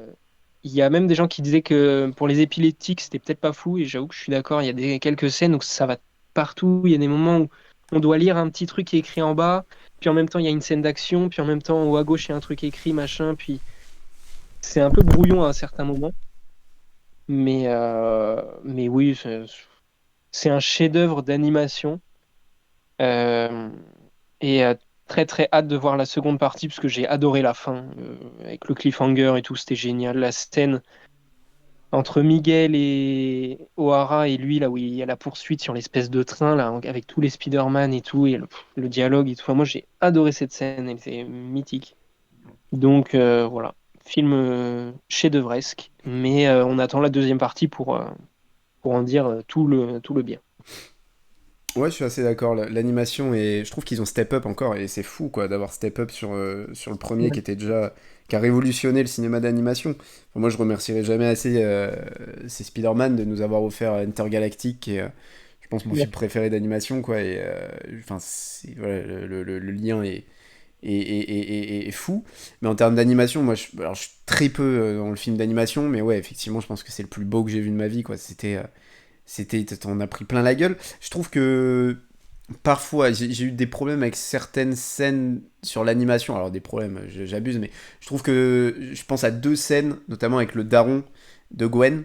il y a même des gens qui disaient que pour les épileptiques, c'était peut-être pas fou. Et j'avoue que je suis d'accord. Il y a quelques scènes où ça va partout. Il y a des moments où on doit lire un petit truc qui est écrit en bas. Puis en même temps, il y a une scène d'action. Puis en même temps, en haut à gauche, il y a un truc écrit, machin. Puis c'est un peu brouillon à un certain moment. Mais oui, c'est un chef-d'œuvre d'animation. Euh, et très très hâte de voir la seconde partie parce que j'ai adoré la fin avec le cliffhanger et tout, c'était génial. La scène entre Miguel et O'Hara et lui, là où il y a la poursuite sur l'espèce de train, là, avec tous les Spider-Man et tout, et le dialogue et tout. Enfin, moi j'ai adoré cette scène, elle était mythique. Donc voilà, film chef-d'œuvresque, mais on attend la deuxième partie pour en dire tout le bien. Ouais, je suis assez d'accord. L'animation et je trouve qu'ils ont step up encore et c'est fou quoi d'avoir step up sur le premier Ouais. qui a révolutionné le cinéma d'animation. Enfin, moi, je remercierai jamais assez ces Spider-Man de nous avoir offert Intergalactic qui est, je pense, mon Ouais. film préféré d'animation quoi. Et enfin, voilà, le lien est fou. Mais en termes d'animation, moi, alors, je suis très peu dans le film d'animation, mais ouais, effectivement, je pense que c'est le plus beau que j'ai vu de ma vie quoi. T'en as pris plein la gueule. Je trouve que parfois, j'ai eu des problèmes avec certaines scènes sur l'animation. Alors, des problèmes, j'abuse, mais je trouve que je pense à deux scènes, notamment avec le daron de Gwen,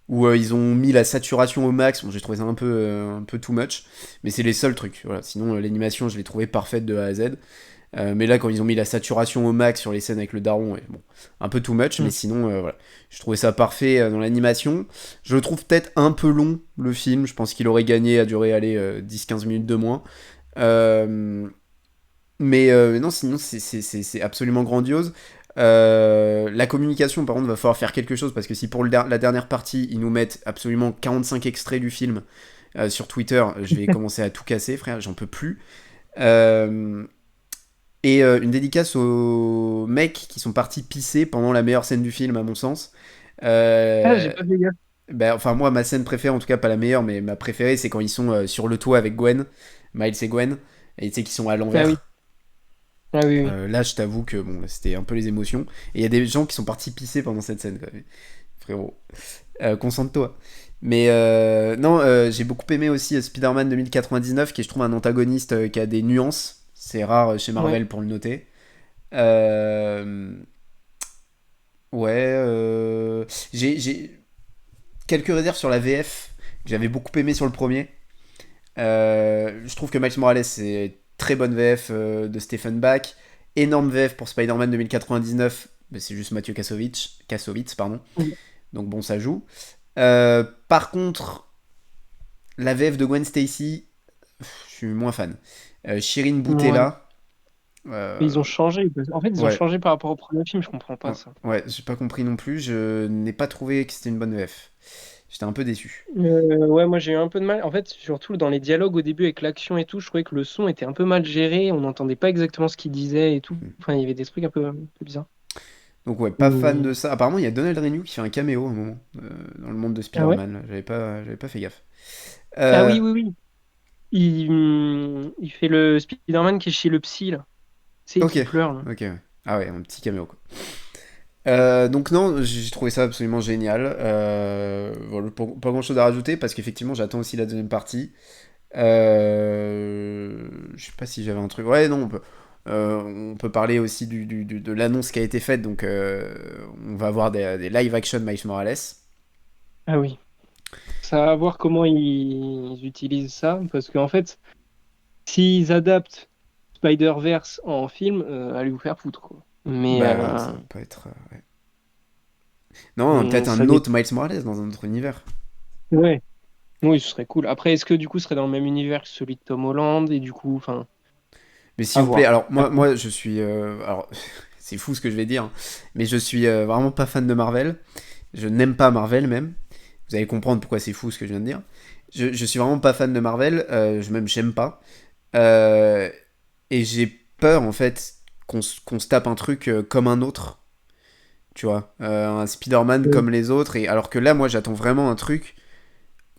où ils ont mis la saturation au max. Bon, j'ai trouvé ça un peu too much, mais c'est les seuls trucs. Voilà. Sinon, l'animation, je l'ai trouvé parfaite de A à Z. Mais là, quand ils ont mis la saturation au max sur les scènes avec le daron, ouais, bon, un peu too much, mais Mm. sinon, voilà. Je trouvais ça parfait dans l'animation. Je le trouve peut-être un peu long, le film. Je pense qu'il aurait gagné à durer, allez, 10-15 minutes de moins. Euh, mais non, sinon, c'est absolument grandiose. La communication, par contre, va falloir faire quelque chose parce que si pour la dernière partie, ils nous mettent absolument 45 extraits du film sur Twitter, je vais commencer à tout casser, frère, j'en peux plus. Euh, une dédicace aux mecs qui sont partis pisser pendant la meilleure scène du film, à mon sens. Ah, j'ai Euh, pas fait gaffe. ben, enfin, moi, ma scène préférée, en tout cas pas la meilleure, mais ma préférée, c'est quand ils sont sur le toit avec Gwen, Miles et Gwen, et tu sais qu'ils sont à Ah oui, l'envers. ah oui, oui. Là, je t'avoue que bon, c'était un peu les émotions. Et il y a des gens qui sont partis pisser pendant cette scène, quoi. Frérot, concentre-toi. Mais non, j'ai beaucoup aimé aussi Spider-Man 2099, qui est, je trouve, un antagoniste qui a des nuances. C'est rare chez Ouais. Marvel pour le noter. Euh, ouais, j'ai quelques réserves sur la VF que j'avais beaucoup aimé sur le premier. Je trouve que Miles Morales c'est très bonne VF de Stephen Bach, énorme VF pour Spider-Man 2099, mais c'est juste Mathieu Kassovitz, pardon. Mm. Donc bon, ça joue. Par contre, la VF de Gwen Stacy, je suis moins fan. Shirin Ouais. Boutella, Mais ils euh, ont changé. En fait, ils ont ouais, changé par rapport au premier film, je comprends pas ouais, ça. ouais, j'ai pas compris non plus. Je n'ai pas trouvé que c'était une bonne VF. J'étais un peu déçu. Ouais, moi j'ai eu un peu de mal. En fait, surtout dans les dialogues au début avec l'action et tout, je trouvais que le son était un peu mal géré. On n'entendait pas exactement ce qu'il disait et tout. Hmm. Enfin, il y avait des trucs un peu bizarres. Donc ouais, pas fan de Mais- ça. Apparemment, il y a Donald Renew qui fait un caméo à un moment dans le monde de Ah ouais? Spider-Man. Là. J'avais pas fait gaffe. Ah Euh, oui, oui, oui. Il fait le Spider-Man qui est chez le psy, là. Tu sais, ok, qui pleure, là. ok. Ouais. Ah ouais, un petit caméo quoi. Donc non, j'ai trouvé ça absolument génial. Voilà, pas grand chose à rajouter parce qu'effectivement j'attends aussi la deuxième partie. Je sais pas si j'avais un truc. Ouais, non, on peut parler aussi de l'annonce qui a été faite. Donc on va avoir des live action Miles Morales. Ah oui. Ça va voir comment ils utilisent ça. Parce qu'en fait, s'ils adaptent Spider-Verse en film, allez vous faire foutre, quoi. Mais, Bah ouais, ça va pas être. Ouais. Non, peut-être ça un dépend. autre Miles Morales dans un autre univers. Ouais. Oui, ce serait cool. Après, est-ce que du coup, ce serait dans le même univers que celui de Tom Holland et du coup, enfin, Mais s'il à vous plaît, voir. alors moi je suis. Alors, c'est fou ce que je vais dire, hein, mais je suis vraiment pas fan de Marvel. Je n'aime pas Marvel même. Vous allez comprendre pourquoi c'est fou ce que je viens de dire. Je suis vraiment pas fan de Marvel, j'aime pas. Euh, et j'ai peur en fait qu'on se tape un truc comme un autre, tu vois. Un Spider-Man Oui. comme les autres. Et alors que là, moi j'attends vraiment un truc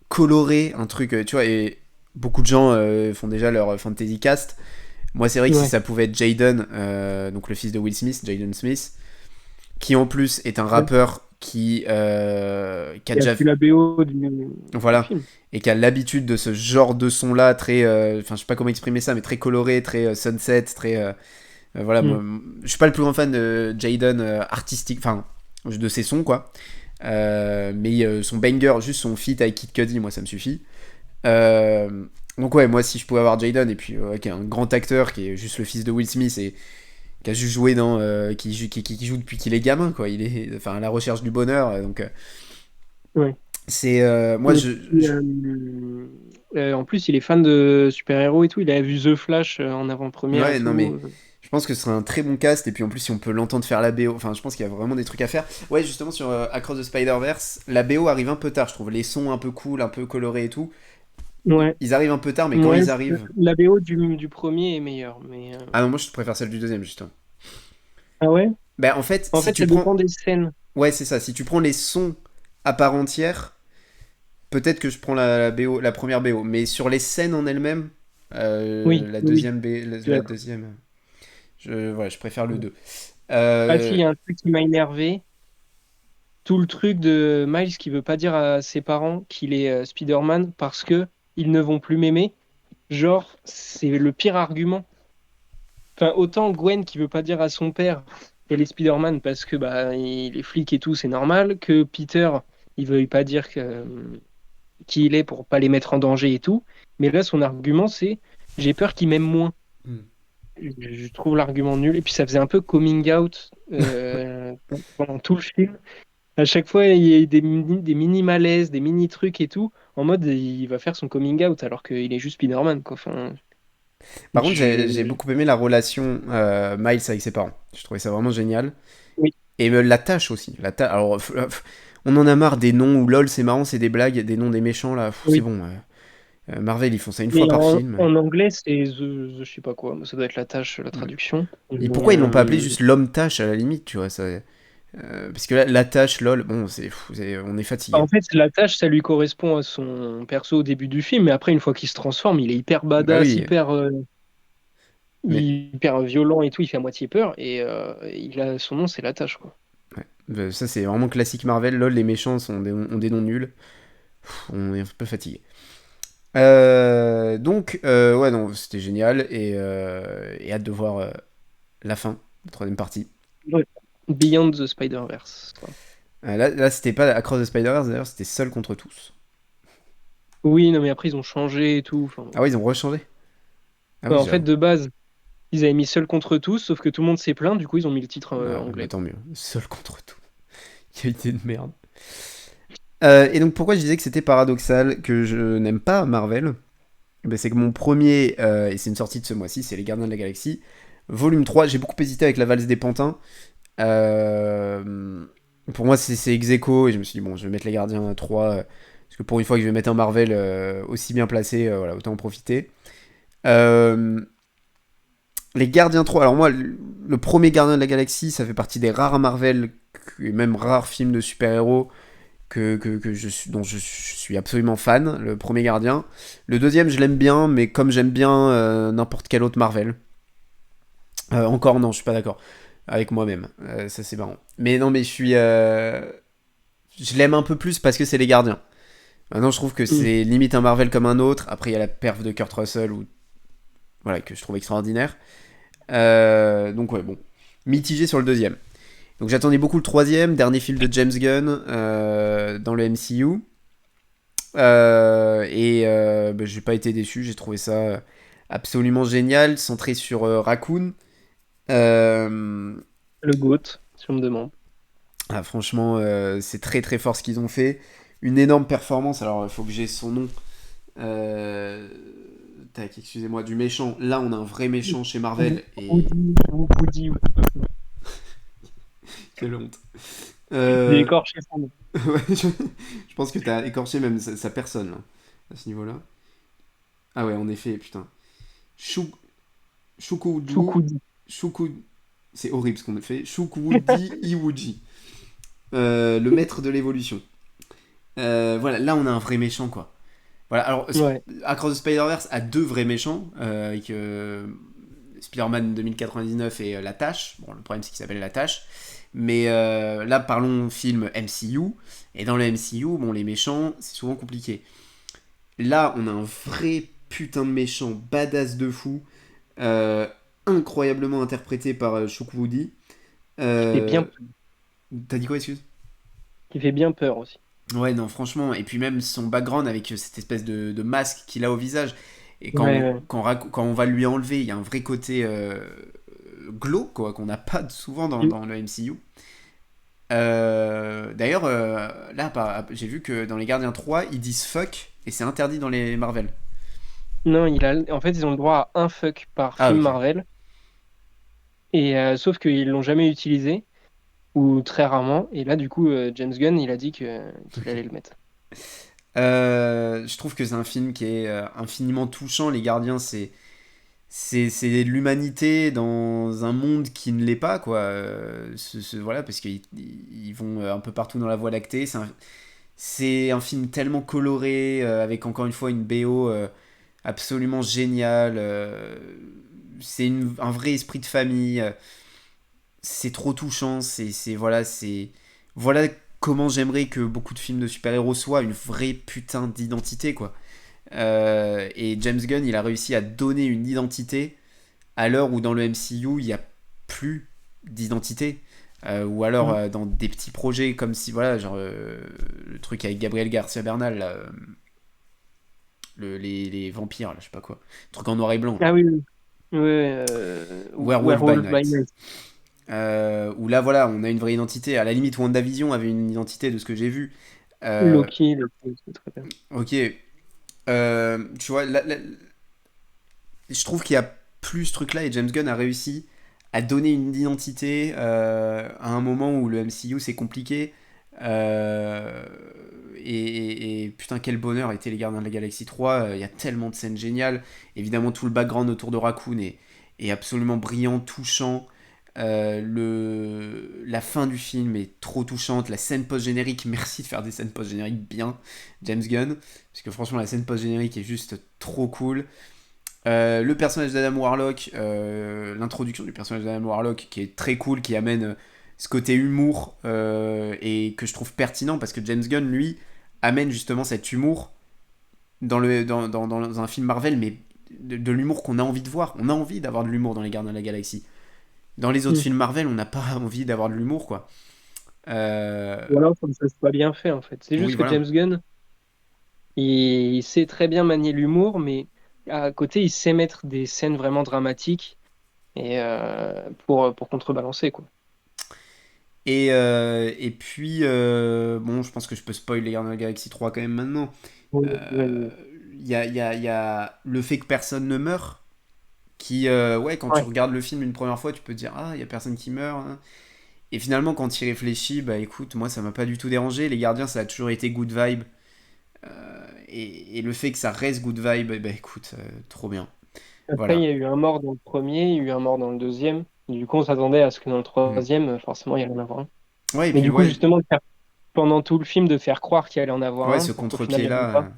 coloré, un truc, tu vois. Et beaucoup de gens font déjà leur fantasy cast. Moi, c'est vrai que si Ouais. ça pouvait être Jaden, donc le fils de Will Smith, Jaden Smith, qui en plus est un rappeur qui a Il a déjà. fait la BO du Voilà. film. Et qui a l'habitude de ce genre de son-là, très. Enfin, je sais pas comment exprimer ça, mais très coloré, très sunset, très. Voilà, Hmm. moi, je suis pas le plus grand fan de Jaden artistique, enfin, de ses sons, quoi. Mais son banger, juste son feat avec Kid Cudi, moi, ça me suffit. Euh, donc ouais, moi si je pouvais avoir Jaden et puis qui est un grand acteur qui est juste le fils de Will Smith et qui a juste joué dans qui joue depuis qu'il est gamin quoi, il est enfin à la recherche du bonheur donc Ouais. c'est moi Et puis, en plus, il est fan de super-héros et tout. Il a vu The Flash en avant-première et ouais non tout. mais Je pense que ce serait un très bon cast, et puis en plus, si on peut l'entendre faire la BO, enfin, je pense qu'il y a vraiment des trucs à faire. Ouais, justement, sur Across the Spider-Verse, la BO arrive un peu tard, je trouve. Les sons un peu cool, un peu colorés et tout. Ouais. Ils arrivent un peu tard, mais quand Ouais, ils arrivent. la BO du premier est meilleure, mais Ah non, moi, je préfère celle du deuxième, justement. ah ouais? Bah, en fait, En si fait, tu ça dépend prends. des scènes. Ouais, c'est ça. Si tu prends les sons à part entière, peut-être que je prends la BO, la première BO. Mais sur les scènes en elles-mêmes, Oui, la oui, deuxième je suis la d'accord. deuxième, voilà, je préfère le 2. Ah si, Euh, il y a un truc qui m'a énervé. Tout le truc de Miles qui veut pas dire à ses parents qu'il est Spider-Man parce que ils ne vont plus m'aimer. Genre, c'est le pire argument. Enfin, autant Gwen qui veut pas dire à son père qu'elle est Spider-Man parce que bah il est flic et tout, c'est normal. Que Peter, il veuille pas dire qui il est pour pas les mettre en danger et tout. Mais là, son argument, c'est j'ai peur qu'il m'aime moins. Je trouve l'argument nul. Et puis ça faisait un peu coming out pendant tout le film. À chaque fois, il y a des mini malaises, des mini trucs et tout. En mode, il va faire son coming out alors qu'il est juste Spider-Man, quoi. Enfin, Par contre, j'ai je... beaucoup aimé la relation Miles avec ses parents. Je trouvais ça vraiment génial. Oui. Et la tâche aussi. Alors, on en a marre des noms où lol, c'est marrant, c'est des blagues, des noms des méchants là. C'est Oui. bon. Marvel, ils font ça une fois Mais par film. en anglais, c'est je sais pas quoi. Ça doit être la tâche, la Ouais. traduction. Et Mais, pourquoi ils l'ont pas appelé juste l'homme tâche à la limite, tu vois ça, parce que là, la tâche, lol, bon, on est fatigué. en fait, la tâche, ça lui correspond à son perso au début du film. Mais après, une fois qu'il se transforme, il est hyper Bah badass, oui, mais hyper violent et tout. Il fait à moitié peur. Et il a son nom, c'est la tâche, quoi. ouais. Ça c'est vraiment classique Marvel. Lol, les méchants ont des noms nuls. On est un peu fatigué. Donc, ouais, non, c'était génial et hâte de voir la fin, la troisième partie. Ouais. Beyond the Spider-Verse, quoi. Là, c'était pas Across the Spider-Verse, d'ailleurs, c'était Seul contre tous. Oui, non, mais après, ils ont changé et tout. Enfin, Ah ouais, ils ont rechangé. Ah ouais, oui, en fait, j'avoue. de base, ils avaient mis Seul contre tous, sauf que tout le monde s'est plaint, du coup, ils ont mis le titre Ah, bah anglais, tant quoi. mieux. Seul contre tout. Qualité de merde. Et donc, pourquoi je disais que c'était paradoxal que je n'aime pas Marvel? Ben, c'est que mon premier, et c'est une sortie de ce mois-ci, c'est Les Gardiens de la Galaxie, volume 3. J'ai beaucoup hésité avec La Valse des Pantins. Pour moi, c'est ex aequo, et je me suis dit, bon, je vais mettre Les Gardiens 3, parce que pour une fois que je vais mettre un Marvel aussi bien placé, voilà, autant en profiter. Euh, les Gardiens 3, alors moi, le premier Gardien de la Galaxie, ça fait partie des rares Marvel, et même rares films de super-héros dont je suis absolument fan, le premier Gardien. Le deuxième, je l'aime bien, mais comme j'aime bien n'importe quel autre Marvel. Encore, non, je suis pas d'accord avec moi-même. Ça, c'est marrant. Mais non, mais je l'aime un peu plus parce que c'est les Gardiens. Maintenant, je trouve que Mm. c'est limite un Marvel comme un autre. Après, il y a la perf de Kurt Russell, voilà, que je trouve extraordinaire. Donc, ouais, bon. Mitigé sur le deuxième. Donc, j'attendais beaucoup le troisième, dernier film de James Gunn dans le MCU. Bah, j'ai pas été déçu, j'ai trouvé ça absolument génial, centré sur Raccoon. Euh, Le GOAT, si on me demande. franchement, c'est très très fort ce qu'ils ont fait. Une énorme performance, alors il faut que j'ai son nom. Euh, Tac, excusez-moi, du méchant. Là, on a un vrai méchant chez Marvel et. Woody, Quelle honte. j'ai Euh, écorché son nom. ouais, je pense que t'as écorché même sa personne, là, à ce niveau-là. Ah ouais, en effet, putain. Chou, Shukudu, Choukoudi. Shuku, c'est horrible ce qu'on a fait. Shukwudi Iwuji, le maître de l'évolution. Voilà, là on a un vrai méchant quoi. Voilà, alors Ouais. Across the Spider-Verse a deux vrais méchants, avec Spider-Man 2099 et La Tâche. Bon, le problème c'est qu'il s'appelle La Tâche. Mais là, parlons film MCU. Et dans le MCU, bon, les méchants, c'est souvent compliqué. Là, on a un vrai putain de méchant, badass de fou, euh, incroyablement interprété par Shukwudi. Qui fait Euh, bien, T'as dit quoi, excuse? qui fait bien peur aussi. Ouais, non, franchement, et puis même son background avec cette espèce de masque qu'il a au visage, et Ouais, ouais. quand on va lui enlever, il y a un vrai côté glauque, quoi, qu'on n'a pas souvent Mm. dans le MCU. D'ailleurs, là, j'ai vu que dans les Gardiens 3, ils disent fuck, et c'est interdit dans les Marvel. Non, en fait, ils ont le droit à un fuck par Ah, film ok. Marvel. Et sauf qu'ils l'ont jamais utilisé, ou très rarement. Et là, du coup, James Gunn, il a dit qu'il allait le mettre. Je trouve que c'est un film qui est infiniment touchant. Les Gardiens, c'est l'humanité dans un monde qui ne l'est pas, quoi. Voilà, parce qu'ils vont un peu partout dans la Voie lactée. C'est un film tellement coloré, avec encore une fois une BO absolument géniale. C'est un vrai esprit de famille. C'est trop touchant. Voilà comment j'aimerais que beaucoup de films de super-héros soient une vraie putain d'identité, quoi. Et James Gunn, il a réussi à donner une identité à l'heure où dans le MCU, il n'y a plus d'identité. Ou alors Mm. dans des petits projets comme si, voilà, genre le truc avec Gabriel Garcia Bernal, là, les vampires, là, je sais pas quoi. Le truc en noir et blanc, là. Ah oui, oui. Ouais, Werewolf by Werewolf by Night. Night. Où là, voilà, on a une vraie identité. À la limite, WandaVision avait une identité de ce que j'ai vu. Euh, Loki, c'est très bien. ok. Tu vois, je trouve qu'il y a plus ce truc-là et James Gunn a réussi à donner une identité à un moment où le MCU c'est compliqué. Euh, et putain, quel bonheur était Les Gardiens de la Galaxie 3. Il y a tellement de scènes géniales. Évidemment, tout le background autour de Raccoon est absolument brillant, touchant. La fin du film est trop touchante. La scène post-générique, merci de faire des scènes post-génériques bien, James Gunn. Parce que franchement, la scène post-générique est juste trop cool. Le personnage d'Adam Warlock, l'introduction du personnage d'Adam Warlock qui est très cool, qui amène ce côté humour et que je trouve pertinent parce que James Gunn, lui, amène justement cet humour dans un film Marvel, mais de l'humour qu'on a envie de voir. On a envie d'avoir de l'humour dans Les Gardiens de la Galaxie. Dans les autres Mm. films Marvel, on n'a pas envie d'avoir de l'humour, quoi. Ou alors, comme ça, c'est pas bien fait, en fait. C'est Oui, juste que voilà. James Gunn, il sait très bien manier l'humour, mais à côté, il sait mettre des scènes vraiment dramatiques et pour contrebalancer, quoi. Et puis, bon, je pense que je peux spoiler Les Gardiens de la Galaxie 3 quand même maintenant. Oui, Euh, Il y a le fait que personne ne meurt, ouais, quand tu ouais. regardes le film une première fois, tu peux te dire, ah, il y a personne qui meurt, hein. Et finalement, quand tu y réfléchis, bah écoute, moi, ça m'a pas du tout dérangé. Les Gardiens, ça a toujours été good vibe. Et le fait que ça reste good vibe, bah écoute, trop bien. Après, il y Voilà. a eu un mort dans le premier, il y a eu un mort dans le deuxième. Et du coup, on s'attendait à ce que dans le Mm. troisième, forcément, il y allait en avoir un. Ouais, et Mais puis, du coup, ouais, justement, pendant tout le film, de faire croire qu'il allait en avoir ouais, un, pour qu'au final, il n'y en ait pas.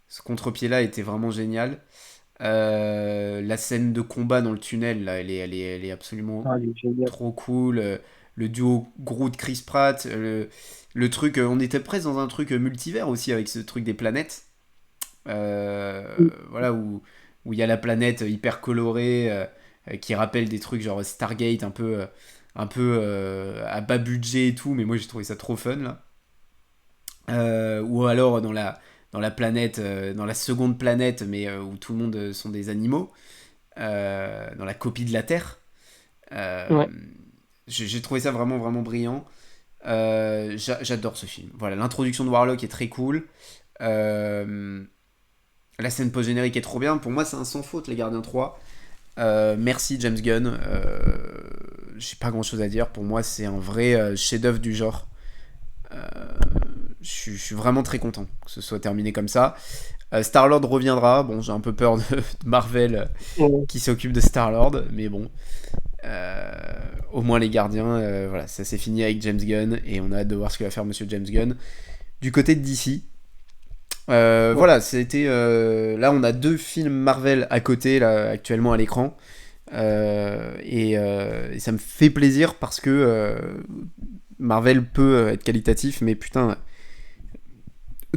ce contre-pied-là était vraiment génial. La scène de combat dans le tunnel, là, elle est absolument Ah, il est génial. trop cool. Le duo Groot Chris Pratt, le truc, on était presque dans un truc multivers aussi avec ce truc des planètes. Voilà, où il y a la planète hyper colorée qui rappelle des trucs genre Stargate un peu à bas budget et tout, mais moi j'ai trouvé ça trop fun là. Ou alors dans la planète, dans la seconde planète, mais où tout le monde sont des animaux, dans la copie de la Terre. Euh, Ouais. j'ai trouvé ça vraiment, vraiment brillant. J'adore ce film. Voilà, l'introduction de Warlock est très cool. Euh, la scène post-générique est trop bien. Pour moi, c'est un sans faute, Les Gardiens 3. Merci James Gunn. J'ai pas grand chose à dire. Pour moi, c'est un vrai chef-d'œuvre du genre. Je suis vraiment très content que ce soit terminé comme ça. Star-Lord reviendra. Bon, j'ai un peu peur de Marvel Ouais. qui s'occupe de Star-Lord, mais bon. Euh, Au moins les gardiens, voilà, ça s'est fini avec James Gunn et on a hâte de voir ce que va faire Monsieur James Gunn. Du côté de DC, Ouais. voilà, c'était là on a deux films Marvel à côté là actuellement à l'écran. Et ça me fait plaisir parce que Marvel peut être qualitatif, mais putain,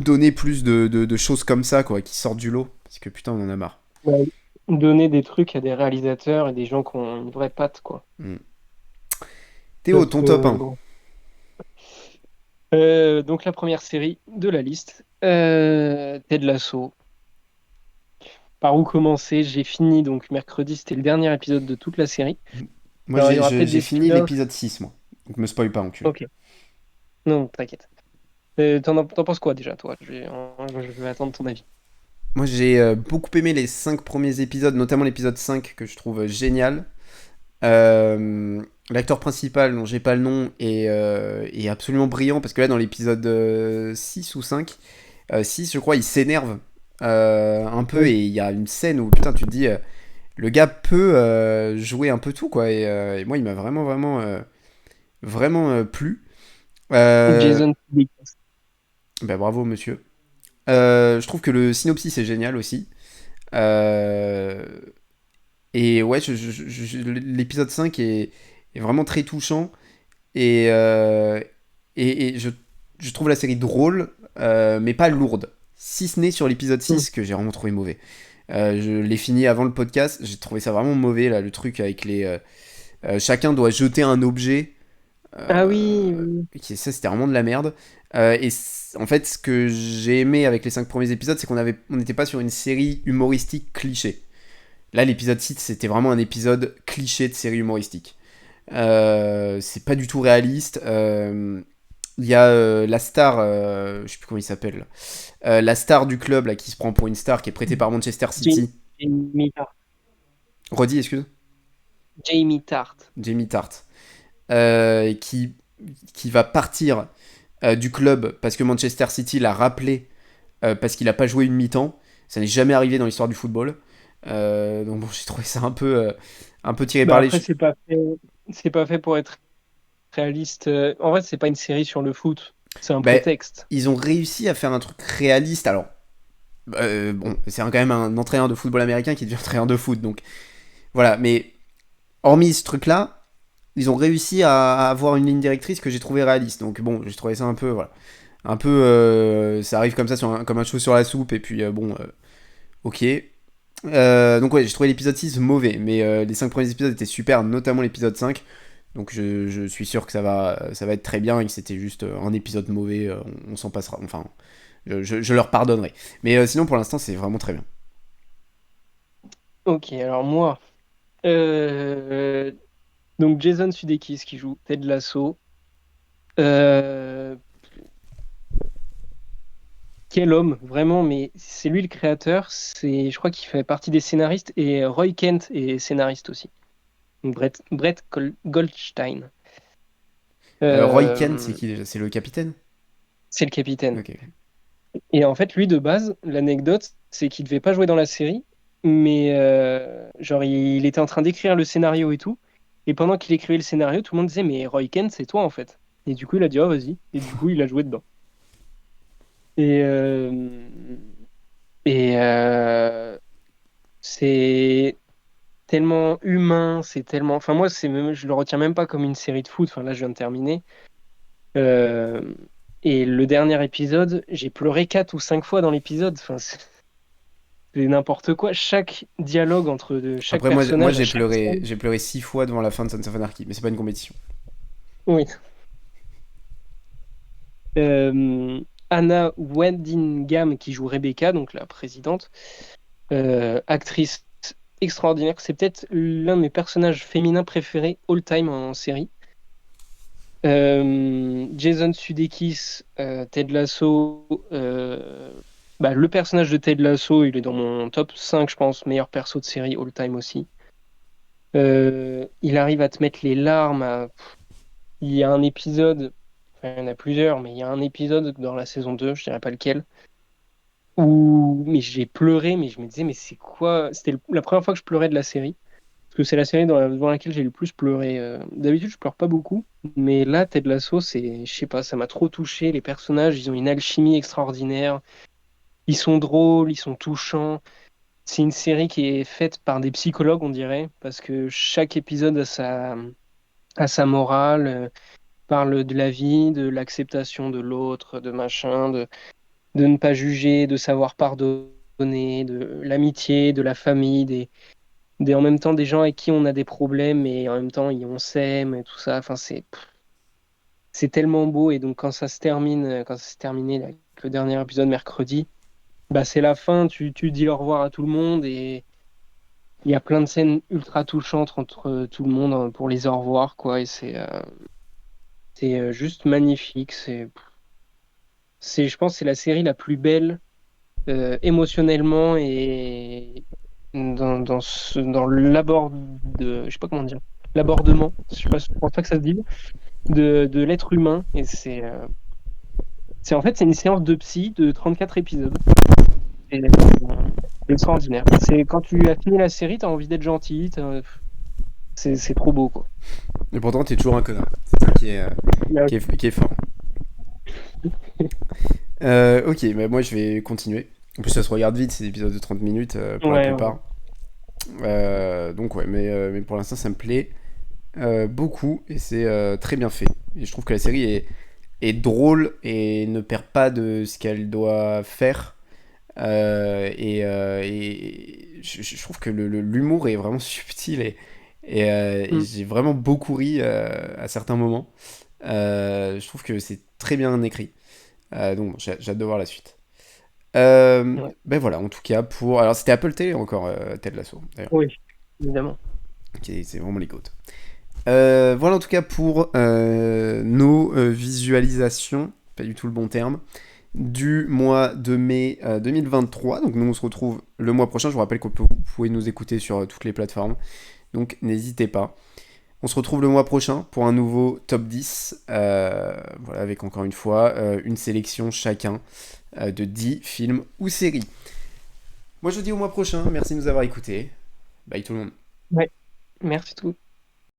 donner plus de choses comme ça, quoi, qui sortent du lot, parce que putain, on en a marre. Ouais. Donner des trucs à des réalisateurs et des gens qui ont une vraie patte, quoi. Mm. Théo, Parce ton top que, 1. bon. Donc, la première série de la liste, Ted Lasso. Par où commencer? J'ai fini, donc mercredi, c'était le dernier épisode de toute la série. Moi, Alors, il y aura peut-être j'ai des fini spin-offs. l'épisode 6 moi. Donc me spoil pas, enculé. Ok, non, t'inquiète. T'en penses quoi déjà, toi? Je vais attendre ton avis. Moi, j'ai beaucoup aimé les 5 premiers épisodes, notamment l'épisode 5 que je trouve génial. L'acteur principal, dont j'ai pas le nom, est absolument brillant parce que là, dans l'épisode 6 ou 5, 6, je crois, il s'énerve un peu Oui. et il y a une scène où putain, tu te dis, le gars peut jouer un peu tout quoi. Et moi, il m'a vraiment plu. Euh, Jason Sudeikis. Bah, bravo, monsieur. Je trouve que le synopsis est génial aussi. Euh, et ouais, l'épisode 5 est vraiment très touchant. Et je trouve la série drôle, mais pas lourde. Si ce n'est sur l'épisode Mm. 6 que j'ai vraiment trouvé mauvais. Je l'ai fini avant le podcast, j'ai trouvé ça vraiment mauvais, là, le truc avec les... chacun doit jeter un objet. Ah oui, oui. Ça, c'était vraiment de la merde. En fait, ce que j'ai aimé avec les 5 premiers épisodes, c'est on n'était pas sur une série humoristique cliché. Là, l'épisode 6, c'était vraiment un épisode cliché de série humoristique. C'est pas du tout réaliste. Il y a la star, je sais plus comment il s'appelle, la star du club là, qui se prend pour une star, qui est prêtée par Manchester Ja- City. Jamie Tart. Redis, excuse. Jamie Tart. Jamie Tart. Euh, qui, qui va partir du club parce que Manchester City l'a rappelé parce qu'il a pas joué une mi-temps. Ça n'est jamais arrivé dans l'histoire du football. Donc bon, j'ai trouvé ça un peu tiré Bah par les après, cheveux. c'est pas fait pour être réaliste. En vrai, c'est pas une série sur le foot. C'est un Ben, prétexte. ils ont réussi à faire un truc réaliste. Alors, bon, c'est quand même un entraîneur de football américain qui devient entraîneur de foot. Donc voilà, mais hormis ce truc-là, ils ont réussi à avoir une ligne directrice que j'ai trouvé réaliste. Donc bon, j'ai trouvé ça un peu, voilà. Un peu, ça arrive comme ça, comme un cheveu sur la soupe, et puis bon, ok. Donc ouais, j'ai trouvé l'épisode 6 mauvais, mais les 5 premiers épisodes étaient super, notamment l'épisode 5. Donc je suis sûr que ça va être très bien et que c'était juste un épisode mauvais, on s'en passera. Enfin, je leur pardonnerai. Mais sinon, pour l'instant, c'est vraiment très bien. Ok, alors moi. euh, Donc Jason Sudeikis qui joue Ted Lasso. Euh, Quel homme, vraiment, mais c'est lui le créateur. Je crois qu'il fait partie des scénaristes et Roy Kent est scénariste aussi. Donc Brett Goldstein. Roy Kent, c'est Euh, qui déjà? C'est le capitaine? c'est le capitaine. Ok, ok. Et en fait, lui, de base, l'anecdote, c'est qu'il devait pas jouer dans la série, mais genre, il était en train d'écrire le scénario et tout. Et pendant qu'il écrivait le scénario, tout le monde disait, mais Roy Kent, c'est toi, en fait. Et du coup, il a dit, oh, vas-y. Et du coup, il a joué dedans. Et, c'est tellement humain, c'est tellement. Enfin, moi, je le retiens même pas comme une série de foot. Enfin, là, je viens de terminer. Euh, Et le dernier épisode, j'ai pleuré 4 ou 5 fois dans l'épisode. Enfin, c'est n'importe quoi. Chaque dialogue entre chaque Après, moi personnage à chaque scène. j'ai pleuré 6 fois devant la fin de Sons of Anarchy, mais c'est pas une compétition. Oui. Anna Waddingham qui joue Rebecca, donc la présidente, actrice extraordinaire. C'est peut-être l'un de mes personnages féminins préférés all time en série. Jason Sudeikis, Ted Lasso. Bah, le personnage de Ted Lasso, il est dans mon top 5, je pense, meilleur perso de série all time aussi. Il arrive à te mettre les larmes. Il y a un épisode, enfin, il y en a plusieurs, mais il y a un épisode dans la saison 2, je dirais pas lequel, où mais j'ai pleuré, mais je me disais, mais c'est quoi? C'était la première fois que je pleurais de la série. Parce que c'est la série devant laquelle j'ai le plus pleuré. D'habitude, je pleure pas beaucoup, mais là, Ted Lasso, je sais pas, ça m'a trop touché. Les personnages, ils ont une alchimie extraordinaire. Ils sont drôles, ils sont touchants. C'est une série qui est faite par des psychologues, on dirait, parce que chaque épisode a sa morale, parle de la vie, de l'acceptation de l'autre, de machin, de ne pas juger, de savoir pardonner, de l'amitié, de la famille, en même temps des gens avec qui on a des problèmes et en même temps on s'aime et tout ça. Enfin, c'est tellement beau et donc quand ça s'est terminé là, avec le dernier épisode mercredi, bah c'est la fin. Tu dis au revoir à tout le monde et il y a plein de scènes ultra touchantes entre tout le monde pour les au revoir quoi et c'est juste magnifique. Je pense que c'est la série la plus belle émotionnellement et dans l'abord de je sais pas comment dire. l'abordement, je pense pas que ça se dit, de l'être humain. Et c'est en fait, c'est une séance de psy de 34 épisodes. Et, c'est extraordinaire. C'est quand tu as fini la série, t'as envie d'être gentil. C'est trop beau, quoi. Mais pourtant, t'es toujours un connard. C'est ça Là, qui est fort. Ok, bah moi je vais continuer. En plus, ça se regarde vite, c'est des épisodes de 30 minutes pour la ouais, ouais. plupart. Donc, ouais, mais pour l'instant, ça me plaît beaucoup et c'est très bien fait. Et je trouve que la série est drôle et ne perd pas de ce qu'elle doit faire. Et je trouve que l'humour est vraiment subtil et Mm. j'ai vraiment beaucoup ri à certains moments. Je trouve que c'est très bien écrit. Donc bon, j'ai hâte de voir la suite. Ouais. Ben voilà, en tout cas pour... Alors c'était Apple Télé encore, Ted Lasso, d'ailleurs. Oui, évidemment. Ok, c'est vraiment les côtes. Voilà en tout cas pour nos visualisations, pas du tout le bon terme, du mois de mai 2023. Donc nous on se retrouve le mois prochain. Je vous rappelle que vous pouvez nous écouter sur toutes les plateformes. Donc n'hésitez pas. On se retrouve le mois prochain pour un nouveau top 10. Voilà, avec encore une fois une sélection chacun de 10 films ou séries. Moi je vous dis au mois prochain. Merci de nous avoir écoutés. Bye tout le monde. Ouais, merci tout.